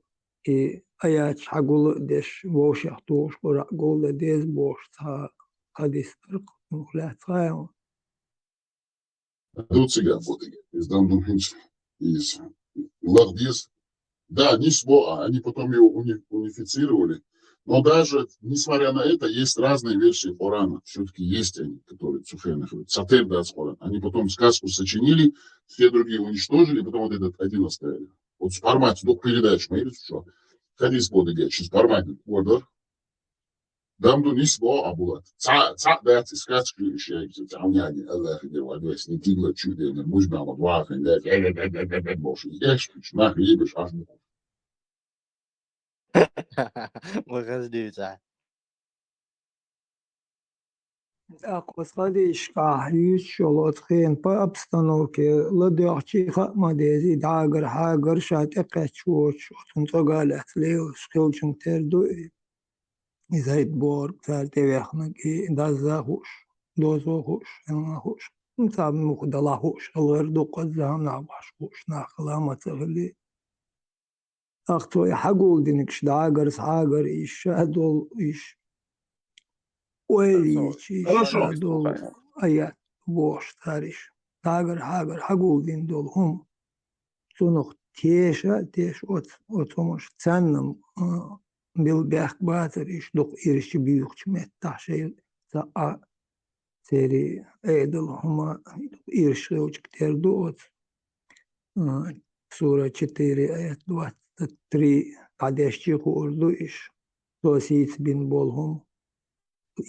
[SPEAKER 13] آيات حقول دش ووش يحطوش قرأ قول ديز بوش تا قديس ترق مخلات خايم
[SPEAKER 8] Дуцига фотоги. Из Дамдунхинч, из Лахдис. Да, не СВО, они потом его унифицировали. Но даже, несмотря на это, есть разные версии Корана. Все-таки есть они, которые Цуфейных, Сатер Дац Коран. Они потом сказку сочинили, все другие уничтожили, потом вот этот один оставили. Вот в формате двух передач, мы что Хадис Бодыгет, в формате order. Дамду не СВО, а было. Ца дать сказку еще, تعوني الله يخليه وادوس نتيجة чудо, مجمع مضواف, больше. Я нах ебешь, аж
[SPEAKER 14] وغزدي بتاع
[SPEAKER 13] أقوس قدي إشكاح يشولوت خين با أبستانوكي لديوحشي خاما ديزي داقر حاقر شات إقات شوش وتنطقالت ليو سكيلشن تردو زايد بور فالتي ويخنك دازا خوش دوزو خوش انا خوش نتاب مخدلا خوش الغير دو قزام نعباش خوش ناخلا ما تغلي أختو يحقول دينكش داقر سعاقر إيش شادول إيش ويلي إيش
[SPEAKER 9] Хорошо.
[SPEAKER 13] شادول آيات بوش تاريش داقر حاقر حقول دين دول هم تونخ تيش أوتومش تسنم بالبيخ باتر إيش دوق إيرش بيوخش متح شيء ساعة سيري أيدل هما إيرش روج كتير دوت سورة 4 آيات 23 قديش تيخو أردو إيش توسيت بين بولهم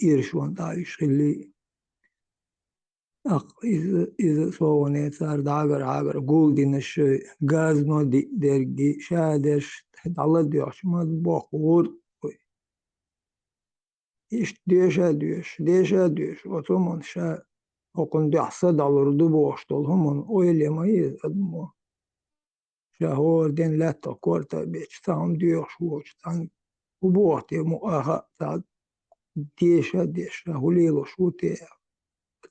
[SPEAKER 13] إيرش وان دايش اللي إذا صووني صار داقر قول دي نشي غاز نو دي درجي شادش تحت على ديوش ما بوخور İşte deşe. O zaman okun dahsa dalırdı boş dolhumun o elemayı adımı. Şahorden latta korta beç tam diyor şu tan bu bohte muaha ta deşe hulilo şu te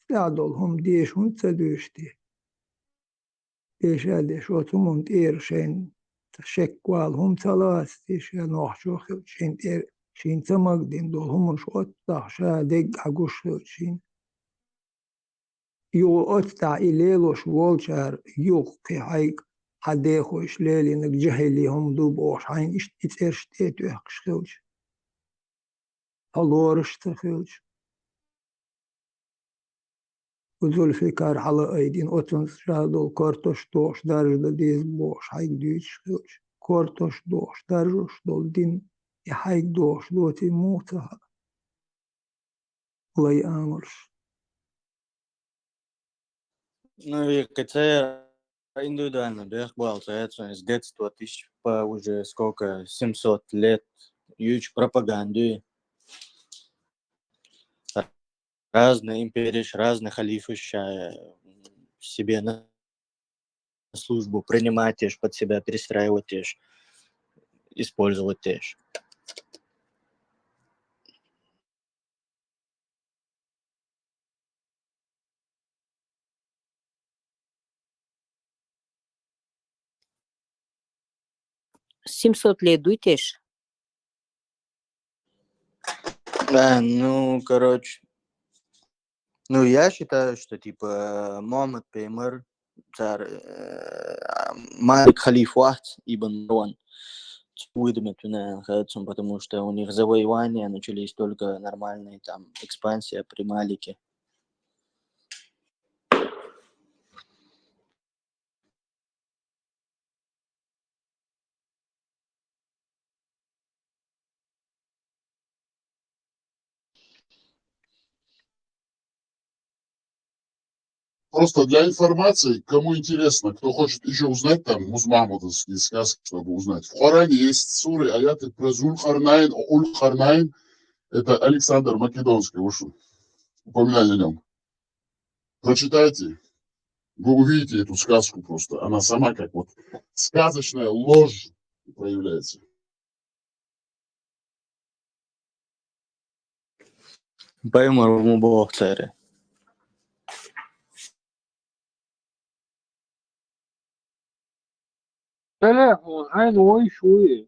[SPEAKER 13] ta dolhum deşun tsadüşti. Deşe o zaman erşen şekwal hum talas deşe nohşo şen şin tamagdin dolhumun şu tahşa deg aguş şin يو أتع إليلوش وولشار يوق كي هاي حديخوش ليلي نك جهلي هم دوبوش هاين إترش تيتو يحقشخوش هلورش تخوش وذول فكار حلا أيدين أتنس شادو كورتوش دوش درج ديز بوش هايك ديش خوش كورتوش دوش درجوش دول دين يحايك دوش دوتي موتها الله يأمرش.
[SPEAKER 14] Ну и КЦ индивидуально, да, получается, с детства тысяч по уже сколько, 700 лет, юч пропаганды, разные империи, разные халифы себе на службу принимать, под себя перестраивать, использовать.
[SPEAKER 1] С 700 лет дуйтешь?
[SPEAKER 14] Ну, короче, ну, я считаю, что, типа, Мухаммад Пеймар, царь, Малик Халиф Вахд Ибн Марван, потому что у них завоевания начались только нормальные, там, экспансия при Малике.
[SPEAKER 8] Просто для информации, кому интересно, кто хочет еще узнать там музмамудовские сказки, чтобы узнать. В Коране есть суры, аяты про Зуль-Харнайн, Уль-Харнайн. Это Александр Македонский вышел. Упоминание о нем. Прочитайте, вы увидите эту сказку просто. Она сама как вот сказочная ложь проявляется.
[SPEAKER 14] Пеймар Бог царь.
[SPEAKER 12] تلفون عين وي شوي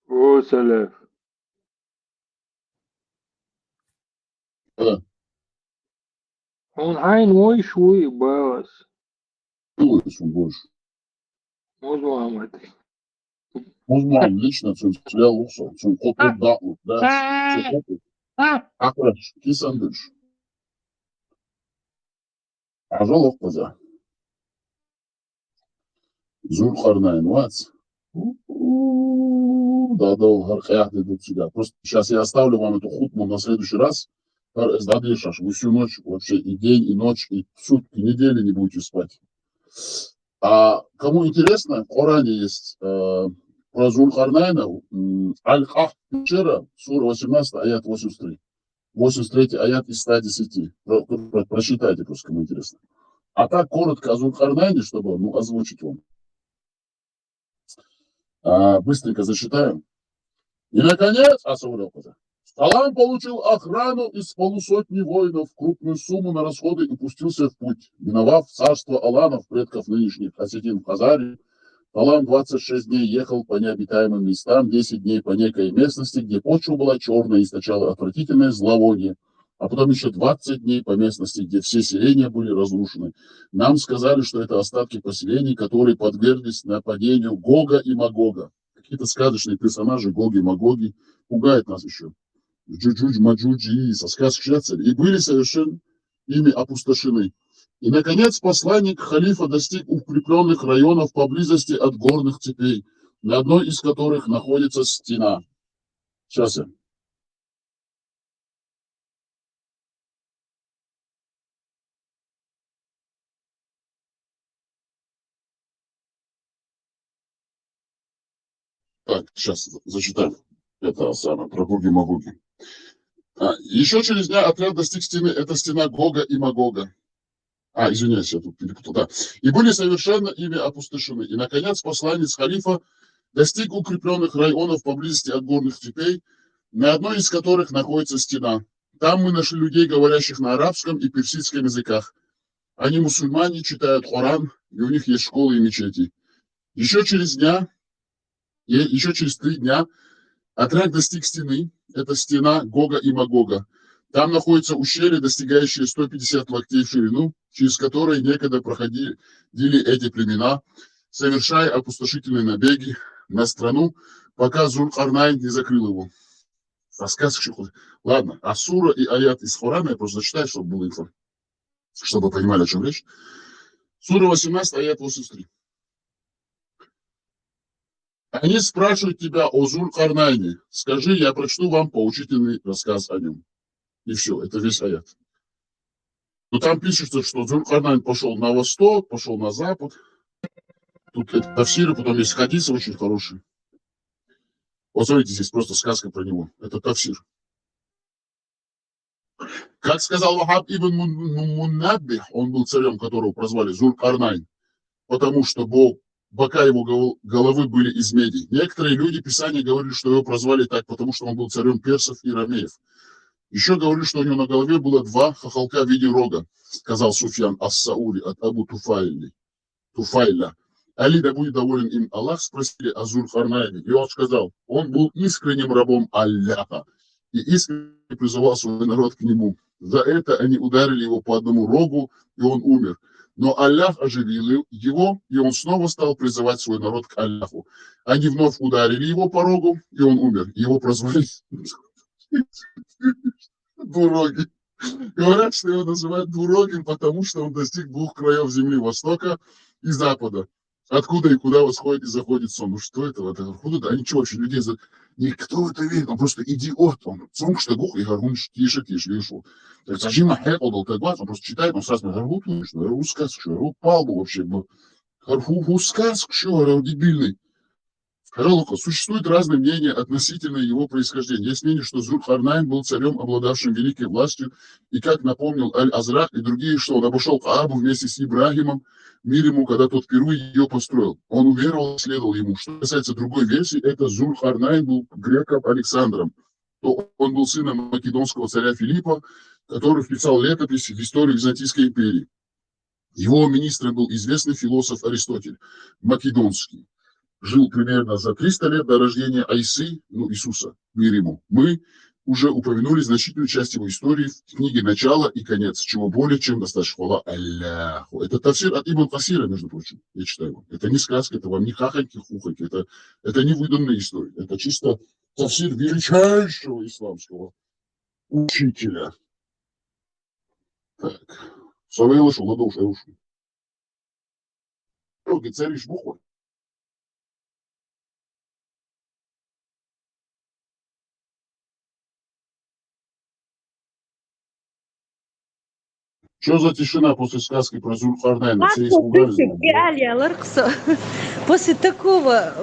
[SPEAKER 12] او سلام он عين وي شوي بس
[SPEAKER 8] Больше.
[SPEAKER 12] مزوامت
[SPEAKER 8] Uzman лично söyle olsa, çünkü kopuk dağlık, ders, kopuk. Arkadaş, kisandır. Ажалов коза. Зуль-Харнайн, вац. Да, хархаят идут сюда. Просто сейчас я оставлю вам эту хутму на следующий раз. Вы всю ночь, вообще и день, и ночь, и сутки, недели не будете спать. А кому интересно, в Коране есть про Зуль-Харнайна, Аль-Хах, вчера, сура 18, аят 83. 83 аят из 110. Прочитайте просто, кому интересно. А так, коротко о Зуль-Харнайне, чтобы озвучить вам. Быстренько зачитаю. И, наконец, Талан получил охрану из 150 воинов, крупную сумму на расходы и пустился в путь, миновав царство Аланов, предков нынешних осетин в Хазаре. Талан 26 дней ехал по необитаемым местам, 10 дней по некой местности, где почва была черная и источала отвратительное зловоние, а потом еще 20 дней по местности, где все селения были разрушены. Нам сказали, что это остатки поселений, которые подверглись нападению Гога и Магога. Какие-то сказочные персонажи, Гоги и Магоги, пугают нас еще. Джуджудж, Маджуджи, со сказочными и были совершенно ими опустошены. И, наконец, посланник халифа достиг укрепленных районов поблизости от горных цепей, на одной из которых находится стена. Сейчас я. Так, сейчас зачитаем. Это самое, про Гуги-Магуги. Еще через дня отряд достиг стены. Это стена Гога и Магога. Извиняюсь, я тут перепутал. Да. И были совершенно ими опустошены. И, наконец, посланец халифа достиг укрепленных районов поблизости от горных цепей, на одной из которых находится стена. Там мы нашли людей, говорящих на арабском и персидском языках. Они мусульмане, читают Коран, и у них есть школы и мечети. Еще через 3 дня отряд достиг стены. Это стена Гога и Магога. Там находится ущелье, достигающее 150 локтей в ширину, через которое некогда проходили эти племена, совершая опустошительные набеги на страну, пока Зуль-Карнайн не закрыл его. Рассказ. Ладно, а сура и аят из Корана я просто зачитаю, чтобы было инфо, чтобы вы понимали, о чем речь. Сура 18, аят 83. Они спрашивают тебя о Зуль-Карнайне. Скажи, я прочту вам поучительный рассказ о нем. И все, это весь аят. Но там пишется, что Зуль-Карнайн пошел на восток, пошел на запад. Тут это тафсиры, потом есть хадисы очень хорошие. Вот смотрите, здесь просто сказка про него. Это тафсир. Как сказал Вахаб ибн Муннаббих, он был царем, которого прозвали Зуль-Карнайн, потому что бока его головы были из меди. Некоторые люди Писания говорили, что его прозвали так, потому что он был царем персов и ромеев. Еще говорили, что у него на голове было 2 хохолка в виде рога, сказал Суфьян ас-Саури от Абу Туфайля. Али, да будет доволен им Аллах, спросили о Зуль-Карнайне. И он сказал, он был искренним рабом Аллаха и искренне призывал свой народ к нему. За это они ударили его по одному рогу, и он умер. Но Аллах оживил его, и он снова стал призывать свой народ к Аллаху. Они вновь ударили его по рогу, и он умер. Его прозвали Двурогий. Говорят, что его называют двурогим, потому что он достиг 2 краев земли, востока и запада. Откуда и куда восходит и заходит сон. Ну что это? Откуда? А ничего, вообще людей... Никто в это верит, он просто идиот. Он что гух и гаргун тише, вышел. Зачем он просто читает, он сразу гаргут, что сказку, палбу вообще. Гаргу сказку, что дебильный. Скажи, Лука, существуют разные мнения относительно его происхождения. Есть мнение, что Зуль-Карнайн был царем, обладавшим великой властью, и, как напомнил Аль-Азрак и другие, что он обошел Каабу вместе с Ибрагимом, мир ему, когда тот впервые ее построил. Он уверовал, следовал ему. Что касается другой версии, это Зуль-Карнайн был греком Александром. Он был сыном македонского царя Филиппа, который вписал летопись в историю Византийской империи. Его министром был известный философ Аристотель, македонский. Жил примерно за 300 лет до рождения Айсы, Иисуса, мир ему. Мы уже упомянули значительную часть его истории в книге «Начало и конец», чего более чем достаточно. Хвала Аллаху. Это тафсир от Ибн Касира, между прочим, я читаю его. Это не сказка, это вам не хаханьки-хуханьки, это не выданная история. Это чисто тафсир величайшего исламского учителя. Так. Совелыш, Ладош, Эушу. Цариш Бухор. Что за тишина после сказки про Зуль-Карнайна? Все испугались.
[SPEAKER 1] После такого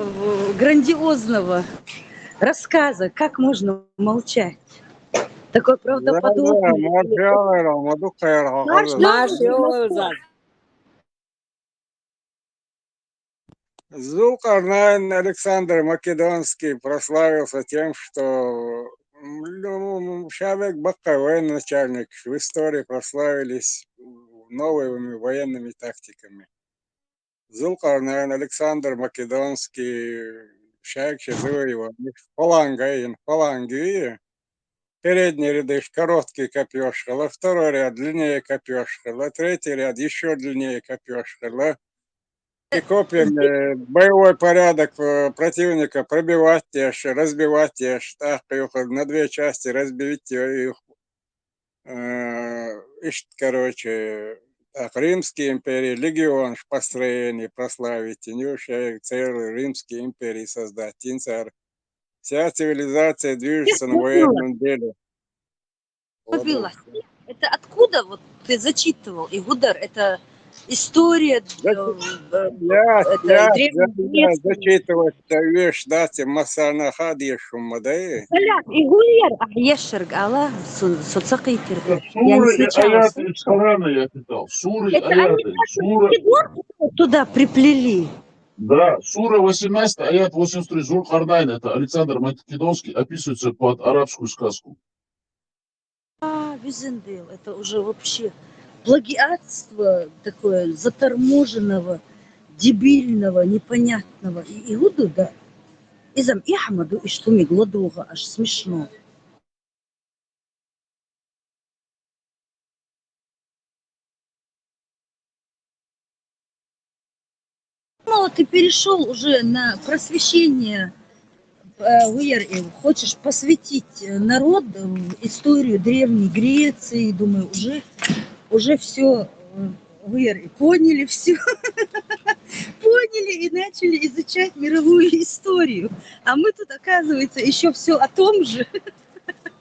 [SPEAKER 1] грандиозного рассказа, как можно молчать? Такой правдоподобный.
[SPEAKER 12] Зуль-Карнайн Александр Македонский прославился тем, что человек бака, военачальник, в истории прославились новыми военными тактиками. Зуль-Карнайн Александр Македонский, человек его фаланги, передний ряды короткий копьёшка, второй ряд длиннее копьёшка, третий ряд еще длиннее копьёшка. И копьями боевой порядок противника пробивать разбивать так их на 2 части, разбить их. Так, Римские империи, легион в построении прославить, целый Римские империи создать, царь Вся цивилизация движется на
[SPEAKER 1] Я
[SPEAKER 12] военном деле.
[SPEAKER 1] забыла. Это откуда вот ты зачитывал? Игудар, это история
[SPEAKER 12] Я
[SPEAKER 1] древней
[SPEAKER 12] зачитывать вещь, да, масана хадишум, да?
[SPEAKER 1] Салям, Игуляр, Ешерг, Аллах, Соцакитер. Я не
[SPEAKER 8] Суры и
[SPEAKER 1] сначала
[SPEAKER 8] аяты из
[SPEAKER 1] слышала.
[SPEAKER 8] Корана я читал. Суры и
[SPEAKER 1] Это они
[SPEAKER 8] аяты. Сура,
[SPEAKER 1] туда приплели.
[SPEAKER 8] да, сура 18, аят 83, Зуль-Карнайн, это Александр Македонский, описывается под арабскую сказку.
[SPEAKER 1] Визендейл, это уже вообще плагиатство такое заторможенного, дебильного, непонятного. И Игуду, да. Изам и Ахмаду, и что ми гладуга, аж смешно. Ну, ты перешел уже на просвещение, хочешь посвятить народ в историю Древней Греции, думаю, уже все поняли все, поняли и начали изучать мировую историю. А мы тут, оказывается, еще все о том же.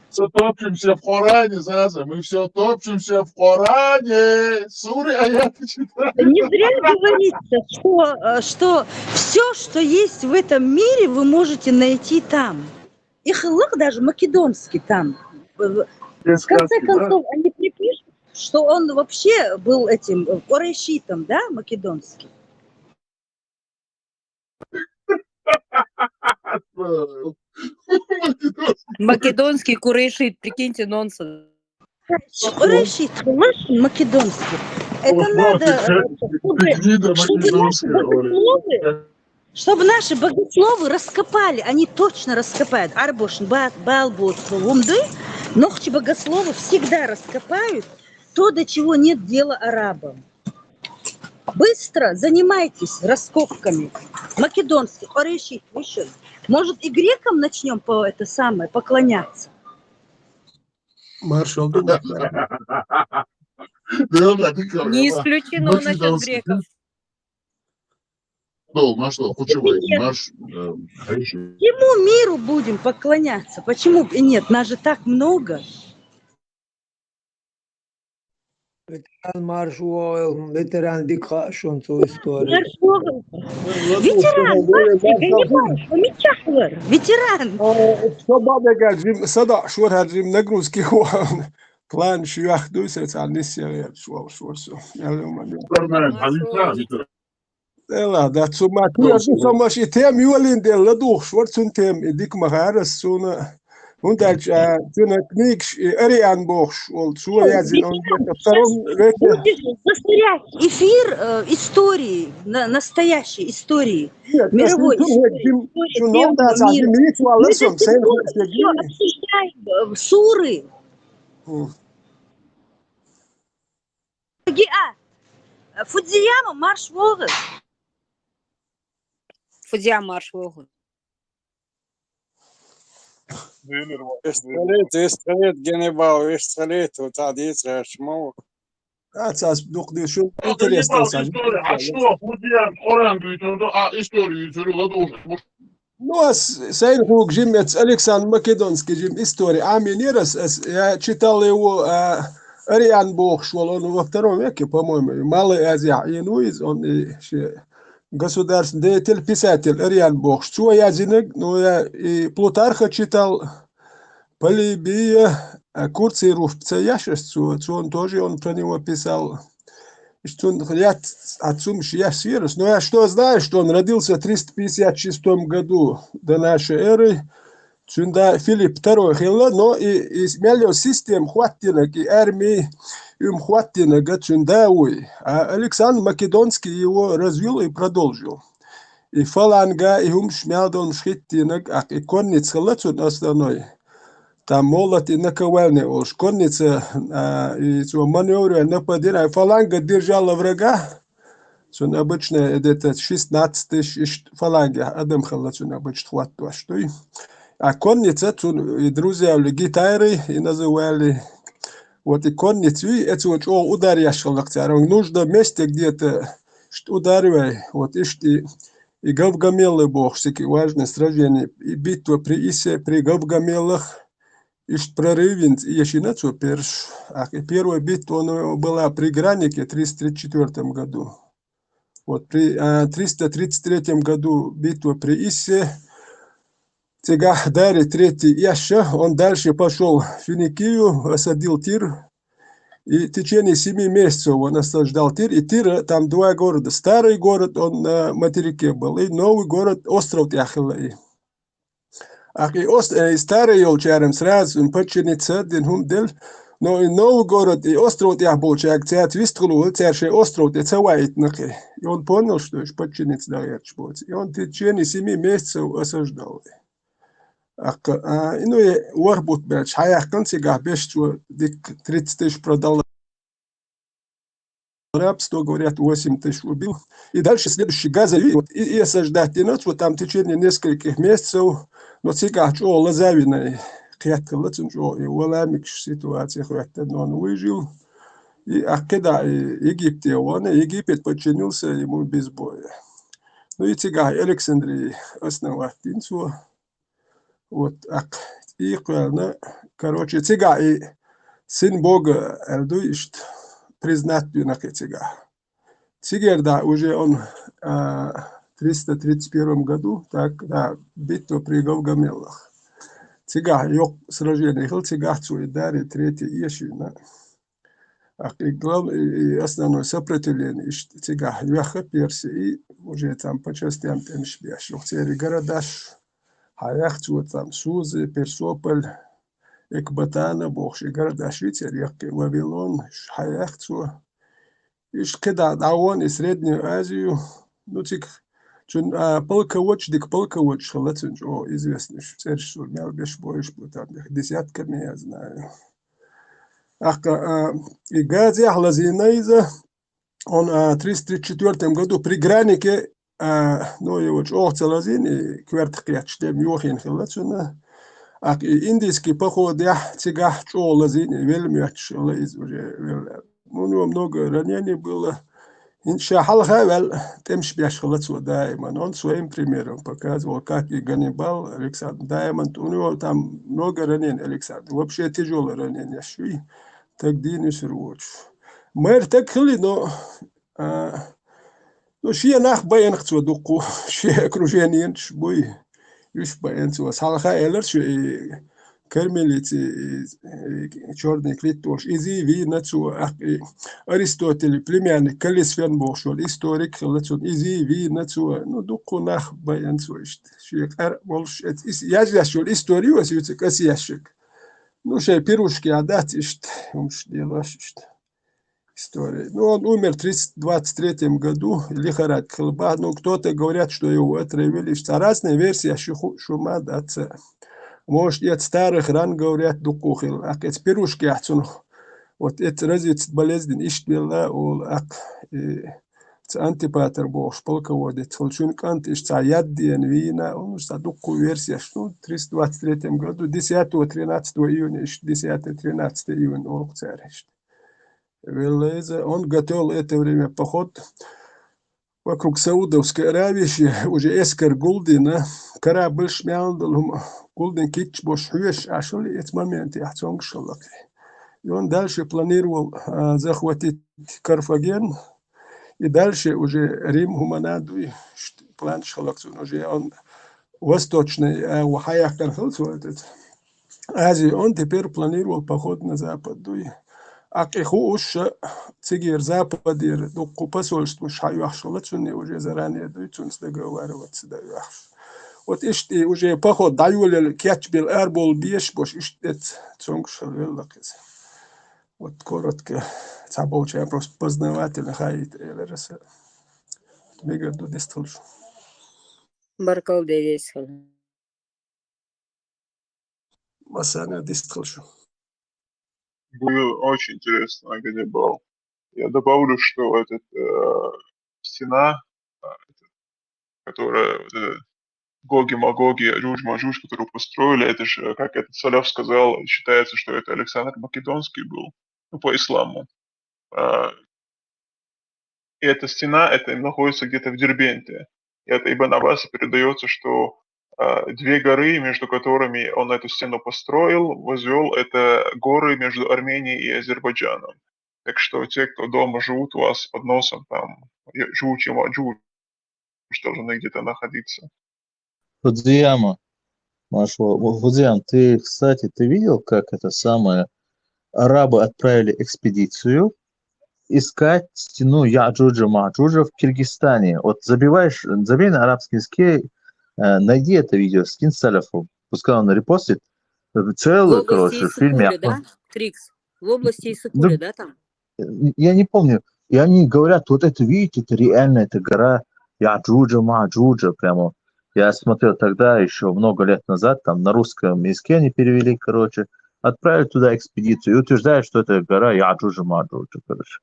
[SPEAKER 8] Все топчемся в Коране, Заза, мы все топчемся в Коране. Суры, аяты читаем.
[SPEAKER 1] Не зря говорится, что все, что есть в этом мире, вы можете найти там. И хилах даже македонский там. В конце концов, они припишут, что он вообще был этим Курешитом, да, македонским.
[SPEAKER 15] Македонский курейшит, прикиньте, нонсенс.
[SPEAKER 1] Курешит, македонский. Это надо, чтобы наши богословы раскопали, они точно раскопают. Арбош, Балбот, Лумды, ногчи богословы всегда раскопают то, до чего нет дела арабам. Быстро занимайтесь раскопками. Македонский, Курешит, еще. Может, и грекам начнем поклоняться?
[SPEAKER 6] Маршал думает.
[SPEAKER 15] Не исключено насчет греков.
[SPEAKER 1] Всему миру будем поклоняться. Почему бы и нет? Нас же так много.
[SPEAKER 13] Ветеран Дика, шонцу историю.
[SPEAKER 1] Ветеран, ветеран.
[SPEAKER 6] Собака говорит, сада, что говорим, нагрузки план, что я хду, это не серия, что. Да, цума, я сама ще тем юлин дел ладух, шварцун тем, дик махарас суна. Und als книг Ариан Богш, вот что я знаю, он втором веке.
[SPEAKER 1] Застрять эфир истории, настоящей истории, мировой истории. Мы все обсуждаем суры. Фудзияма марш вогы.
[SPEAKER 15] Фудзияма марш вогы.
[SPEAKER 12] Историт генебал, историт, вот адис рашмов.
[SPEAKER 6] Atlas doktor şu interesante.
[SPEAKER 8] А что, Фудзиян, Коран говорит, историю ладух.
[SPEAKER 6] Ну, сейн хук Жим, Александр Македонский Жим, история. Аминирас, я читал его Ариан Богш, он во втором веке, по-моему, Малый Азия, он государственный деятель, писатель Ариан Богш. Что я знаю, ну, я и Плутарха читал, Полибия, Курциров, что он тоже, он про него писал. Что он ряд отцом Шиясвирус. Но я что знаю, что он родился в 356 году до нашей эры. Цунда Филипп II хилла, но и смело систем хватинок, и армии им хватинок, цундауи. А Александр Македонский его развил и продолжил. И фаланга, и ум шмялдон шхиттинок, а и конниц хилла цун основной. Там молот и наковальня, уж конница и маневры нападения. А фаланга держала врага. Цун обычно это 16 тысяч фаланга. Адам хилла цун обычно хватит. Что и а конница, и друзья гитары, и называли, вот и конницу, и это вот ударяешь локтяром. Нужно месте где-то ударивай, вот и
[SPEAKER 16] и Гавгамелы бог, всякие важные сражения, и битва при Исе, при Гавгамелах, и прорывен, и еще на что перш. И первая битва она была при Гранике в 334 году. Вот при 333 году битва при Иссе, Тега Дари третий Яша, он дальше пошел в Финикию, осадил Тир, и в течение 7 месяцев он осаждал Тир, и Тир, там 2 города. Старый город, он на материке был, и новый город, остров Яхилаи. И старый елчарем сразу, он подчинится, den Humдел, но и новый город, и остров Яхболчак, цят виструлу, царший остров, и цаваитнахи. И он понял, что уж подчинится Дарьячболц. И он в течение 7 месяцев осаждал. Ну и Уарбут Белч, хаях концигах бешчу, 30 тысяч продал рабство, говорят, 8 тысяч убил. И дальше следующий газовик, и осаждать ночь, вот там в течение нескольких месяцев, но сега что лазавиной, хяткалацин, что и уламик ситуация, но он выжил. И когда Египте, Египет подчинился ему без боя. Ну и сега Александрии основательницу. Вот, и, короче, сега и сын Бога, Элдуишт, признать на сега. Цигерда уже он в 331 году, так, да, битва при Гавгамелах. Цега, йог сражение, хил цега цуи дари, третий ешина. И главное, и основное сопротивление, цега, яха перси, и уже там по частям там шбяш. Цери городаш, хаях цуи там Сузы, Персополь, Экбатана, богши городаш, вицер, Вавилон, хаях цуи. Иш когда давон и Среднюю Азию, ну тик, чун полководч, дик полководч, халацин, о, известный, царь Шурмял, бешбоиш, там десятками я знаю. И Гази Ахлазинайза, он в 334 году при Гранике, ну его Охцалазин, и Квертхкячтем Йохин халацина, и индийский поход, я цигах Чолазин, и Вельмяч, уже у него много ранений было. Иншахалхавел, темш бяшхалацу Даймон. Он своим примером показывал, как и Ганнибал, Александр Даймонд. У него там много ранений, Александр. Вообще тяжелое ранение. Шви, так диниш руч. Мэр так хли, но шия нах баянхцу дуку, шия окружение шбуй. Юш баянцу. Салха элер ши Кармелицы, черный клитош, изи винацу, Аристотель, племянник, Калисфен бошол, историк, изи винацу, ну дуку нах баянцу, шиек ар волш, яжляшол историю, асюцек асяшек. Ну шей пирушки адат ишт, умш делаш история. Ну он умер в 323 году, лихорадка хлба, ну кто-то говорят, что его отравили, разные версии, шума даться. Может, и от старых ран говорят дукухил, а от пирушки отцу, вот это развить болезнь, иштвела, антипатер бог, полководец, холчунк ант, ишца яддиен вина, он за дуку версия, что в 323 году, 10-13 июня, 10-13 июня, он царь. Он готовил это время поход вокруг Саудовской Аравии, уже Эскер Гулдина, корабль шмяндал, Гулдин Кич бош хвеш, а что ли этот момент я цонг шалак. И он дальше планировал захватить Карфаген, и дальше уже Рим, Гуманаду, план шалак, уже он восточный, Хаях Канхалцу, этот Азию, он теперь планировал поход на запад. Аху уж цигер западир, дуку посольство шаю ахшалацуни уже заранее дуйцунс договариваться да яхш. Вот ишти уже поход даюлел кячбил арбол биеш бош иштет цонгшалвеллакез. Вот коротко цаболча просто познавательно хаит элераса. Мегаду дисталш.
[SPEAKER 15] Баркал девесхал.
[SPEAKER 16] Масана дисталш.
[SPEAKER 17] Было очень интересно, Ганнибал. Я добавлю, что стена, которая Гоги-Магоги, Жуж-Мажуж, которую построили, это же, как этот Саляф сказал, считается, что это Александр Македонский был, ну, по исламу. И эта стена, это находится где-то в Дербенте. и от Ибн Аббаса передается, что две горы, между которыми он эту стену построил, возвел, это горы между Арменией и Азербайджаном. Так что те, кто дома живут у вас под носом, там, Джуч и Маджуч, должны где-то находиться.
[SPEAKER 3] Фудзияма, Фудзияма, ты, кстати, ты видел, как это самое, арабы отправили экспедицию искать стену Яджуджа-Маджуджа в Киргизстане. Вот забей на арабском языке, найди это видео, скинь Саляфу, пускай он репостит. Целый, короче, фильм.
[SPEAKER 15] Да, Трикс? В области Иссыкуля, да, там?
[SPEAKER 3] Я не помню. И они говорят, вот это, видите, это реально, это гора Яджуджа-Маджуджа, прямо. Я смотрел тогда, еще много лет назад, там на русском языке они перевели, короче, отправили туда экспедицию и утверждают, что это гора Яджуджа-Маджуджа, короче.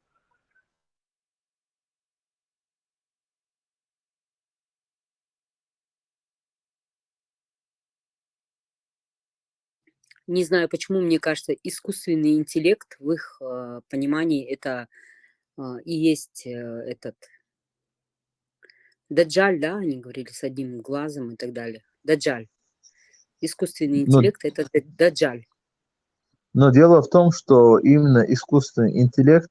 [SPEAKER 15] Не знаю, почему, мне кажется, искусственный интеллект в их понимании это и есть этот Даджаль, да, они говорили с одним глазом и так далее. Даджаль. Искусственный интеллект это Даджаль.
[SPEAKER 3] Но дело в том, что именно искусственный интеллект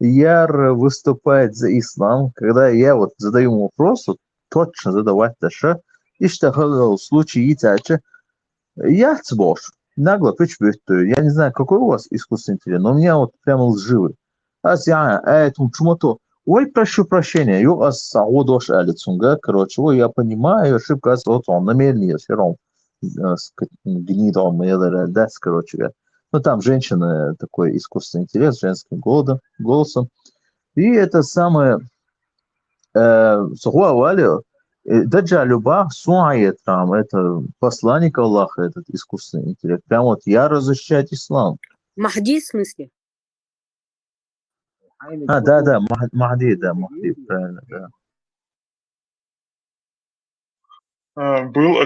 [SPEAKER 3] яро выступает за ислам. Когда я вот задаю ему вопрос, вот, точно задавать даже, и что в случае итача, я цбош. Нагло причбюртую. Я не знаю, какой у вас искусственный интеллект, но у меня вот прямо лживый. Этому чему-то. Ой, прошу прощения, я ассаудош алицунга, короче, ой, я понимаю, ошибка, вот он намеренно, все равно гнидом, короче. Ну, там женщина, такой искусственный интеллект, с женским голосом. И это самое, Даджаль Любах Суает там, это посланник Аллаха, этот искусственный интеллект. Прям вот я разрешаю ислам.
[SPEAKER 15] Махди в смысле?
[SPEAKER 3] Да, Махди, правильно, да.
[SPEAKER 17] Был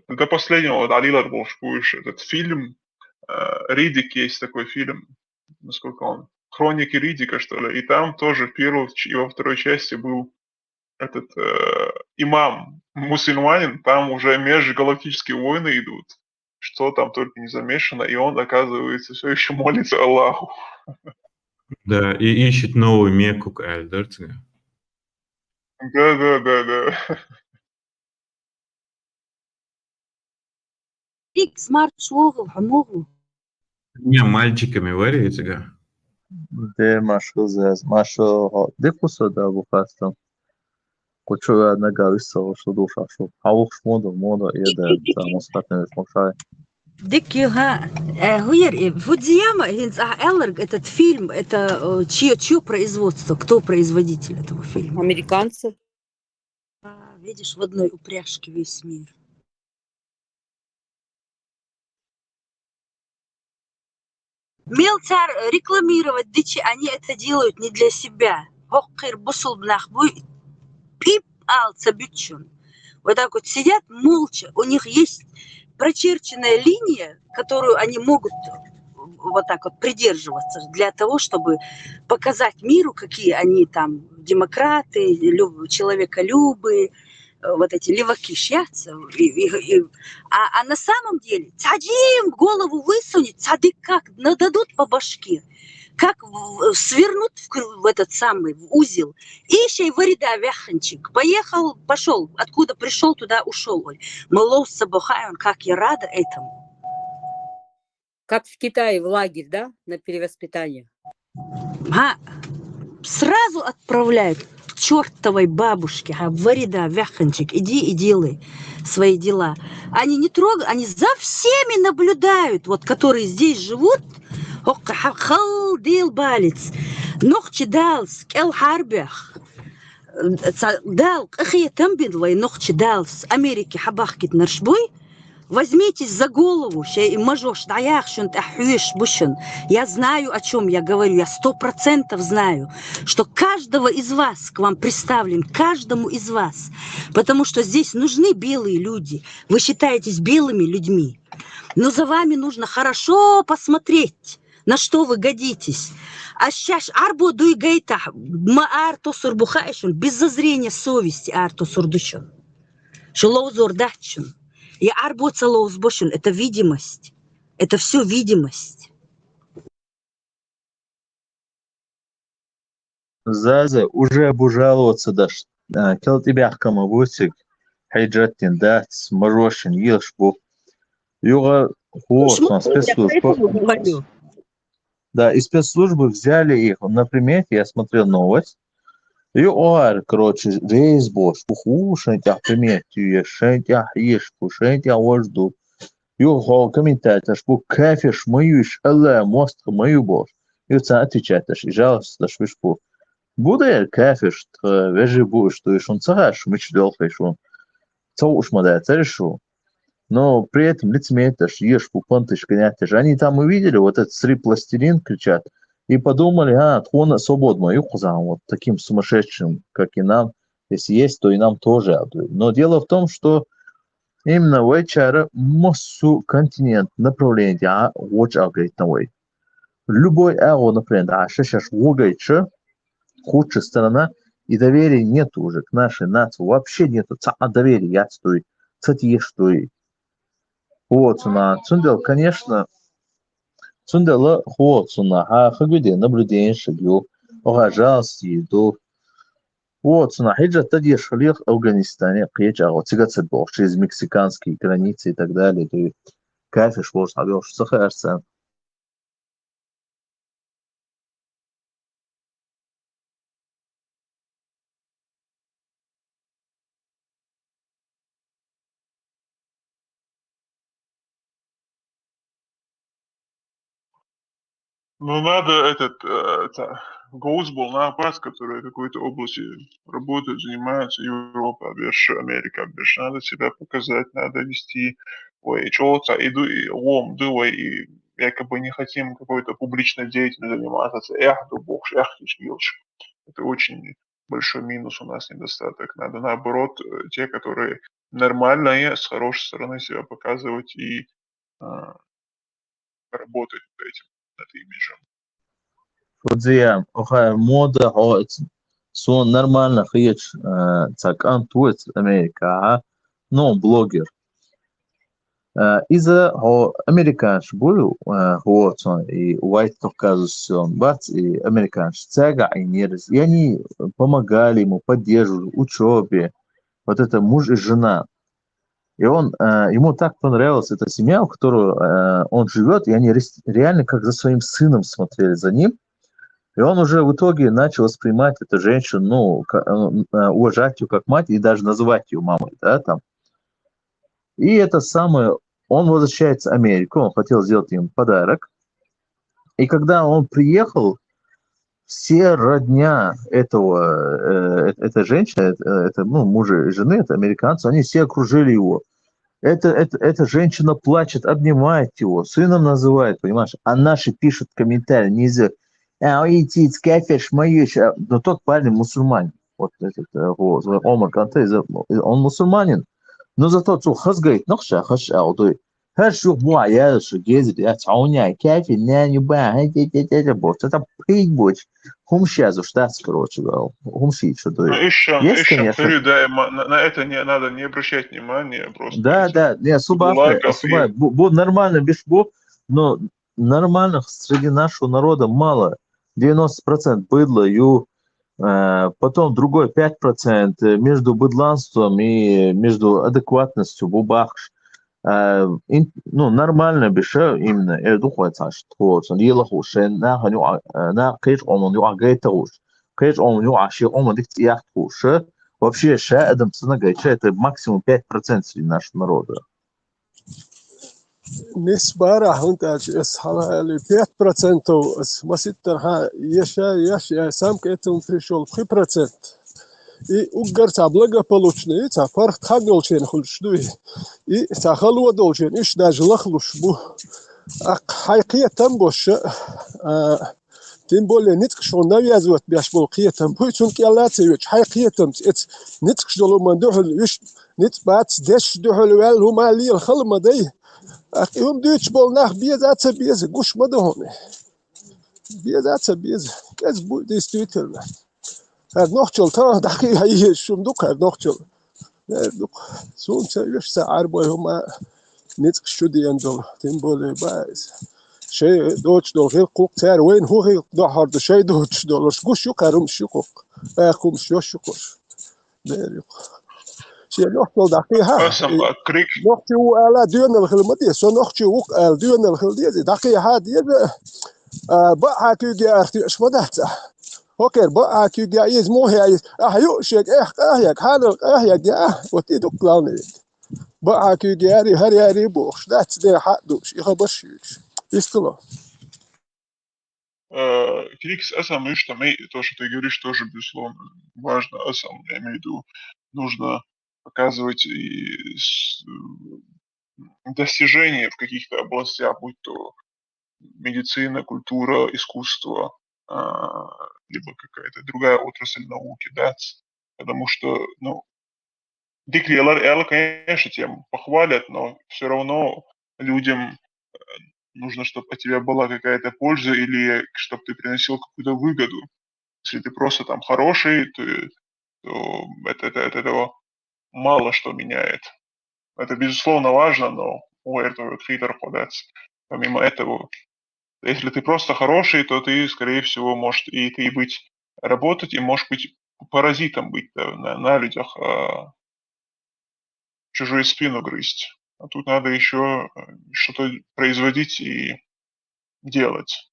[SPEAKER 17] до последнего, вот, Алил Арбошкуиш, этот фильм, Ридик есть такой фильм, насколько он, Хроники Ридика, что ли, и там тоже в первой и во второй части был этот имам, мусульманин, там уже межгалактические войны идут, что там только не замешано, и он, оказывается, все еще молится Аллаху.
[SPEAKER 18] Да, и ищет новую Мекку, Альдерцга.
[SPEAKER 17] Да.
[SPEAKER 1] Смарт шоу, хамогу.
[SPEAKER 18] Не, мальчиками варите,
[SPEAKER 3] Да, Машу, декусо, да, бухастом. Кучу я нагависал, что душа, что хаух мода, и да, там остаточно смешай.
[SPEAKER 1] Дикюга, Фудзияма, Эллерг, этот фильм, это чье производство, кто производитель этого фильма?
[SPEAKER 15] Американцы.
[SPEAKER 1] Видишь, в одной упряжке весь мир. Мелцар рекламировать дичи, они это делают не для себя. Вот так вот сидят молча, у них есть прочерченная линия, которую они могут вот так вот придерживаться для того, чтобы показать миру, какие они там демократы, человеколюбые, вот эти леваки шьятся. А на самом деле цадим голову высунет, цадык как нададут по башке, как свернут в этот самый в узел. Ищей варида вяханчик. Поехал, пошел. Откуда пришел, туда ушел. Малоу сабахай, он как я рада этому.
[SPEAKER 15] Как в Китае в лагерь, да, на перевоспитание?
[SPEAKER 1] Сразу отправляют к чертовой бабушке. Варида вяханчик, иди и делай свои дела. Они не трогают, они за всеми наблюдают, вот которые здесь живут. خل ديل باليتس نخشي دالس كل حربخ دال أخي تنبض وي نخشي دالس أمريكي حباخكت نرشبوي возьмитесь за голову, и мажош, даях, шунт ахюеш бушун. Я знаю, о чем я говорю, я 100% знаю, что каждого из вас к вам представлен, каждому из вас, потому что здесь нужны белые люди. Вы считаетесь белыми людьми, но за вами нужно хорошо посмотреть. на что вы годитесь. А сейчас арбо дуйгейта, ма арто сурбухайшун, без зазрения совести арто сурдущун. Шелоузор датчун. И арбо целоузбошун, это видимость. Это все видимость.
[SPEAKER 3] Заза уже обужаловаться дашь. Кел тебя кама бусик. Хайджаттин дат, морожен, ешь бу. Юга вот,
[SPEAKER 1] Я поэтому говорю.
[SPEAKER 3] Да, и спецслужбы взяли их. На примете я смотрел новость. ЮАР, короче, рейс бош. Уху, шентях примете, шентях ешь, шентях вожду. Юга комментатор, что кафеш моюш, алла, мост мою бош. И вот отвечает, и жалуется, что вишпу. Буде кафеш, вежи буш, то есть он цагаш, мы чудолхай, что цау уж мода, царешу. Но при этом лицемерие, ешь пупантыш, гонятыш. Они там увидели вот этот сри пластилин, кричат, и подумали, он свободно, и вот таким сумасшедшим, как и нам, если есть, то и нам тоже. Но дело в том, что именно в HR массу континент направления watch говорит на way. Любой направление, сейчас вогайча, худшая сторона, и доверия нет уже к нашей нации, вообще нету, доверия, я стою, кстати, есть что и. Вот, Цундел, конечно, Цундела, вот, хагуде, наблюдение, шагю, жалости, еду. Вот, хиджа, тади шалих в Афганистане, приезжал, вот, цигацебох, через мексиканские границы и так далее, то есть, кафеш, вот, сабёш, сахарсан.
[SPEAKER 17] Ну, надо Гоузбол, напас, который в какой-то области работает, занимается, Европа, Америка, надо себя показать, надо вести, что-то, и лом, и якобы не хотим какой-то публичной деятельностью заниматься, это очень большой минус у нас, недостаток. Надо, наоборот, те, которые нормальные, с хорошей стороны себя показывать и работать над этим, над имиджем.
[SPEAKER 3] Вот мода, сон нормально хич, так антует Америка, но блогер. Из-за американш был, вот и white Caucasian, бац и американш, цага и нерез, и они помогали ему, поддерживали учебе, вот это муж и жена. И ему так понравилась эта семья, в которой он живет, и они реально как за своим сыном смотрели за ним. И он уже в итоге начал воспринимать эту женщину, уважать ее как мать и даже называть ее мамой, да, там. И это самое, он возвращается в Америку, он хотел сделать им подарок. И когда он приехал, все родня этой женщины, мужа и жены, это американцы, они все окружили его. Эта женщина плачет, обнимает его, сыном называет, понимаешь? А наши пишут комментарии, нельзя. Но тот парень мусульманин. Вот этот Омар Канте, он мусульманин. Но зато хазгает, нахша, хашаудой. Хашух буая, что гезит, я цауня, кафе, не ба, это пригбоч. Хумшазу штатс, короче, хумши, что то есть, конечно.
[SPEAKER 17] На это надо не обращать внимания, просто.
[SPEAKER 3] Да, не, особо, нормально, без но нормальных среди нашего народа мало. 90% быдло, и потом другой 5% между быдланством и между адекватностью бубахш. Нормально беша именно духовца, что он елахуш, на кэш он юагайтауш, кэш он юаши он дихтияхтуш. Вообще шаадам ценагайча это максимум 5% среди нашего народа.
[SPEAKER 16] نسبة راح أنت أصحابها اللي 5% ما سترها يشا سام كأنتم في شغل 5%. И угорца благо получные, та парх тхагол чен хулшдуи. И сахалу должен, иш даже лахлушбу. А хайкия там больше, тем более нитк что навязывать бяшбол киетам. Пусть киалацевич хайкиетам, это нитк что ломандухл, иш нит бац деш духл вел хумали الخلمة دي. يوم ديتش بول ناخ بيز أتس بيز قش مدهوني без. Кэс будет действительно. Нохчел, та дакия есть шумдук, нохчел. Сунца вешся арбой хума ницк шудиендол, тем более байс. شيء دوتش دول غير قوق تار وين هو غير ظهر ده شيء دوتش دولار شو شو كارم شو قوق أخوم شو شو كوش شيء نحط دقيقة
[SPEAKER 17] قسم كريك
[SPEAKER 16] نحط هو على ديون الخدمة سو نحط هو على ديون الخدمة دقيقة هذه بقى كي جارتي إيش بدأت هوكر بقى كي جايز مو هي أهيو شيء أهيك هذا أهيك جا وتيدو كلامي بقى كي جاري هري بوش that's ده حدوش يخبرش يستلو
[SPEAKER 17] Крикс Асам, и что то, что ты говоришь, тоже, безусловно, важно. Асам, я имею в виду, нужно показывать и достижения в каких-то областях, будь то медицина, культура, искусство, либо какая-то другая отрасль науки, да, потому что, ну, Дикли Элла, конечно, тем похвалят, но все равно людям нужно, чтобы от тебя была какая-то польза или чтобы ты приносил какую-то выгоду. Если ты просто там хороший, то это этого мало что меняет. Это, безусловно, важно, но у этого хитр податься. Помимо этого, если ты просто хороший, то ты, скорее всего, можешь и ты быть работать, и можешь быть паразитом быть на людях, чужую спину грызть. А тут надо еще что-то производить и делать.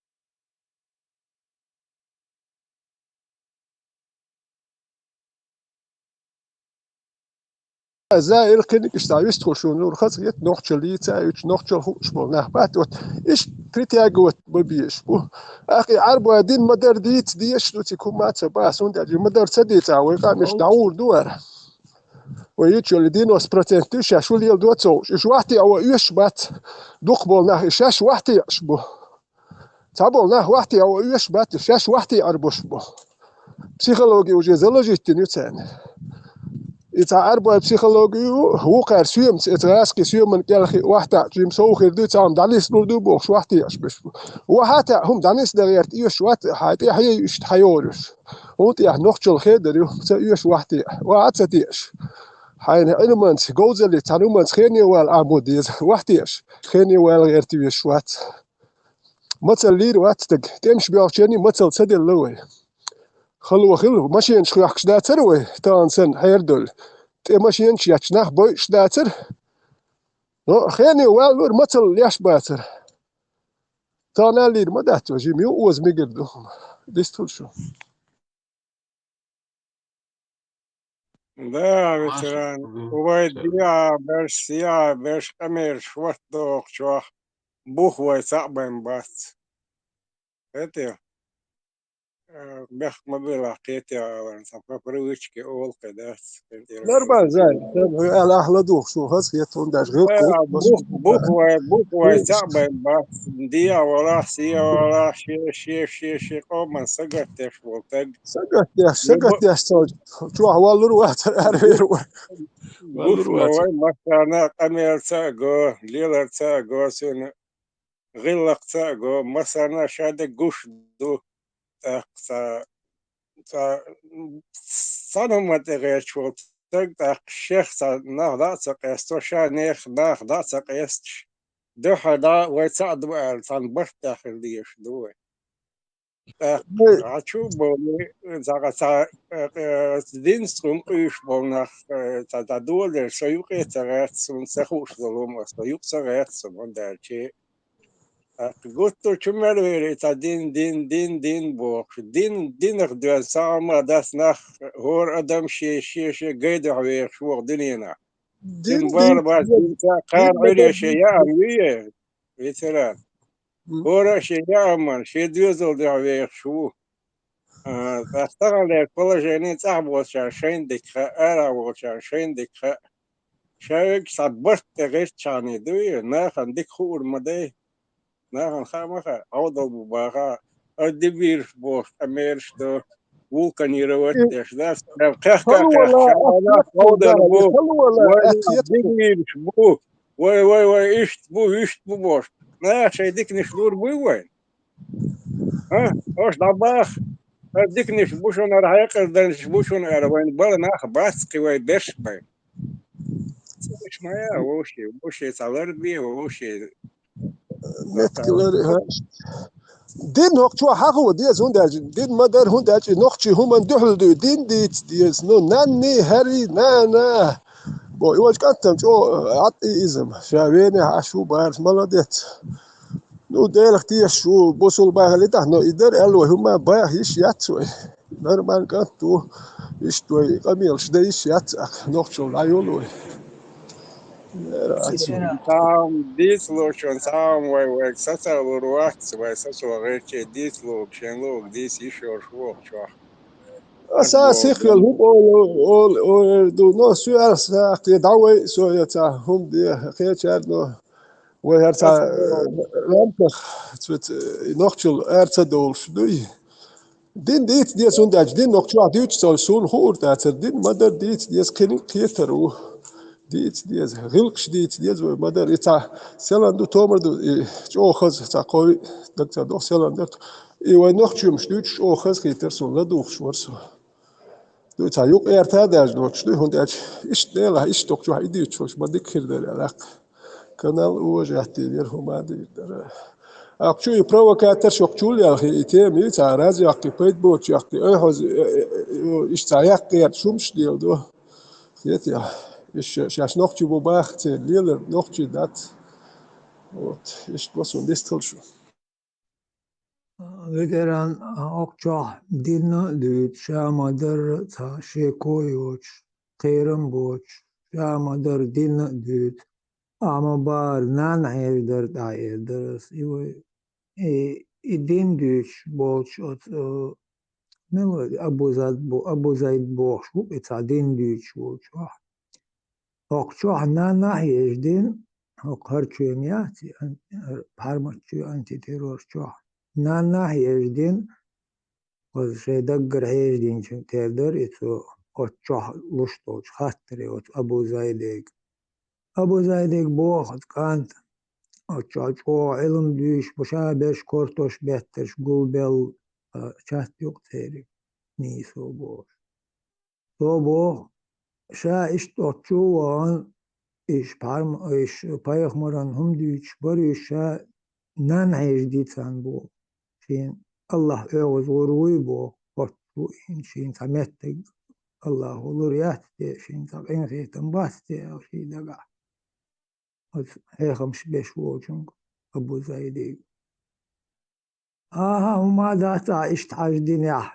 [SPEAKER 16] زائر كنك استعيست خشون نور خاص يت نوخش لي تايش نوخش خوش بو نحبات ايش بريتياغوت ببيش بو اخي عربو دين مدار ديش لو تكون ما تباسون دي مدار تدي تاوي قامش داور دور ويتشو لدينو سبرتنتش شو لي دوتو ايش وحدي او ايش بات دقبول نح شاش وحدي اشبو تابول نح وحدي او ايش بات شاش وحدي اربوش بو بسيكولوجي وجيزولوجي تنيوتان إذا أربعة بسيكولوجي هو قار سيوم إتغاسكي سيوم من كالخي واحدة جيم سو خير دو تام دانيس نور دو بوخ واحدة يشبش وحتى هم دانيس دغيرت إيش وات حياتي حي يشت حيورش وتي نوختل خير دريو إيش واحدة واتساتيش حين إلمنت جوزلي تانومنت خيرني وال عموديز واحدة خيرني وال غير تيش وات مثل لير وات تج تمش بيعشني مثل سد اللوي خلو ماشين شخ شداتر وي تانسن هيردل ماشين شياتشناخ بوي شداتر نو خيني والور مثل ليش باتر تانا لير مدات وجيميو اوز ميغردو ديستول شو
[SPEAKER 12] Да, ветеран. Увайдия, берсия, берш камер, швартох, чуах. Бухвай сабаем бац. Это бях мобила кетя, по привычке олка, да.
[SPEAKER 16] نربان زين على أهل دوخ شو هز يتون داش غير كوك بس
[SPEAKER 12] بухвай сабаем бац. Дия вала, сия вала, ши, قوما سقطش voltag.
[SPEAKER 16] سقط يا سوج شو والله واتر أريرو
[SPEAKER 12] بوخوي مثلا قمير تاقو ليلر تاقو سن غلق تاقو مثلا شاد قوش دو تاق صنم تغير شو تاق الشيخ نهضا تقيستو شانيخ نهضا تقيستش دو حدا ويتعد بقال تنبش داخل ديش دوي عشو بولي زاغا دينستروم ايش بولناخ تا دول سيوقي تغيرت سون سخوش ظلوم سيوق تغيرت سون دارشي قلتو شمالويري تا دين بوك دين اخدوان ساما داس ناخ هور ادم شي قيد عوير شوق دنينا دين باربا دين قار عري شي يا امويه ويتران هورا شي يا امان شي دوزل دعوير شو اشتغل положение تعبوشان شين دقيقة أراوشان شين دقيقة شايك صبرت غير شاني دوي ناخن ديك خور مدي ناخن خامخا عوض بباخا الدبير بوش أميرش دو وولكني روتش داس كخ شانا عوض بو دبيرش بو واي إشت بو بوش ناخ شي ديك نشلور بو وين ها اوش ضباخ ديكنيش بوشون رايق دنش بوشون وين بلناخ باسكي ويدش باي مش ما وشي صالر بي وشي
[SPEAKER 16] نتكلم دين هوك شو حقه ديز هنداج دين مدار هنداج نخشي هم ندخل دين ديز نو ناني هري نا بو يواج كاتم شو عطي إزم شاويني عشو بارس ملاديت نو ديلك تيش شو بوصل باغلي ده نو يدر ألوه هما باغ يش ياتسوي نرمان كاتو يشتوي قميل شديش ياتسك نخشو العيولوي
[SPEAKER 12] سام ديس لوشون سام وي ساسا لوروات وي ساسا غيرتي ديس لوك شين لوك ديس يشور شوك شو
[SPEAKER 16] أساسي خلهم أول دو نو سؤال ساقي دعوي سوية هم دي خير شادو وهرتا رامتخ تفت نقشل أرتا دول شدوي دين ديت دي سونداج دين نقشل ديوش سال سون خور تاتر دين مدر ديت ديس كلين كيترو ديت ديز غلقش ديت ديز مدر يتا سلاندو تومردو جو خز تا قوي دكتور دو سلاندو إيوه نقشل مش ديوش أو خز كيتر سون لدوخ شورسو دو تا يوق إرتا داج نوش دو هنداج إيش ديلا إيش تقشل هيديوش شوش ما ديكير دل علاق كانال وجهتي بيرهم هذه أقشوا provokatör şokçul ya itemi tarazi akti payt boç akti öhoz iştayak yer şumş diyordu. Yet ya iş şaş nokçu bu baht liler nokçu dat ot iş basın destel şu.
[SPEAKER 13] Veteran okçah dinle düt şamadır ta şekoyoç kırım boç şamadır dinle düt ama bar nan hayırdır da hayırdır din düç boç ot ne var Abu Zayd boş bu eta din düç boç okçah nan hayırdin okar çömiyati parmakçı anti terör çoğ nan hayırdin o şey dagger hayırdin çünkü terör eto okçah luştoç hattri ot Abu Zaydek boğaz kant o ilm düş boşabeş kortoş betteş gulbel çat yok teri niso boğaz o boğaz şa iş tokçu an iş parm iş payahmaran hum düş barış şa nan hayırditsan bu fin Allah öğüz uruy bu kortu in samettek Allah olur ya fin tabin fitan baste o şey daga هي 5 وجنك أبو زايدي وما داتا اشتحاج دنيا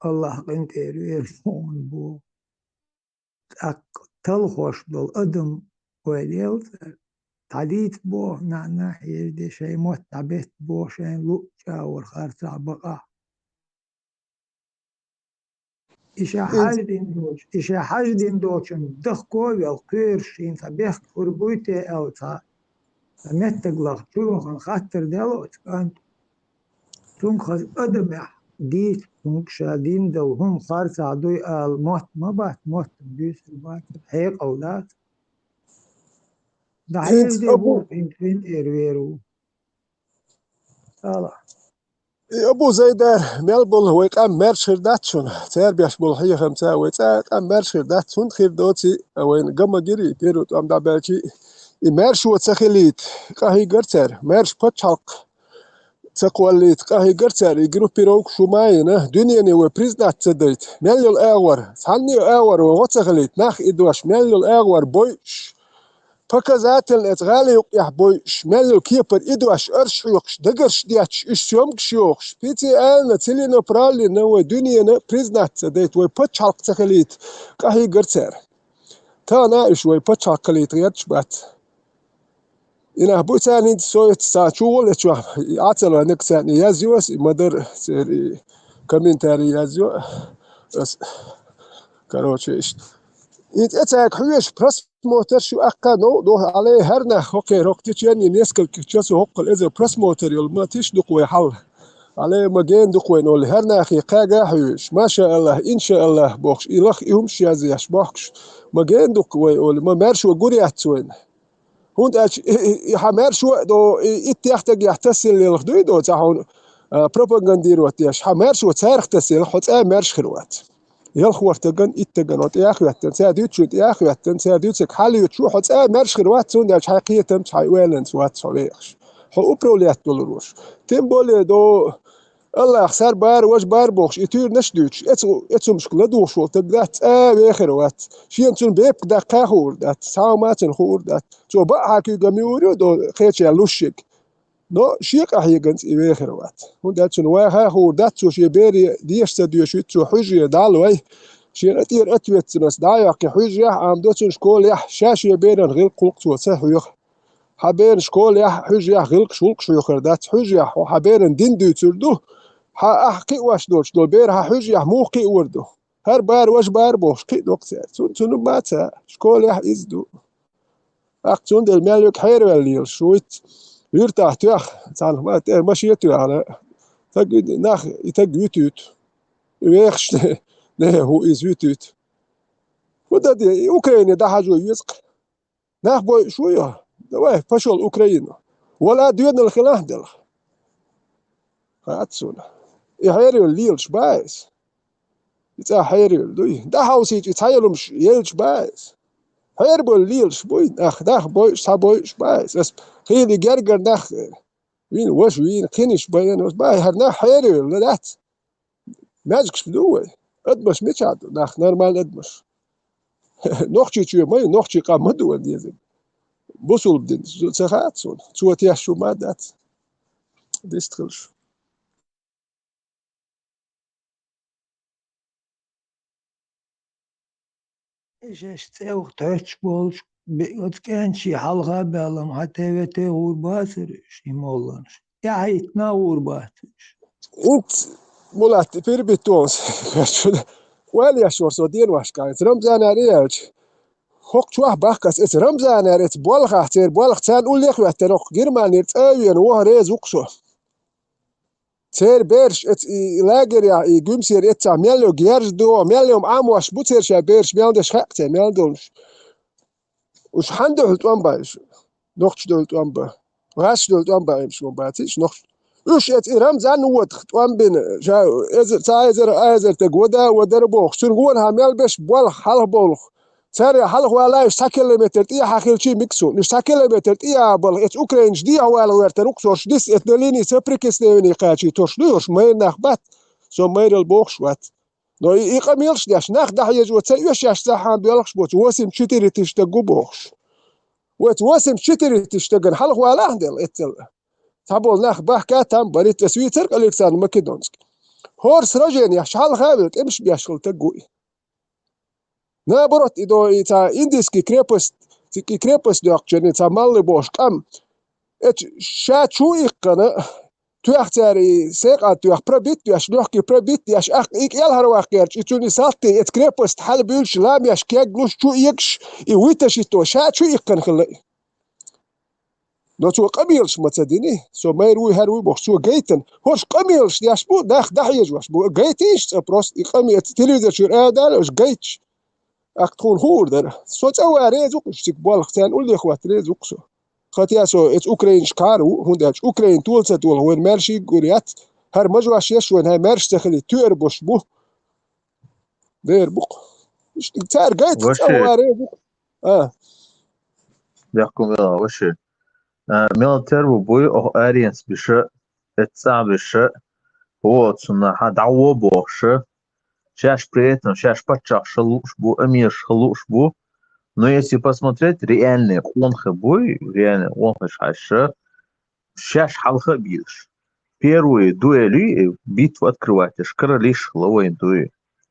[SPEAKER 13] الله قنت يرفون بو تلخوش دول أدم وليل تعديت بو نعنا يردي شيء موت تعبت بو شيء لؤجا والخارطة بقى إشا حاج دين دوشن دخكو والقيرش إن تبيخ فربويتي أو تا متقلق تروخن خاطر دلوت كانت تنخذ أدمع ديت تنكشا دين دو هم خارطة عدوي الموت ما بات موت بيس البات هيك أولاد ده حيث دي بو فين إيرويرو الله
[SPEAKER 16] أبو زيدار ملبول هو كان مرشر داتشون تربيش بالحية خمسة ويتا كان مرشر داتشون خير دوتي وين قام جري بيروت أم دابلشي مرش وتسخليت كاهي قرتر مرش بتشالق تقوليت كاهي قرتر يجرو بيروك شو ماينه دنيا نو بريزنات تدريت مليو الأور ثاني أور وتسخليت ناخ إدواش مليو الأور بويش فكذاتل اتغالي يا بوي شمال كيبر إدواش أرش يوكش دقرش دياتش إش يومكش يوكش بيتي أنا تلينا برالي نو دنيا نا بريزنات ديت وي بتشالق تخليت كاهي قرتر تانا إش وي بتشالق كليت غيرش بات إنا بو تاني سويت ساچول إتشوا عطلوا أنك تاني يازيوس مدر سيري كومنتاري يازيو بس كاروتش إش إنت حويش برس موتر شو أكانو دو عليه هرنا هوكي روكتيش يعني نسكل كتشاسو هوكل إذا برس موتر يول ما تيش دقوي حل عليه مجين دقوي نول هرنا أخي قاقا حويش ما شاء الله إن شاء الله بوخش إلخ إيهم شازيش بوخش مجين دقوي أول ما مارشو قولي أتسوين هون حمارشو دو إتيحتاج يحتسل للخدوي دو تاعون بروباغانديروت ياش حمارش وتارخ تسيل حط مارش خروات يلخور تجن إتجن وتياخوات ساديوت شو تياخوات ساديوت حاليوت شو حط مارش خروات سون داش حقيقة تم شاي ويلنس وات صليش حو بروليات دولروش تيمبولي دو الله خسر بار وش بار بوخش يطير نشدوش اتسو مشكلة دوش وتقدات بيخروات شين تون بيب دقة خور دات ساومات الخور دات تو بقى كي جميورو دو خيتش لوشك دو شيك أحيجنت بيخروات هون دات تون واها خور دات تو شي بيري ديش تديو شو تو حجي دالوي شين أتير أتويت ناس دايق حجي عم دوتون شكول يح شاشي بيرن غير قلق تو تسحيخ حبير شكول يح حجي غلق شولق شو يخردات حجي وحبير دين دو تردو أحقي واش دول بير حجي موقي وردو هر بار واش بار بوش قي دوكسات تونو باتا شكول يح إزدو أقتون دل مالك حير والليل شويت يرتاح تياخ تعال ما ماشي يتو على تجد ناخ يتجوتوت ويخش نه هو إزوتوت وده دي أوكرانيا ده حاجة يزق ناخ بوي شوية ده فشل أوكرانيا ولا ديون الخلاف دل هاتسونا يحيري الليل شبايس يتا حيري دوي ده حاوسي يتحيلو مش يلش بايس حيربو الليل شبوي ناخ بوي شبوي شبايس بس خيلي جرجر ناخ وين واش وين خينش باين باي هرنا حيري لات ماجكش بدوي ادمش ميتشاد ناخ نورمال ادمش نوختي تشي ماي نوختي قامدو ديزن بوصل بدين ساعات سون توتي شو مادات ديستخلش
[SPEAKER 13] إيش تسوي تحش بولش بيقول كان شي حلقة بالله حتى بتي غرباتر شي مولانش يا هيتنا غرباتش
[SPEAKER 16] انت مولات في بيتونس ولا شو صدين واش كان رمزان عليك خوك توه باكس اس رمزان عليك بولخ تير بولخ تان قول لي خوات تروح غير ما نتاوين وهريز وقشو تير بيرش ات لاجر يا يجمسير ات ميلو جيرج دو ميلو عام واش بوتير شا بيرش ميلدش حقت ميلدولش وش حنده هلتوان بايش نوختش دولتوان با واش دولتوان بايش مباتيش نوختش وش ات رمزان ودخت بين جا ازر ازر تقودا ودربوخ شنقول هاميل بش بولخ حلخ بولخ ساري حلخ ولا 6 كيلومتر تي حاخيل شي ميكسو 6 كيلومتر تي بولخ ات اوكرين جدي ولا ورتروك سورش ديس اتنليني سبريكس نيني قاچي توشلوش ما نخبت سو مير البوخ شوات نو يقميلش داش ناخ يجو تسيوش ياش صحان بيلخش بوت وسم شتيري تشتقو بوخش وسم شتيري تشتقن حلخ ولا هندل اتل تابول ناخ باحكا تام بريت تسويتر الكسان ماكيدونسك هورس رجين يا شحال خابت امش بيشغل تقوي نابرت إدو إتا إنديسكي كريبوس دوكجن إتا مالي بوش كام إت شاتشو إقنا تويخ تاري سيقا تويخ بربيت تويش نوحكي بربيت ياش أخ إيك يالهر واقيرش إتوني سالتي إت كريبوس تحال بيولش لام ياش كيقلوش شو إيكش إويتش إتو شاتشو إقن خلي نو تو قميلش ما تديني سو ما يروي هروي بوش سو جيتن هوش قميلش ياش بو داخ دحيج واش بو جيتيش بروست إقامي التلفزيون شو آدال وش جيتش أكتون هور در صوت أو ريزوق اشتك بالختان قول لي إخوات ريزوق سو خاطر سو إت أوكرين شكارو هنداش أوكرين تول ستول وين مارشي قريات هر مجواش يش وين هاي مارش تخلي تير بوش بو دير بوق اشتك تار قايت
[SPEAKER 3] وش
[SPEAKER 16] أو ريزوق
[SPEAKER 3] بيحكم وش ميلتر وبوي أو أرينس بشة اتسع بشة هو تصنع دعوة بوخشة شاش приятно شاش пачах шелуш бу эмир шелуш бу но если посмотреть реальный онхэ бой реально онхэ шаша шаш халха бильш первые дуэли битву открываешь королиш ловой дуэ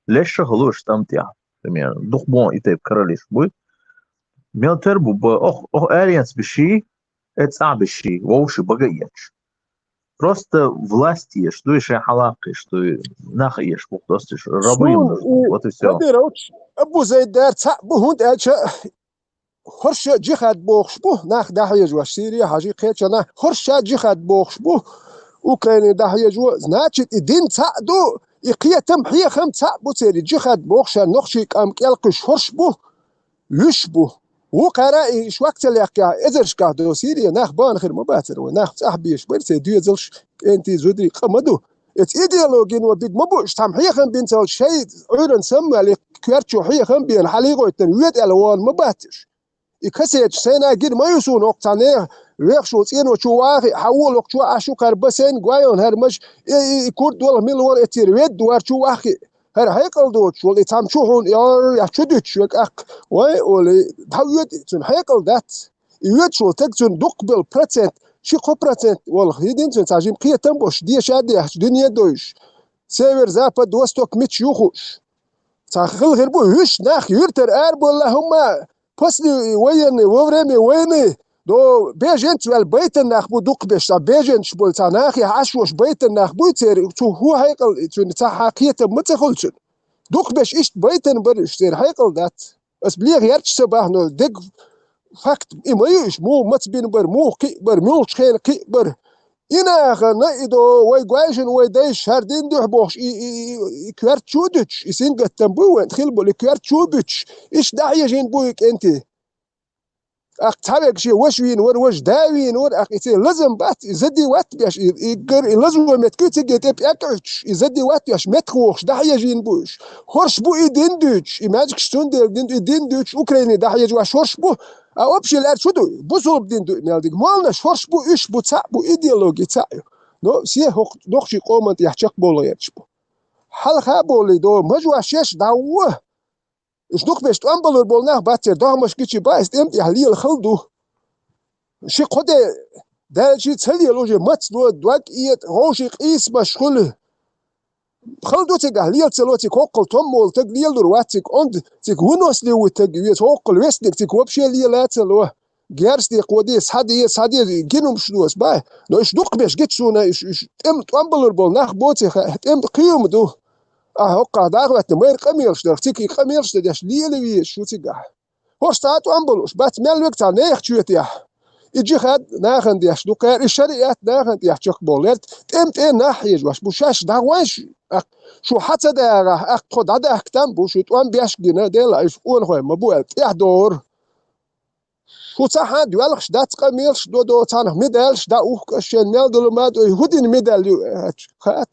[SPEAKER 3] лишь халуш там тя примерно духбон и тип королиш бой мелтер бу ох альянс биши это абиши воуши багаеш просто власти, что еще халакы, что нахаешь, просто рабы им нужны, вот и все.
[SPEAKER 16] أبو زيد دار بو هند أجا خرش جهاد بوخش بو ناخ داحيج واش سيريا حاجي قيتش أنا خرش جهاد بوخش بو أوكرانيا داحيج ناتشت الدين تعدو إقيا تمحية خم تعبو تيري جهاد بوخش نخشي كام كيلقش خرش بو لش بو وقرا إيش وقت اللي يحكي إذا كهدو سيريا ناخ بان خير مباتر وناخ صاحبيش برسي ديزلش أنت زودري قمدو ات ايديولوجين وبيج مبوش تام حي خن بين سو شيء عورن سما اللي كيرتشو حي خن بين حليقو التنويت الوان مباتش يكسيت سنه جد ما يسون وقتانه ويخشو تين وشو واخي حول وقت اشو كربسين غايون هرمش يكور دول ملور اتيريد دوار شو واخي هر هيكل دوت واللي تام شوهون يا شدتش اك واي واللي داويت تن هيكل ذات يوتشو تكتن دقبل برسنت شي قبرتين والله هيدين تنتاجم قية تنبوش دي شادي دنيا دوش سيفر زابد وستوك ميتش يوخوش تاخل غير بو هش ناخ يرتر اربو اللهم بسني وين ورمي ويني دو بيجنت والبيت الناخ بو دوق بيش بيجنت شبول تناخي عشوش بيت الناخ بو تير تو هو هيقل تن حقيقة متخلش دوق بيش ايش بيتن برش تير هيقل ذات اس بليغ يرتش سباه نو دق فاكت إما يش مو متبين بر مو قي بر مو خيل قي بر إنا خنا إدو ويجواجن ويدايش هردين دو بوش كوارت شودش يسين قتنبوين خلبو لكوارت شوبش إيش داعي جين بويك أنت أقتبك شيء وشوين وش داوين أقتي لازم بات يزدي وات بيش يقر لازم متكوت جت أكش يزدي وات بيش متخوش داعي جين بوش هرش بو إدين دوش إماجك شتون إدين دوش أوكراني داعي جواش هرش بو أوبشي الأرض شدو بوصل بدين دو مالديك مالناش هرش بو إيش بو تاع بو إيديولوجي تاعو نو سيه هق نخشي قومنت يحشق بولا يرشبو حلقة بولي دو مجواشيش داوه إيش دوك بيش تنبلر بولناه باتر ده مش كيشي بايست إمت يحلي الخلدو شي قدي ده شي تسلي لوجي مات دو دوك إيت روشي قيس مشغوله خلدو تجهليل تلوتي كوكل تومول تجليل درواتك عند تكونوس لي وتجويت كوكل ويسنك تكوبشي لي لا تلوه جارستي قوديس حدي جنوم شلوس باي لو إيش دوق بيش جيت سونا إيش إم تنبلر بولناه بوتي إم قيوم دو هقع دعوة مير قميرش درتيكي قميرش داش ليلي شو تيجح هوستات أمبلوش بات مال وقت نيخ شويتيح يجي خد ناخن ديش دوكار الشريعات ناخن ديش تشك بولت تمت إيه ناحية واش بوشاش دعواش شو حتى دارا خد هذا أكتم بوش توان بيش جنا ديلا يفقون خوي مبوت يحضر شو صح دوالخش دات قميرش دو تانه ميدالش دا أوك شين مال دلمات يهودين ميدال خات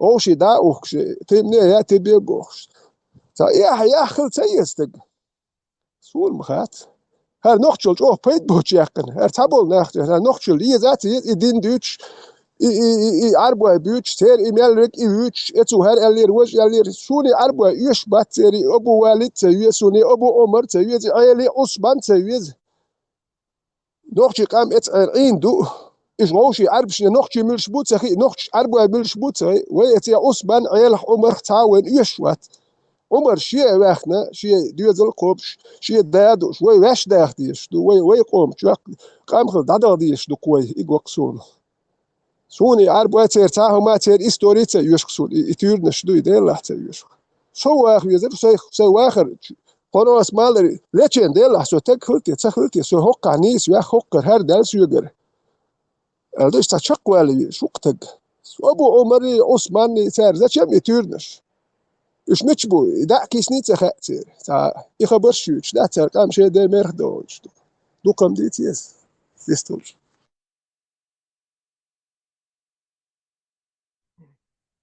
[SPEAKER 16] أوشي دا أوكش تبني يا تبي بوخش تا يا خل تيستك سول مخات هر نوختشل أوه بيت بوش يقن هر تابول ناختش هر نوختشل ذات يدين دوتش أربعة بيوتش تير إيميلك يوتش إتو هر اللير وش اللير سوني أربعة يش باتري أبو والد تيوي سوني أبو عمر تيوي عيلي عثمان تيوي نوختش قام إتعين دو إيش غوشي أربش نوختش ملش بوتسخي نوختش أربعة ملش بوتسخي ويتي عثمان عيل عمر تعاون يشوات عمر شيء واخنا شيء ديزل قوبش شيء دادو شوي واش داختيش دو وي قوم شو قام خل دادا ديش دو كوي يقوقسون سوني أربعة تيرتاهم ما تير إستوري تيوشكسون يتيرنش دو يدير تيوش شو واخر يزر سو واخر قناص مالري ليتشن دير سو تكلتي تخلتي سو هقع نيس ويا هقر هر دالس يجر أردش تشق والي شوقتك أبو عمري عثماني سار زاتشم يتيرنش إيش نتشبو دا كيسني تخاتير تا يخبرش يوش دا ترقام شيء دا ميردوش دو كم ديتيس يستوش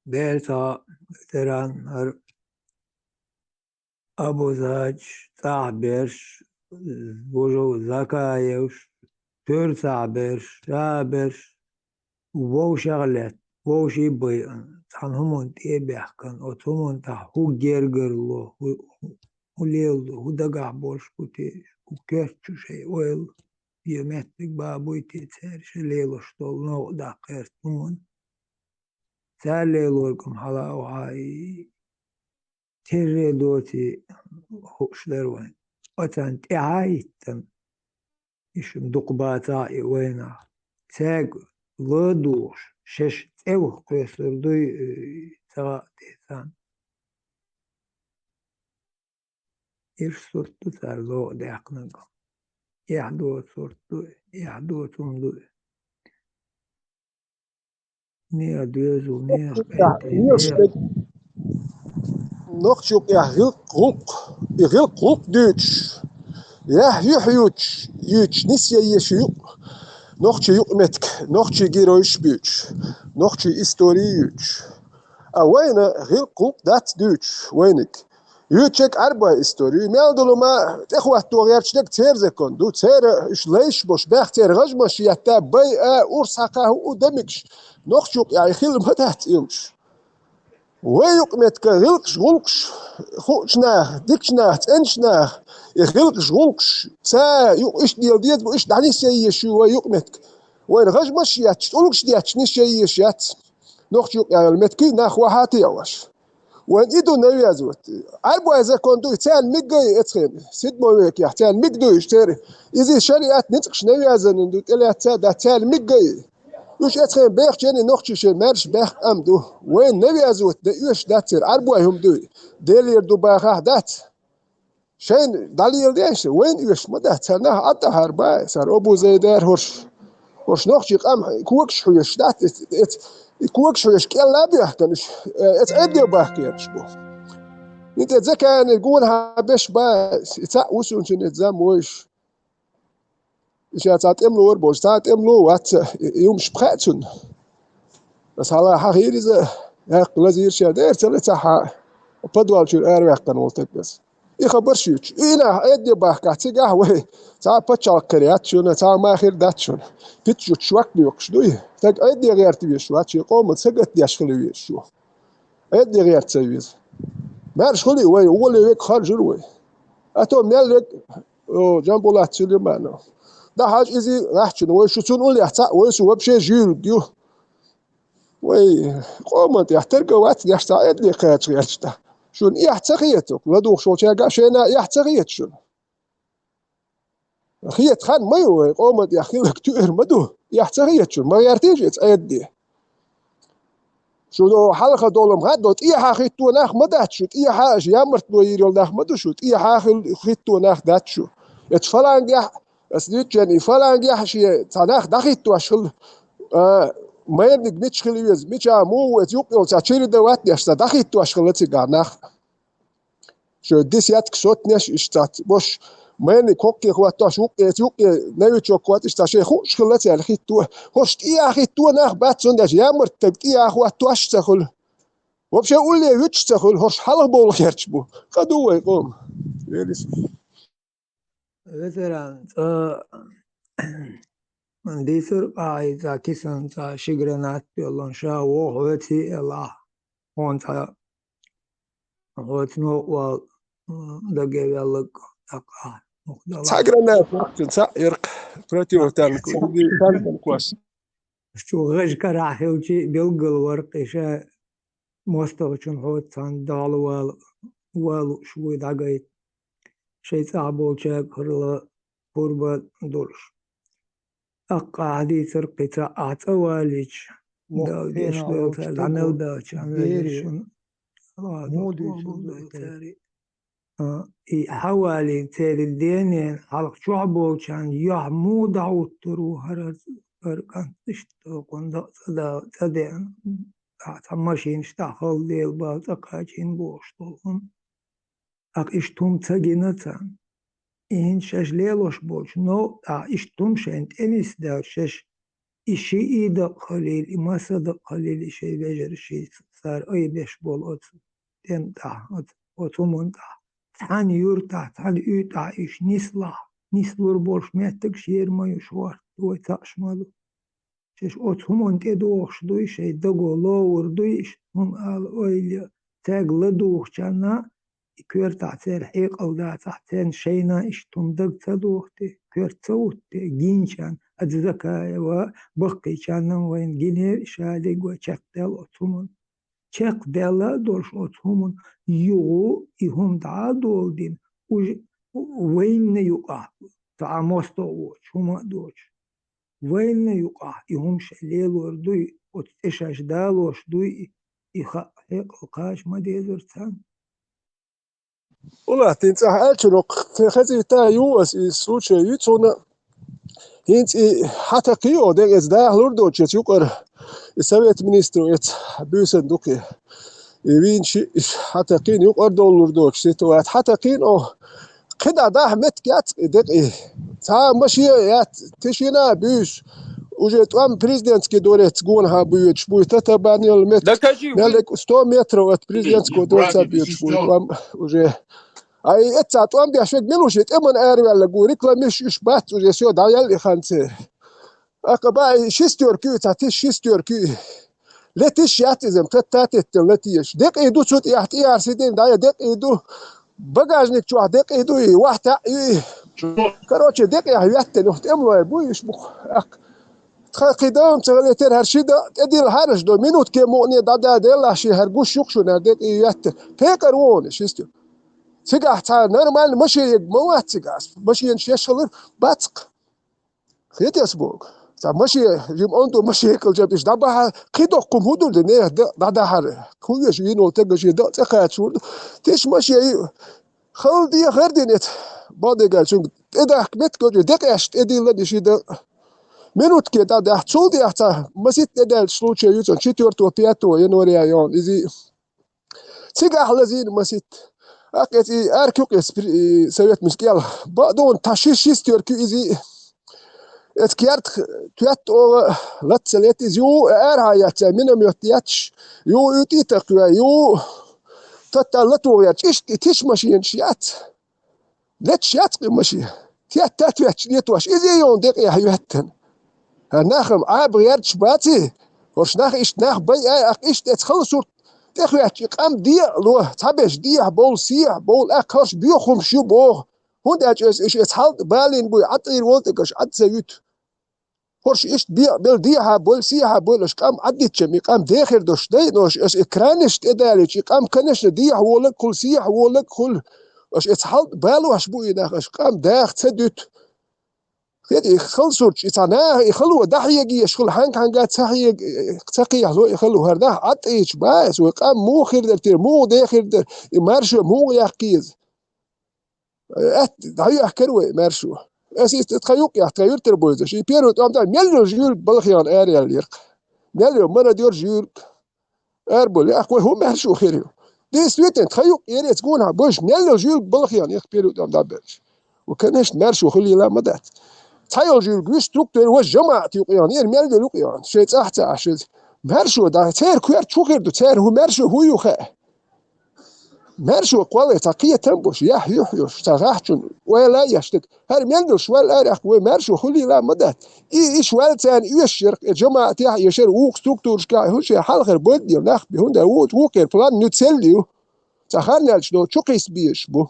[SPEAKER 13] ديرتا تران هر أبو زاج تعبرش بوجو زكايوش تور تعبرش تعبرش وو شغلات وو شي بيان تنهمون تيبحكن وتهمون تحو جيرجرلو وليلو ودقع بوش كوتيش وكيرتشو شي ويل يمتك بابوي تيتسيرش ليلو شتول نو داقير تمون ساليلو لكم حلاو هاي تيري دوتي خوشلروين وتان تعايتن إشم دقباتاي وينا تاق لدوش شش تاوه قيسر دوي تغا تيثان إيش صورتو تار لو داقنقم يحدو صورتو يحدو تمدو نير دوزو نير بنتي نير
[SPEAKER 16] نوختشل يغلق دوتش يا يوش نسيا يشيو نوخشي يقمتك نوخشي جيروش بيوش نوخشي استوريوش وين غير قوق دات دوش وينك يوتشك أربعة استوري مالدلو ما إخوة توغيرش تير زكون دو تير إيش ليش بوش باخ تير غجمش يتا بي أورساقه ودمكش نوخشوك يعني خيل ما تحت يمش ويقمتك غلقش خوشناه ديكشناه تنشناه غلقش تا إيش ديال إيش دعني سيشو ويقمتك وين غجمش ياتش تقولكش دياتش نشيش يات نوخشوك يعني المتكي ناخوا هاتي واش وين إيدو نوي أزوت أربعة إذا كنتو تان ميجي إتخين سيد مويك يا تان ميجدو يشتري إذا شريعت نتقش نوي أزن دو تلا تان ميجي يوش إتخين بيخ جاني نوخشي شي مارش بيخ أمدو وين نوي أزوت دا يوش داتير أربعة هم دو ديلير دو باخ دات شين دالير ديش وين يوش مدات سنة أتا هرباي سار أبو زيدار هرش نوخشي قام كوكش حيش دات كوكش حيش كيال لابيح كانش اتعدي باخيرش بو انت ذكا نقولها باش باس يتسقوسون شن يتزام ويش ايش تعطيم له وربوش تعطيم له وات يوم شبخاتون بس على حقيقي إذا لازم يرشي داير تلتها بدوال شو أروح قنولتك بس يخبرش يوش إنا أدي باخ تيجاه وهي تا بتشال كريات شو تا ما خير دات شو بتشو شوك بيوكش دوي تك أدي غير تبيش شو هاتشي قوم تسقط ديش خليه شو أدي غير تسويز مارش خلي وي ولا ويك خارج الوي أتو مالك أو جنبولات سليمان ده حاج إزي راح شنو وي شو تنقول يحتاج وي شو بشي جيل ديو وي قوم يحترق وقت يحتاج لي خيات غيرشتا شون يحتاجيتك لدوخ شو تيجا شينا يحتاجيت شون خيت خان ما يوي قوم يحكيلك تؤر مدو يحتاجيت شون ما يرتيج أيدي شو حلقة دولم غدوت إيه خيتو ناخ مدات شو إيه حاج يامرت دو يريل ناخ مدو شو إيه خيتو ناخ دات شو يتفلان يح أسديت جاني فلان يح شيء تناخ دخيتو أشغل ما ينك ميتش خليوز ميتش مو يتيوب تشيل دوات يشتا دخيتو أشغل تيجاناخ شو ديس ياتك صوت ناش اشتات بوش ما ينك كوكي خواتو شوك يتيوب نبي تشوكوات اشتاشي خوش خلتي على خيتو خوش إيه خيتو ناخ بات سندش يامرت تبت إيه خواتو أشتغل وبشي أقول لي يتشتغل هوش حلق بول خيرش بو قدوه يقوم
[SPEAKER 13] مثلا من ديسر إذا كيسن تا شجرنات بيلون شا وهوتي الله هون تا هوتنو و دقي يلق تقع
[SPEAKER 16] شجرنات تسعيرك براتي وتانك كويس
[SPEAKER 13] شو غش كراحي وشي بيلقى الورق إيشا مستوشن هوت تان دال والو شوي دقيت شيء صعب شاك هرلا قربة دولش أقع هذه سرقة أعتوالج داود يشلو العمل داش عمل حوالي تير الدينين حلق شعبو كان يحمود عوترو هرز كان تشتو كندا تدين تماشين اشتاخل ديل بالتقاجين بوشتوهم اشتم تجينتان إن شش ليلوش بوش نو اشتم شنت انيس دا شش إشي إيدا قليل ما صدق قليل إشي بجر شي صار أي بيش بول أت تم تا أتومن تا تان يورتا تان يوتا إش نسلور بولش ميتك شير ما يشوار دوي تاش مالو شش أتومن تدوخش دوي شي دقو لور دوي اشتم آل أويل تاقل دوخ جانا كير تعتير حيق أو دا تعتين شينا اشتم دق تدوختي كير توتي جينشان أتذكى وبقي كان وين جينير شالي وشك دل أتومن شك دل دولش أتومن يو يهم دا دولدين وين يقع تعمستو شما دوش وين يقع يهم شليل وردوي وتشاش دالوش دوي يخ حيق القاش ما ديزرتان
[SPEAKER 16] والله تنصح أشرق خزي تا يوس السوتش يتونا هنت حتى قيو ده إزداه لوردو تشيوكر السويت منسترو يت بيوسن دوكي يبين شيء حتى قين يوكر دول لوردو تشيتوات حتى قين أو كده ده متكات دقي تا ماشي يات تشينا بيش وجيت ام بريزيدنت كي دوريت جونها بيوتش بوي تتباني المت مالك 100 متر وات بريزيدنت كو دورت بيوتش بوي ام وجي اي اتسات ام بيشك ملوشيت امن اري ولا غوريك لا مش يشبات وجي سيو دايل خانسي اكبا شيستور كي تاتيش شيستور كي لتيش ياتزم تتاتت لتيش دق يدو صوت يحتي ارسيدين دايا دق يدو багажник чувак дек иду и вахта и короче дек я вятте нухт эмлой буйш бух قدام تغليتر هرشيدا ادي الهرش دو منوت كي موني دادا ديلا شي هرغوش شوكشو نردك يات بيكر وون شيستو سيغا تا نورمال ماشي موات سيغا ماشي ينشيشل باتق خيتيس بوك تا ماشي يم اندو ماشي هيكل جابش دابا قيدو قمودو لنيه دادا هر كويش ينو تغشي دا تخاتشو تيش ماشي خلدي غردينت بعد قال شو اذا حكمت كوجو دق اشت ادي لا دشي دا минут كده ده حصودي حتى مسيت ده السلوتشي يوتن شتورتو بياتو ينوريا يون ايزي سيغا لازين مسيت اكيتي اركوك سويت مشكله بعدون تاشيش شيستوركو ايزي اتكيرت تويت او لاتسليت يو ارهايات منم يوتياتش يو يوتيتك يو تتلتو ياتش تيش ماشين شيات لتشيات ماشي تيات تاتوياتش نيتواش ايزي يون دق يا هيوتن ناخم عاب غيرتش باتي ورش ناخ إيش ناخ بي أخ إيش تخلصوا تخويات يقام ديع لو تبش ديع بول سيع بول أخرش بيخم شو بوه هون ده إيش إسحال بالين بوي عطير ولتكش عد سيوت ورش إيش بيع بل ديعها بول سيعها بولش قام عديت شم يقام داخل دوش داي نوش إيش إكرانش تدالش يقام كنش ديع ولك كل سيع ولك كل إيش إسحال بالو إيش بوي ناخ إيش قام داخل تدوت خير خلصوش يتعناه يخلو دحيجي يشغل حنك حنجات سحيج تقي هلو يخلو هرده عطيش باس وقام مو خير درتير مو داخل در مارشو مو يحكيز دحيح كروي مارشو اسيس تخيوق يا تخيل تربوز شي بيرو تام تاع مليون جول بالخيان اريال يرق مليون مرة ديور جول اربول يا اخوي هو مارشو خير دي سويتن تخيوق يري تكونها بوش مليون جول بالخيان يخ بيرو تام دابش وكانش مارشو خلي لا مدات تايل جيل جوستروكتور وجماعة يقيان المال يقيان شيء تحت عشان مرشو ده تير كوير شوكر ده تير هو مرشو هو يخا مرشو قوي تقية تنبوش يحيوش تغاحشون ولا يشتك هر ملوش ولا أرخ ومرشو خلي لا مدات إيش والتان يشرق جماعة يشر ووك ستروكتور شكا هو شيء حلقر بودي ونخ بهون ده ووكر بلان نتسليو تخلنا شنو شوكيس بيش بو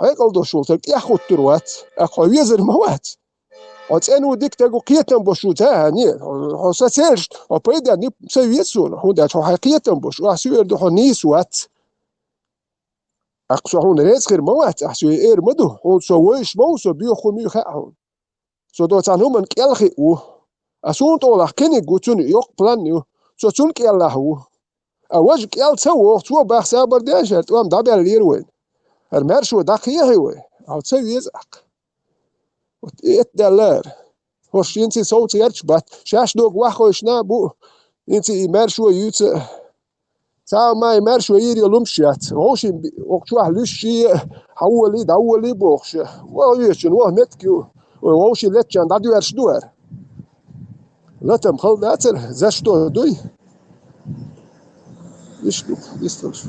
[SPEAKER 16] هيك قلدو شولتك ياخد تروات أخو يزر موات أتأنو ديك تقو قيتن بوشو تاني حساسيرش وبيدا ني سويتسون هو ده حقيقة بوشو أحسو يردو حنيسوات أقصو هون ريز غير موات أحسو إير مدو هون سويش موسو بيو خميو خاهون سو دو تان همان كيالخي او أسون طولح كيني قوتون يوق بلانيو سو تون كيالهو أواج كيال تسوو تو باخ سابر ديشارت وام دابير ليروين المرشو داقيه هوي أو تسوي يزاق $8 hoş inti soğut yerçbat şaş dog vahoş na bu inti imerşo yut ta ma imerşo yiri lumşat hoş okçu ahlüşi havali davali boğş wa yüşün wa metki wa hoş letcan da diyor duvar latam khaldater zaşto doy işte istos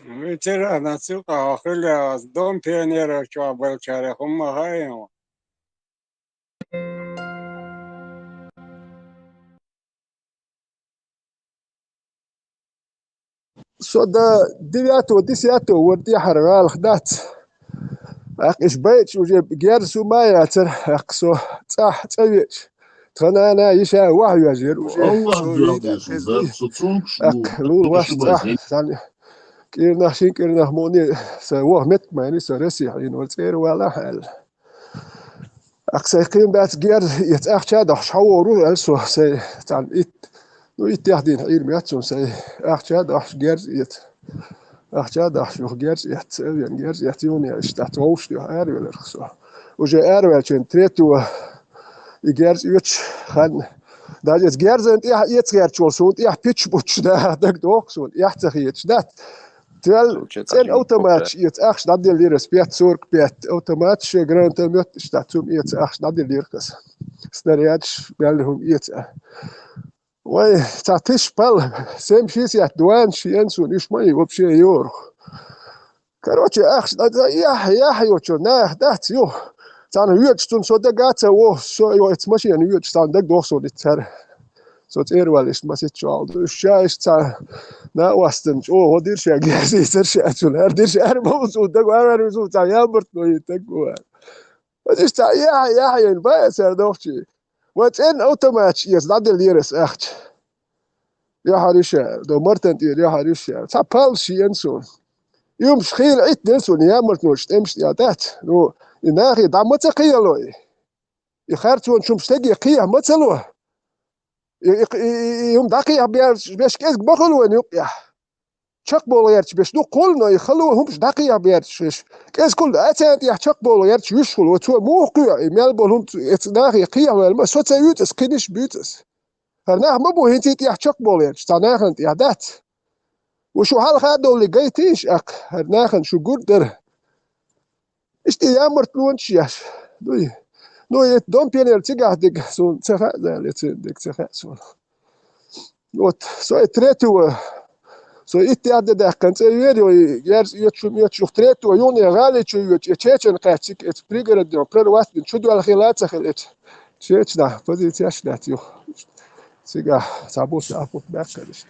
[SPEAKER 12] Ветеран отсюда, хиля дом пионеров, чего был чарах, умагаем.
[SPEAKER 16] صدا دياتو ديسياتو ودي حرغال خدات اقش بيت وجيب جيرسو ما ياتر اقصو صح تسويش تغنى انا يشا وحي يجير وجيب سوري اقلول واش صح ثاني كيرنا شين كيرنا موني سواه مت ماني سرسي حين والتير ولا حل اقصى قيم بات جير يتاخ شاد حورو السو سي تاع نو يتاخدين عير مياتسون سي اخشاد اخش جيرز يت اخشاد اخش جيرز يت يعني جيرز يتيوني اشتات ووش دي اري ولا خصو وجا اري كان تريتو جيرز يتش خان Da jetzt gerzen jetzt gerchol so und pitch butch da doch so jetzt dat. Terwijl zijn automatisch iets echt dat de leren speelt zorg pet automatisch grante met staat zum iets echt dat de leren snariads belhum iets. Ой, ты спал, 7-60 дуан, шиенсу, ниш мои вообще юр. Короче, я хочу, да, ё. Цан уйдет, что so da gata, so jetzt muss ich an uйдет, stand da doch so nicht her. So weil ich was jetzt schon. Du scheiß na Osten, dir schä gesi, schon dir muss und da war so ja bert no go. Was ist da? Ja, in weiß doch. Wat in automatisch is dat de leres echt. Ja, harische, do mortent ja harische. Tapal en zo. Yum schil it dus en ja moet nog stemst ja dat. No, in nage da moet ik je loy. Je gaat zo een steg je kia moet zo. Yum da kia bes kes bagalo en ja. Chak bol yerch bes no kol no je khalo hum da kia bes. Kes kol atent ja chak bol yerch yushul و تو موقع ملبون هم اتناغي قيا ولا صوت يوت اسكنش بيوتس فناه ما بو هنتي يا تشك بولير تناغن يا دات وشو حال خادو اللي جايتيش اك هناغن شو قدر اشتي يا مرتلونش ياش دوي نو يت دون بينر تيغا ديك سو تخا ديك تخا سو وات سو تريتو So da kan se vjerio jer je tretu juni gali ću čečen kačik et prigradno prervatni čudu al hilaca hilet čečna pozicija štatio siga sabus aput bakališt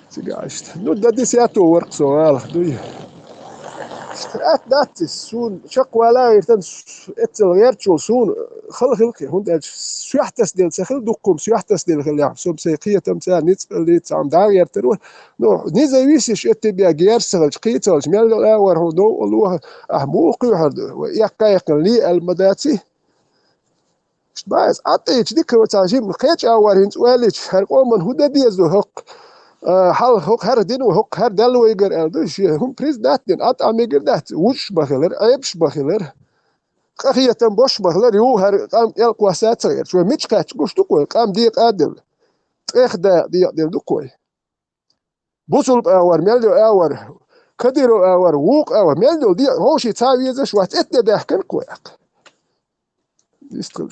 [SPEAKER 16] siga ist no da disiato work so al do dat is soon شق ولا يرتن اتل يرتشو سون خلقي هون سيحتس ديل سخل دقم سيحتس ديل خليا سوب سيقيه تمثال نيت اللي تام دا يرترو نو نيزا ويسش اتبيا غيرسل قيتل مال الاور هو دو الله احموق يحد يقايق لي المداتي باز اتيش ديك وتاجيم خيج اور هنت وليش فرقو من هدا ديزو حق hal hok her din hok her delweger eldush hum president din at ameger dat wush bagler aybsh bagler qakhiyatan bosh bagler yu her qam el qwasat sagir shwe mich qach gushtu qoy qam di qadil ikhda di du qoy busul awar meldo awar kadiro awar wuq awar meldo di hoshi tawize shwat etne dahkan qoyaq istqil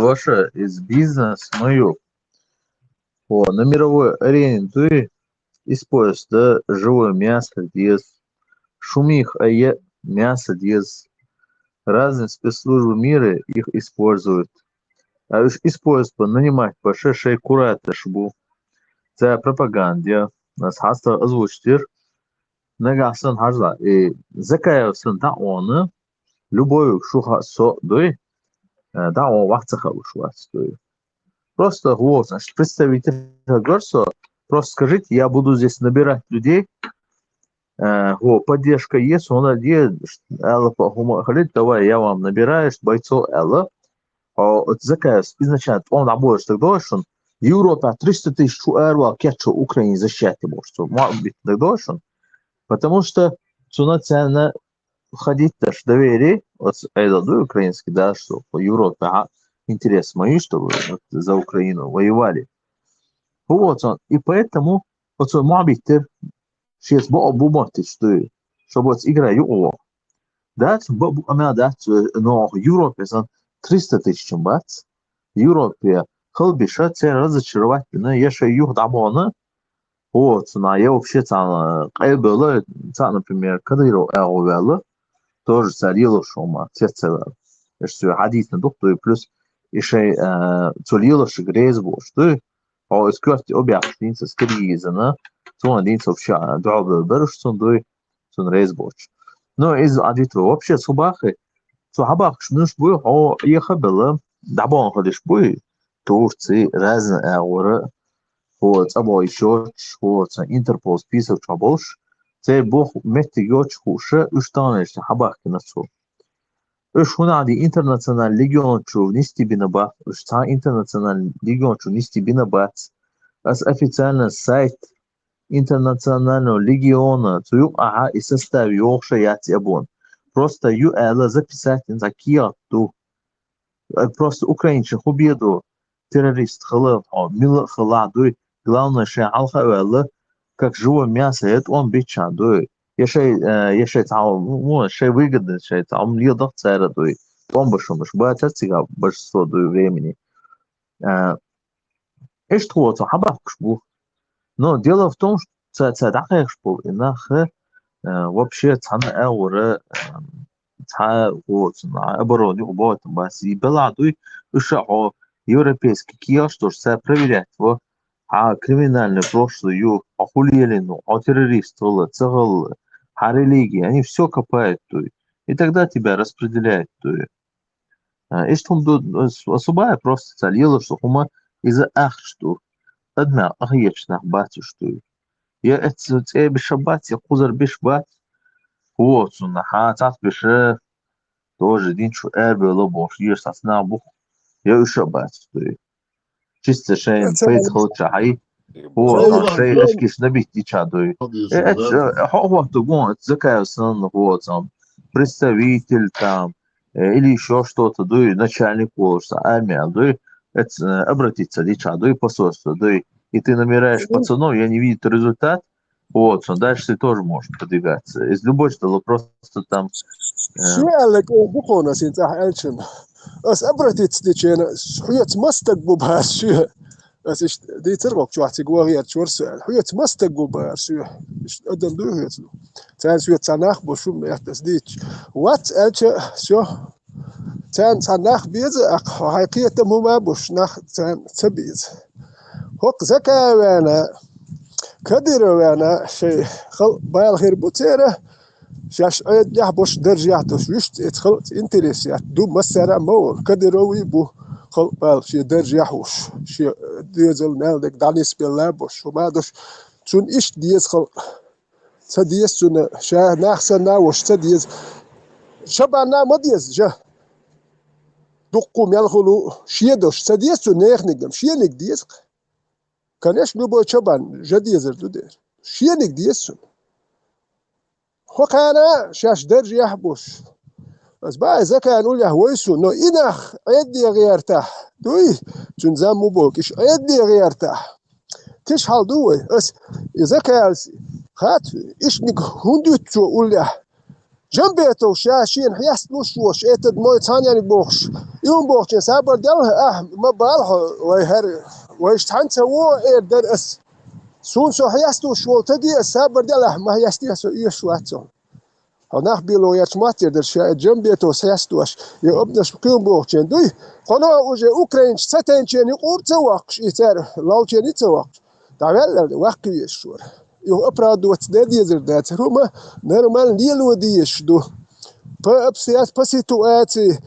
[SPEAKER 3] Russia is business мою. На мировой арене ты используешь живое мясо, диез, шумих мясо, диез. Разные спецслужбы мира их используют. А уж используют нанимать по 6 курата шбу. За пропаганде. Нас хаста озвучтер. Нагасан хажла. И закаявсан да он любой шуха со дой. Да он вахцаха ушват дой. Просто вот, значит, представитель Горсо, просто скажите, я буду здесь набирать людей, поддержка есть, он один, давай, я вам набираю бойцов Элла, заказ, изначально, он обоих тогда, что Европа 300 тысяч евро, кетчу Украине защищать может, может быть тогда, потому что национально ходить даже доверие, вот это украинский, да, что по Европе, интерес мои, чтобы за Украину воевали. Вот он. И поэтому вот он мабитер сейчас бумагти, что вот играю его. Дать дать но в Европе 300 тысяч бат. В Европе хлбиша це разочаровательно. Я ще юг дамона. Вот, я вообще там было, например, Кадыров Элвелла, тоже царило шума, цецела. Что хадис на духту плюс еще цулилош грезбо, что искать объяснить с кризисом, то один совсем добро берешь, сон дой, сон резбоч. Но из адитва вообще собаки, собак шнуш бой, ехал было, дабон ходишь бой, Турции разные ауры, вот, або еще, вот, Интерпол список чабош, це бог метигоч хуше, устанешь хабахки на цу. Уж هنادي international legion شو نستي بنبات уж تا international legion شو نستي بنبات as официальный сайт international legion то юка и состав ёхша яти абон просто ю эла записать на киату просто украинцы хубеду террорист хлып, мил хладуй, главное что алха как живое мясо, это он бичадуй. Я шей там, шей выгодно, шей там льёдах царадуй. Бомба шумыш, бачатсига большинство дуй времени. Эш твоца хабахш бу. Но дело в том, что цадахш бу, инах вообще цана эура вот на обороне убот бас и беладуй ушао европейский киаш тоже проверять его криминальное прошлое хулиелину, террористов, цигл, религии, они все копают и тогда тебя распределяют и что особая просто целила, что хума из-за что одна ахьечна бати что я это бешабат я кузар бешбат вот на хатат беше тоже день что было бош есть осна бух я еще бат чисто шейн фейт холча хай вот шей اشكيش نبي تيچادوي هو тugон закая сан вот там представитель там или еще что-то дуй начальник курса армия дуй это обратиться лично дуй посольство дуй и ты намеряешь пацанов я не вижу результат вот дальше ты тоже можешь продвигаться из любой что просто там
[SPEAKER 16] سؤالك بقونا سينتاح ألشن أس أبرتيت ديشينا حيات مستقبو بهار شو أس دي تربك شو حتى جواهيات شو السؤال حيات مستقبو بهار شو أدم دو حيات له تان شو تناخ بشو ميحتس ديش وات ألش شو تان تناخ بيز حقيقة مو ما بش ناخ تان تبيز هوك زكا وانا كدير وانا شيء خل بالخير بوتيره شاش عيد يحبش درجاته شويش يدخل انتريسيات دو مسارة مول كديروي بو خل بال شي درجة حوش شي ديزل نالك دانيس بلابوش وما دوش تون إيش ديز خل تديز تون شا ناخسنا وش تديز شبعنا ما ديز جا دقو مالخلو شي دوش تديز تون نيخنك دم شي نك ديز كانش نبو شبعن جديزر دو دير شي نك ديز تون خوكانا شاش درج يحبوش بس بقى إذا كان نقول يهويسو إنه إنخ عدي غيرتاح دوي تنزام مبوك إيش عدي غيرتاح تش حال دوي بس إذا كان خات إيش نك هندوتو قول له جنبيتو شاشين حياس لوش إتد موي تاني بوخش يوم بوخش سابر دلها ما بالها ويهر ويشتحن سووا إير اس سون سو حياستو شو تدي السابر دلها ما حياستي سو إيه شو هاتو هناك بيلو يتماتر در شاید جنبیتو سیاستوش یه ابنش بکن بوخچن دوی خنا اوجه اوکراین ستن چنی قرص وقش ایتر لاو چنی توقش داول وقتی شور یه اپراد وقت دادی زردات روما نرمال لیلو دیش دو با ابسیات پسیتوآتی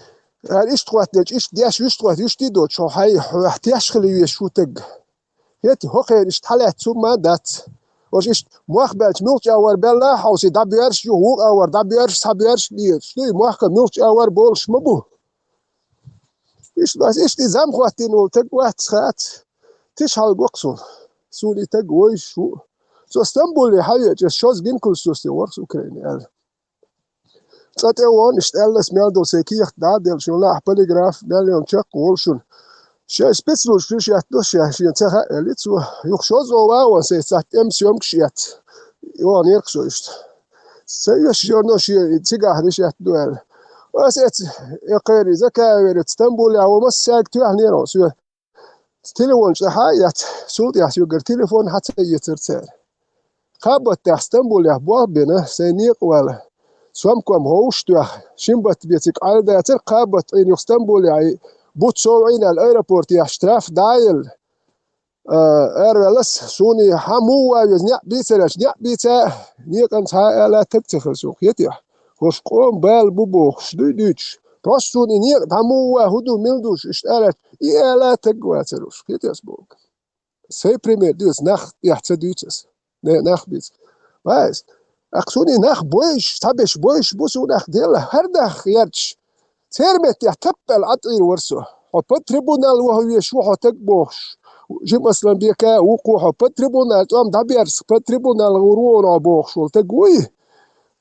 [SPEAKER 16] ایش توات ایش دیاش ایش توات ایش دیدو چون های احتیاج خلیوی شو تگ هیتی هخیر ایش حالت تو ما دات وش إيش مخبلش ملك أور بلا حوسي دبيرش يهوق أور دبيرش سبيرش ليه شلي مخبل ملك أور بولش مبو إيش بس إيش دي زم خواتين وتقوات خات تيش هالقصون سوني تقوي شو سو استنبول حاجة شوز جين كل سوستي ورس أوكرانيا تاتيوان إشتغلس ميلدو سيكيخ دادل شو لا بوليغراف مليون تشك وولشون شيء سبيسلو شو يحدث شيء تها ليتو يخشوز أو سيسات سيوم كشيات يوان يركشوش سيش جورنو شيء تيجاه ليش يحدث واسيت يقير زكاة ورد اسطنبول أو مساك توه نيرو سو تليفون شحايات سود يحسوق التليفون حتى يترتر خابت اسطنبول يحبوه بينه سينيق ولا سوامكم هوش توه شنبت بيتك على داتر خابت إن اسطنبول يعني بوتسوعين الأيربورت يشتراف دايل أرلس سوني حمو ويزنيع بيترش نيع بيتا نيقن تا لا تكتخل سوق يتيح وش قوم بال بوبوخش دوش راس سوني نيق حمو هدو ملدوش اشتالت لا تقواتروش يتيس بوك سي بريمير دوس نخ يحتدوتس نخ بيت بس أقصوني نخ بويش تبش بويش بوسو نخ ديلا هر نخ يرش ترمت يحتبل عطير ورسو حب تريبونال وهو يشو حتك بوش جيم أصلا بيكا وقو حب تريبونال تقام دابيرس حب تريبونال غرونا بوش والتقوي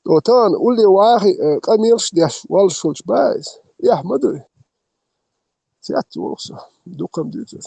[SPEAKER 16] وطان قولي واخي قميلش ديش والشولش بايز يا أحمدوي Театр волса, духом дитя.